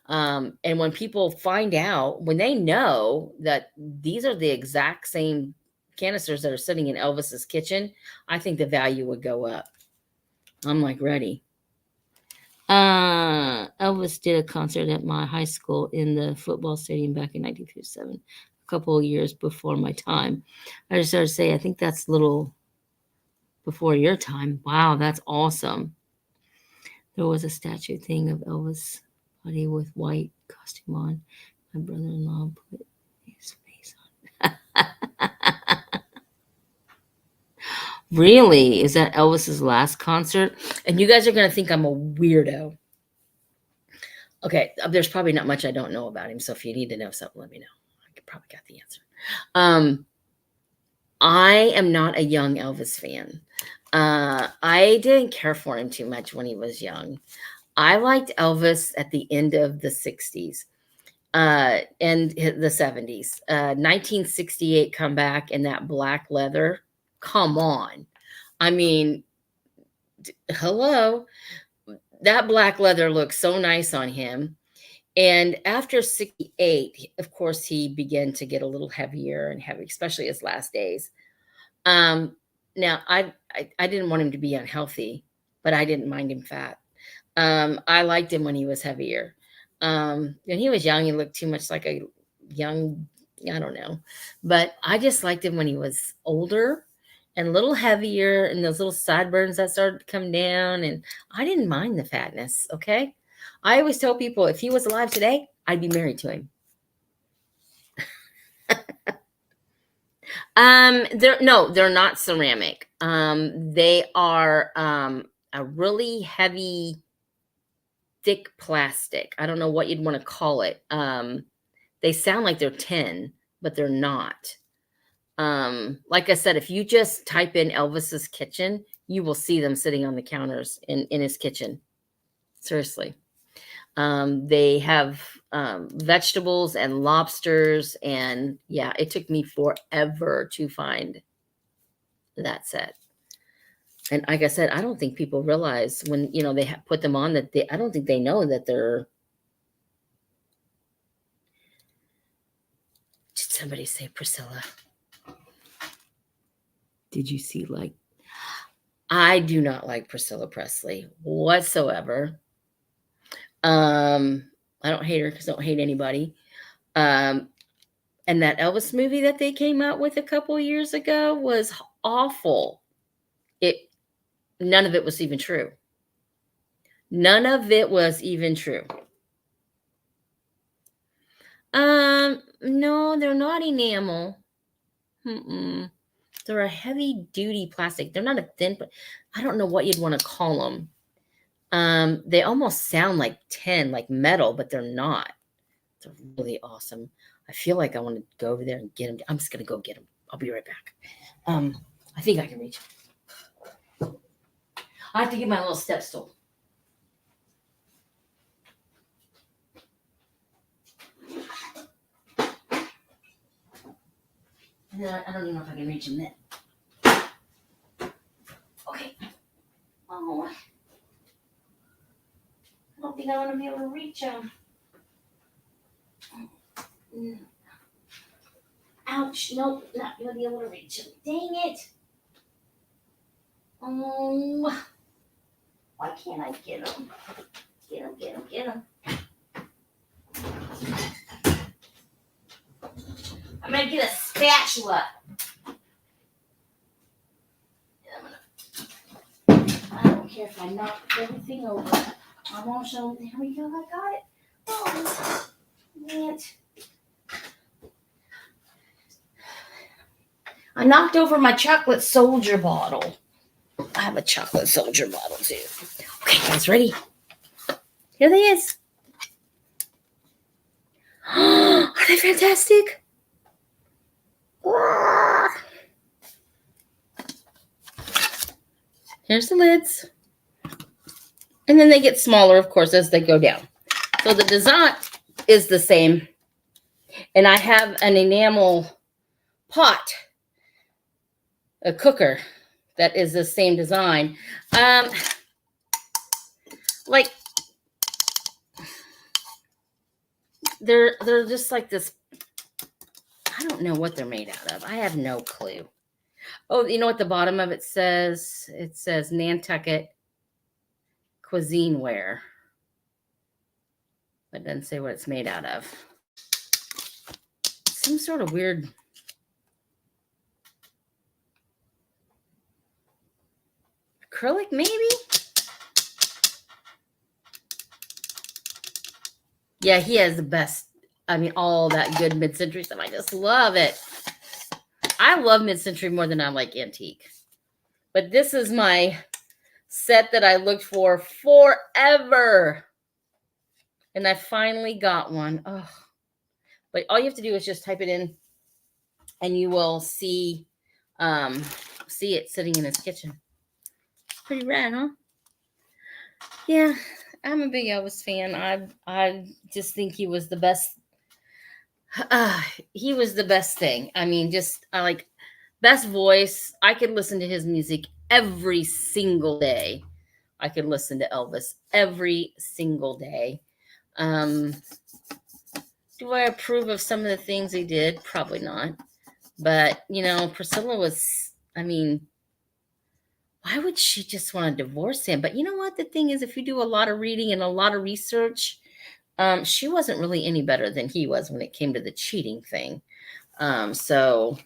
And when people find out, when they know that these are the exact same canisters that are sitting in Elvis's kitchen, I think the value would go up. I'm like, ready. Elvis did a concert at my high school in the football stadium back in 1957, a couple of years before my time. I just started to say, I think that's a little before your time. Wow, that's awesome. There was a statue thing of Elvis body with white costume on. My brother-in-law put his face on. Really? Is that Elvis's last concert? And you guys are going to think I'm a weirdo. Okay, there's probably not much I don't know about him. So if you need to know something, let me know. I probably got the answer. I am not a young Elvis fan. I didn't care for him too much when he was young. I liked Elvis at the end of the 60s and the 70s. 1968 comeback in that black leather. Come on. I mean, hello. That black leather looks so nice on him. And after 68, of course, he began to get a little heavier and heavy, especially his last days. Now, I didn't want him to be unhealthy, but I didn't mind him fat. I liked him when he was heavier. When he was young, he looked too much like a young, I don't know. But I just liked him when he was older and a little heavier and those little sideburns that started to come down. And I didn't mind the fatness, okay? I always tell people if he was alive today, I'd be married to him. They're not ceramic. They are a really heavy, thick plastic. I don't know what you'd want to call it. They sound like they're tin, but they're not. Like I said, if you just type in Elvis's kitchen, you will see them sitting on the counters in his kitchen. Seriously. They have vegetables and lobsters, and yeah, it took me forever to find that set. And like I said, I don't think people realize when they put them on that I don't think they know that they're. Did somebody say Priscilla? Did you see I do not like Priscilla Presley whatsoever. I don't hate her because I don't hate anybody. And that Elvis movie that they came out with a couple years ago was awful. None of it was even true. None of it was even true. No, they're not enamel. They're a heavy duty plastic. They're not a thin, but I don't know what you'd want to call them. They almost sound like tin, like metal, but they're not. They're really awesome. I feel like I want to go over there and get them. I'm just gonna go get them. I'll be right back. I think I can reach. I have to get my little step stool. And then I don't even know if I can reach them then. Okay. Oh, I don't think I want to be able to reach them. Ouch. Nope, not going to be able to reach them. Dang it. Oh, why can't I get them? Get them, get them, get them. I'm going to get a spatula. I don't care if I knock everything over. I'm all shown. There we go. I got it. Oh, man. I knocked over my chocolate soldier bottle. I have a chocolate soldier bottle too. Okay, guys, ready? Here they is. Are they fantastic? Here's the lids. And then they get smaller, of course, as they go down. So the design is the same. And I have an enamel pot, a cooker, that is the same design. Like, they're just like this. I don't know what they're made out of. I have no clue. Oh, you know what the bottom of it says? It says Nantucket cuisine ware. But it doesn't say what it's made out of. Some sort of weird acrylic, maybe? Yeah, he has the best. I mean, all that good mid-century stuff. I just love it. I love mid-century more than I like antique. But this is my set that I looked for forever. And I finally got one. Oh. But all you have to do is just type it in and you will see it sitting in his kitchen. Pretty rad, huh? Yeah, I'm a big Elvis fan. I just think he was the best. He was the best thing. I mean, I like best voice. I could listen to his music every single day. I could listen to Elvis every single day. Do I approve of some of the things he did? Probably not. But, Priscilla was, I mean, why would she just want to divorce him? But you know what? The thing is, if you do a lot of reading and a lot of research, she wasn't really any better than he was when it came to the cheating thing. So,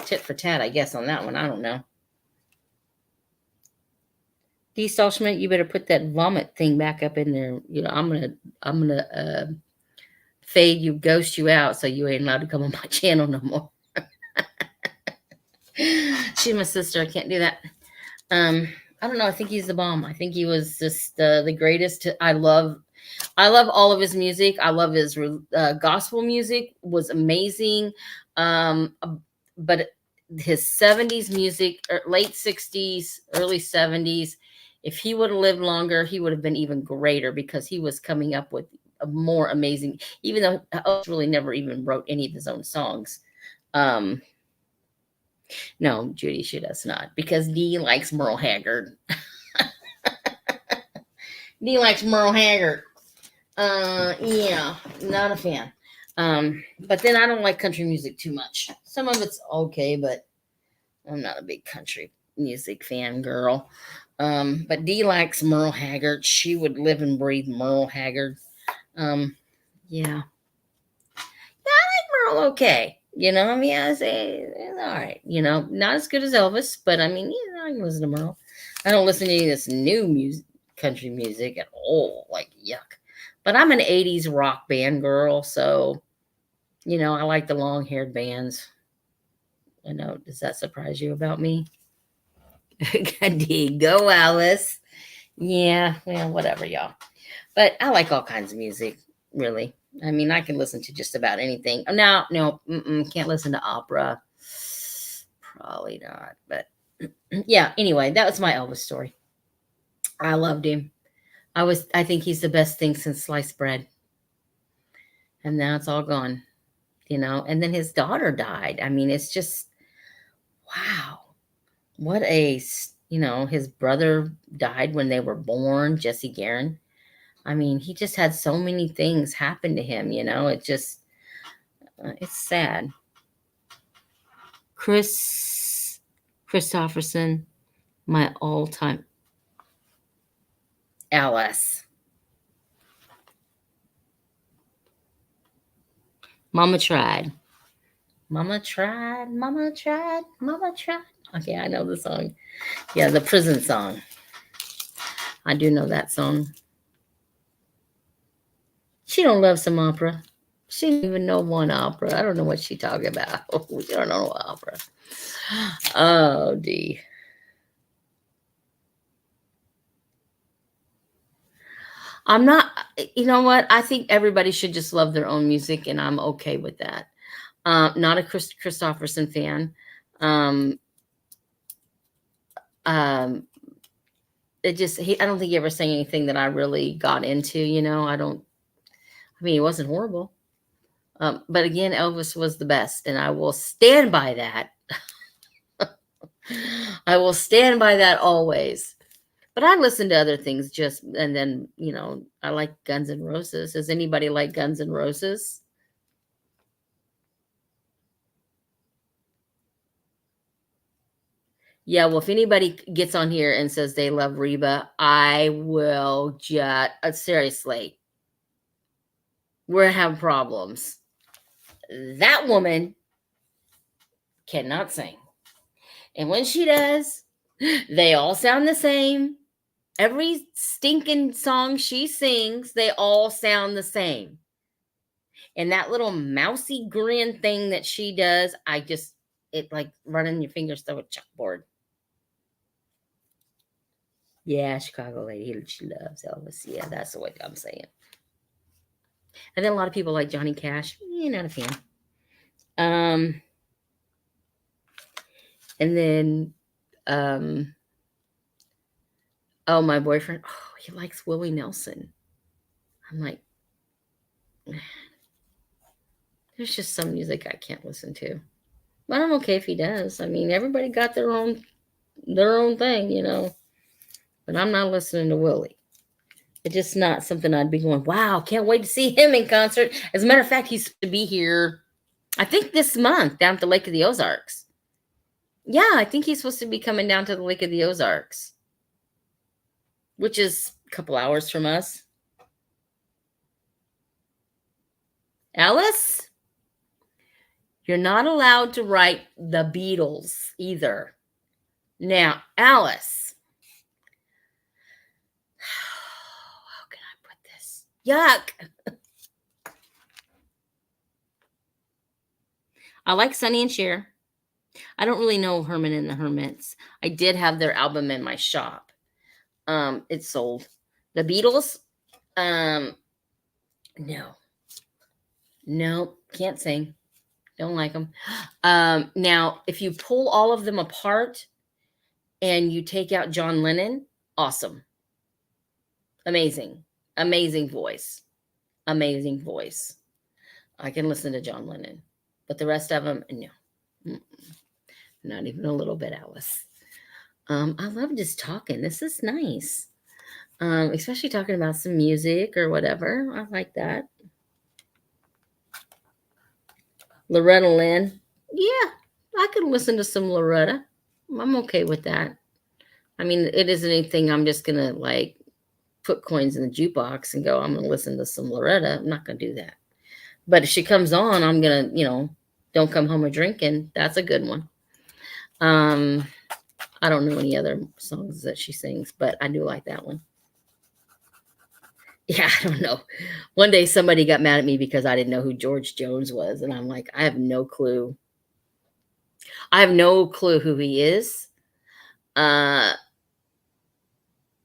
tit for tat, I guess, on that one. I don't know. D. Schmidt, you better put that vomit thing back up in there. I'm gonna fade you, ghost you out, so you ain't allowed to come on my channel no more. She's my sister. I can't do that. I don't know. I think he's the bomb. I think he was just the greatest. I love all of his music. I love his gospel music was amazing. But his 70s music, late 60s, early 70s, if he would have lived longer, he would have been even greater because he was coming up with a more amazing, even though Elvis really never even wrote any of his own songs. No, Judy, she does not, because Dee likes Merle Haggard. Dee likes Merle Haggard. Yeah, not a fan. But then I don't like country music too much. Some of it's okay, but I'm not a big country music fan girl. But Dee likes Merle Haggard. She would live and breathe Merle Haggard. Yeah. I like Merle okay. I mean, I say it's all right. Not as good as Elvis, but I mean, I can listen to Merle. I don't listen to any of this new country music at all. Like, yuck. But I'm an 80s rock band girl, so, I like the long-haired bands. Does that surprise you about me? Go, Alice. Yeah, well, whatever, y'all. But I like all kinds of music, really. I mean, I can listen to just about anything. No, no, can't listen to opera. Probably not. But yeah, anyway, that was my Elvis story. I loved him. I think he's the best thing since sliced bread. And now it's all gone, And then his daughter died. I mean, it's just, wow. What his brother died when they were born, Jesse Guerin. I mean, he just had so many things happen to him, It just, it's sad. Chris Christopherson, my all-time Alice. Mama tried. Mama tried, mama tried, mama tried. Okay, I know the song. Yeah, the prison song. I do know that song. She don't love some opera. She don't even know one opera. I don't know what she talking about. We don't know opera. Oh, D. I'm not, you know what? I think everybody should just love their own music, and I'm okay with that. Not a Christopherson fan. Um, um, I don't think he ever sang anything that I really got into, I mean, he wasn't horrible. But again, Elvis was the best, and I will stand by that. I will stand by that always. But I listen to other things and then, I like Guns N' Roses. Does anybody like Guns N' Roses? Yeah, well, if anybody gets on here and says they love Reba, I will just, seriously, we're having problems. That woman cannot sing. And when she does, they all sound the same. Every stinking song she sings, they all sound the same. And that little mousy grin thing that she does, it like running your fingers through a chalkboard. Yeah, Chicago lady, she loves Elvis. Yeah, that's what I'm saying. And then a lot of people like Johnny Cash. Not a fan. And then, oh, my boyfriend, he likes Willie Nelson. I'm like, there's just some music I can't listen to. But I'm okay if he does. I mean, everybody got their own thing. But I'm not listening to Willie. It's just not something I'd be going, wow, can't wait to see him in concert. As a matter of fact, he's to be here, I think this month, down at the Lake of the Ozarks. Yeah, I think he's supposed to be coming down to the Lake of the Ozarks, which is a couple hours from us. Alice, you're not allowed to write the Beatles either. Now, Alice, how can I put this? Yuck. I like Sonny and Cher. I don't really know Herman and the Hermits. I did have their album in my shop. It sold. The Beatles, no. No, can't sing. Don't like them. Now, if you pull all of them apart and you take out John Lennon, awesome. Amazing. Amazing voice. Amazing voice. I can listen to John Lennon. But the rest of them, no. Mm-mm. Not even a little bit, Alice. I love just talking. This is nice. Especially talking about some music or whatever. I like that. Loretta Lynn. Yeah, I can listen to some Loretta. I'm okay with that. I mean, it isn't anything I'm just going to like put coins in the jukebox and go, I'm going to listen to some Loretta. I'm not going to do that. But if she comes on, I'm going to, Don't Come Home a Drinking. That's a good one. I don't know any other songs that she sings, but I do like that one. Yeah, I don't know. One day somebody got mad at me because I didn't know who George Jones was. And I'm like, I have no clue. I have no clue who he is.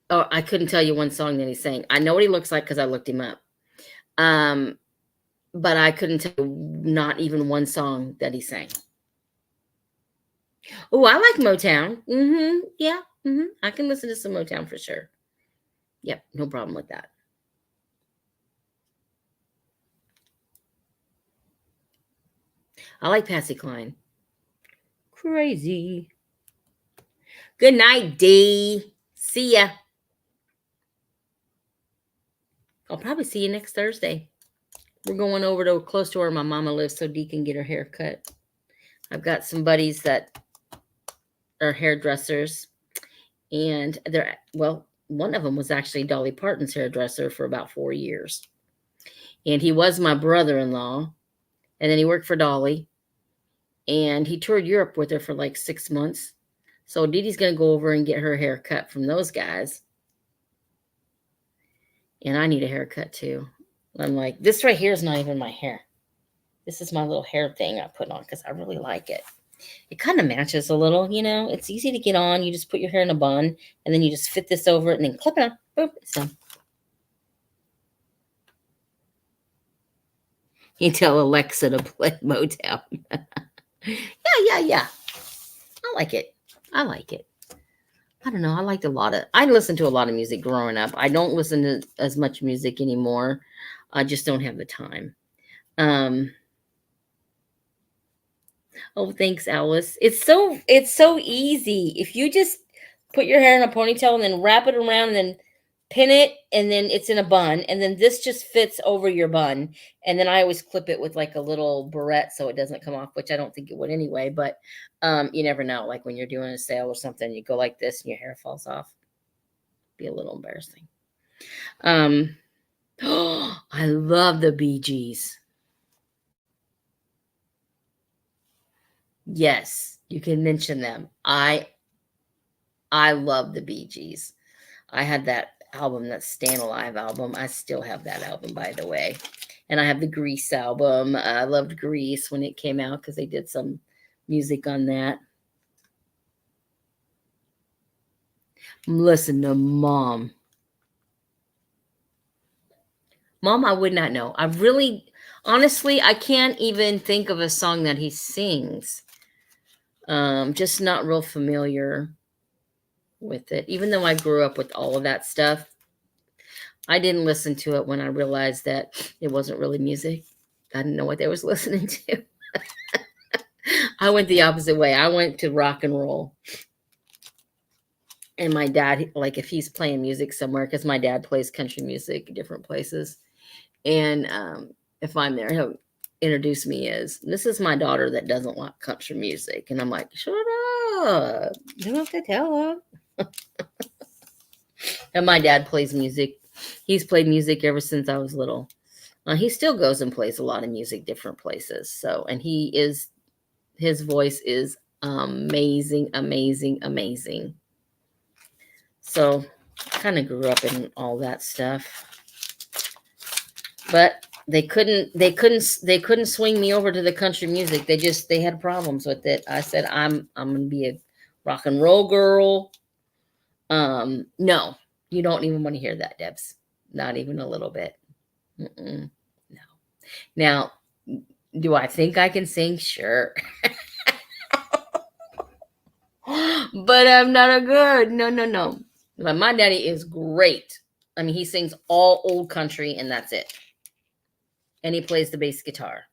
Oh, I couldn't tell you one song that he sang. I know what he looks like because I looked him up. Um, but I couldn't tell you not even one song that he sang. Oh, I like Motown. Yeah. I can listen to some Motown for sure. Yep, no problem with that. I like Patsy Cline. Crazy. Good night, D. See ya. I'll probably see you next Thursday. We're going over to close to where my mama lives so Dee can get her hair cut. I've got some buddies that are hairdressers, and they're, well, one of them was actually Dolly Parton's hairdresser for about 4 years. And he was my brother-in-law, and then he worked for Dolly, and he toured Europe with her for like 6 months. So Dee Dee's going to go over and get her hair cut from those guys. And I need a haircut too. I'm like, this right here is not even my hair. This is my little hair thing I put on because I really like it. It kind of matches a little, you know. It's easy to get on. You just put your hair in a bun, and then you just fit this over it and then clip it on. Boom, it's done. You tell Alexa to play Motown. Yeah. I like it. I like it. I don't know. I listened to a lot of music growing up. I don't listen to as much music anymore. I just don't have the time. Um, Oh, thanks, Alice. It's so easy. If you just put your hair in a ponytail and then wrap it around and then pin it and then it's in a bun and then this just fits over your bun and then I always clip it with like a little barrette so it doesn't come off, which I don't think it would anyway, but you never know, like when you're doing a sale or something, you go like this and your hair falls off. Be a little embarrassing. Um I love the Bee Gees. Yes, you can mention them. I love the Bee Gees. I had that album, that Stand Alive album. I still have that album, by the way. And I have the Grease album. I loved Grease when it came out because they did some music on that. Listen to Mom. Mom, I would not know. I really, honestly, I can't even think of a song that he sings. Just not real familiar with it. Even though I grew up with all of that stuff, I didn't listen to it when I realized that it wasn't really music. I didn't know what they was listening to. I went the opposite way. I went to rock and roll. And my dad, like if he's playing music somewhere, because my dad plays country music in different places. And if I'm there, he'll introduce me as, this is my daughter that doesn't like country music. And I'm like, shut up. You don't have to tell her. And my dad plays music. He's played music ever since I was little. He still goes and plays a lot of music different places. So, and his voice is amazing, amazing, amazing. So, kind of grew up in all that stuff. But they couldn't swing me over to the country music. They had problems with it. I said I'm going to be a rock and roll girl. No. You don't even want to hear that, Debs. Not even a little bit. No. Now, do I think I can sing? Sure. But I'm not a good. No. But my daddy is great. I mean, he sings all old country and that's it. And he plays the bass guitar.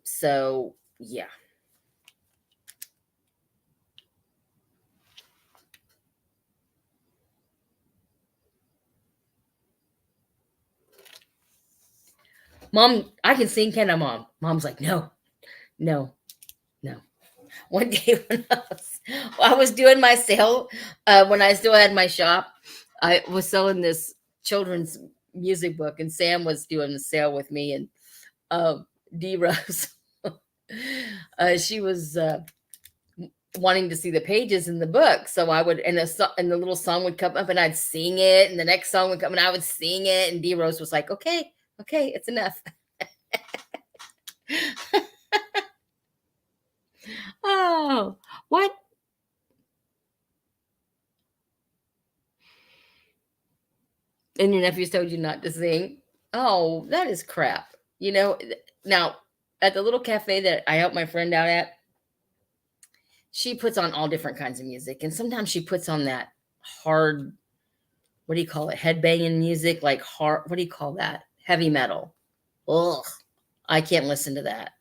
So yeah. Mom, I can sing, can I, Mom? Mom's like, no. One day when I was doing my sale, when I still had my shop, I was selling this children's music book, and Sam was doing the sale with me, and D Rose, she was wanting to see the pages in the book, so I would, and the little song would come up, and I'd sing it, and the next song would come, and I would sing it, and D Rose was like, "Okay, it's enough." Oh, what? And your nephews told you not to sing. Oh, that is crap. You know, now at the little cafe that I help my friend out at, she puts on all different kinds of music. And sometimes she puts on that hard, what do you call it? Headbanging music, like hard, what do you call that? Heavy metal. Ugh. I can't listen to that.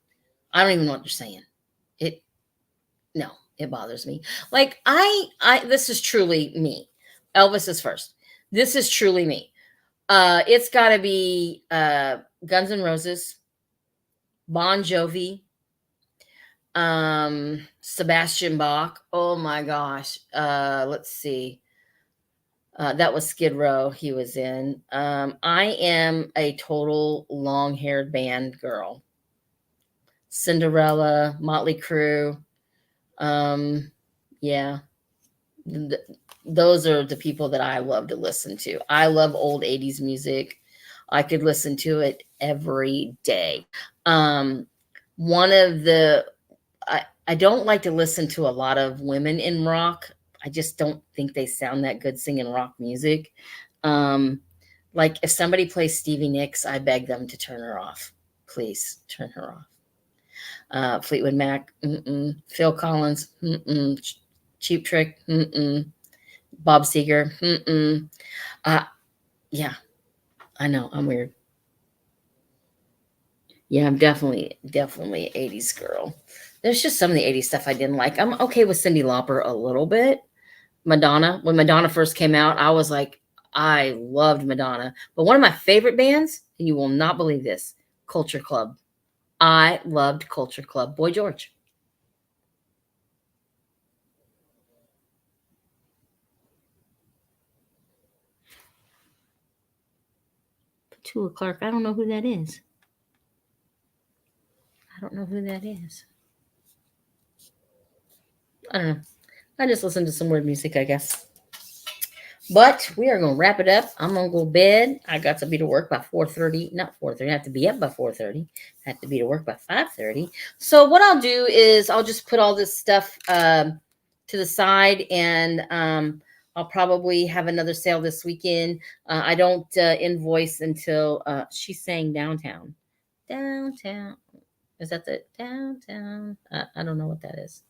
I don't even know what they're saying. It, no, it bothers me. Like this is truly me. Elvis is first. This is truly me. It's got to be Guns N' Roses, Bon Jovi, Sebastian Bach. Oh my gosh. Let's see. That was Skid Row he was in. I am a total long-haired band girl. Cinderella, Motley Crue. Yeah. Those are the people that I love to listen to. I love old 80s music. I could listen to it every day. One of the I don't like to listen to a lot of women in rock. I just don't think they sound that good singing rock music. Like if somebody plays Stevie Nicks, I beg them to turn her off. Please turn her off. Fleetwood Mac, Phil Collins, Cheap Trick, Bob Seger, yeah, I know I'm weird. Yeah, I'm definitely 80s girl. There's just some of the 80s stuff I didn't like. I'm okay with Cyndi Lauper a little bit. Madonna, when Madonna first came out, I was like, I loved Madonna. But one of my favorite bands, and you will not believe this, Culture Club. I loved Culture Club. Boy George. Petula Clark. I don't know who that is. I don't know who that is. I don't know. I just listened to some weird music, I guess. But we are going to wrap it up. I'm going to go to bed. I got to be to work by 4:30. Not 4:30. I have to be up by 4:30. I have to be to work by 5:30. So what I'll do is I'll just put all this stuff to the side, and I'll probably have another sale this weekend. I don't invoice until she's saying downtown. Downtown. Is that the downtown? I don't know what that is.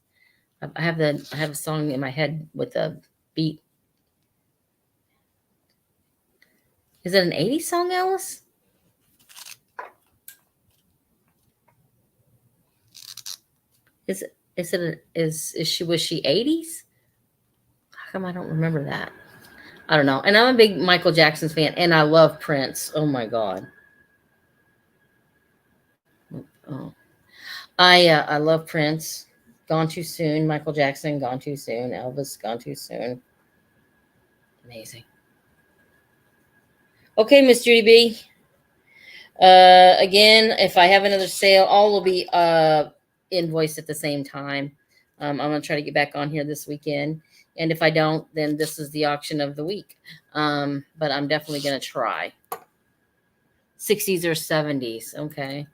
I have a song in my head with a beat. Is it an 80s song, Alice? Was she 80s? How come I don't remember that? I don't know. And I'm a big Michael Jackson fan, and I love Prince. Oh my God. Oh. I love Prince. Gone too soon. Michael Jackson, gone too soon. Elvis, gone too soon. Amazing. Okay, Miss Judy B. Again, if I have another sale, all will be invoiced at the same time. I'm gonna try to get back on here this weekend, and if I don't, then this is the auction of the week. But I'm definitely gonna try. 60s or 70s. Okay.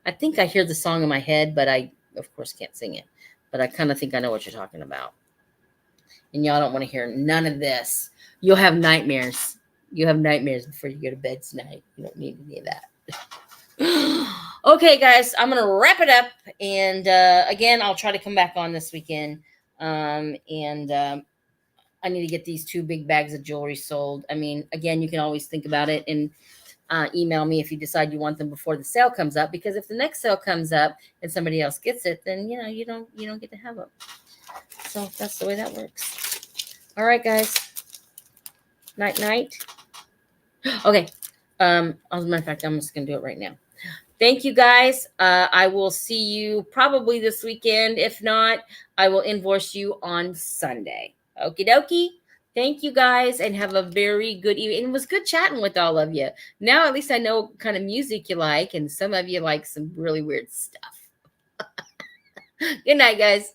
I think I hear the song in my head, but I, of course, can't sing it. But I kind of think I know what you're talking about. And y'all don't want to hear none of this. You'll have nightmares. You have nightmares before you go to bed tonight. You don't need any of that. Okay, guys, I'm gonna wrap it up, and again, I'll try to come back on this weekend. And I need to get these 2 big bags of jewelry sold. I mean, again, you can always think about it and email me if you decide you want them before the sale comes up. Because if the next sale comes up and somebody else gets it, then you don't get to have them. So that's the way that works. All right, guys. Night, night. Okay. As a matter of fact, I'm just gonna do it right now. Thank you, guys. I will see you probably this weekend. If not, I will invoice you on Sunday. Okie dokie. Thank you, guys, and have a very good evening. It was good chatting with all of you. Now, at least I know what kind of music you like, and some of you like some really weird stuff. Good night, guys.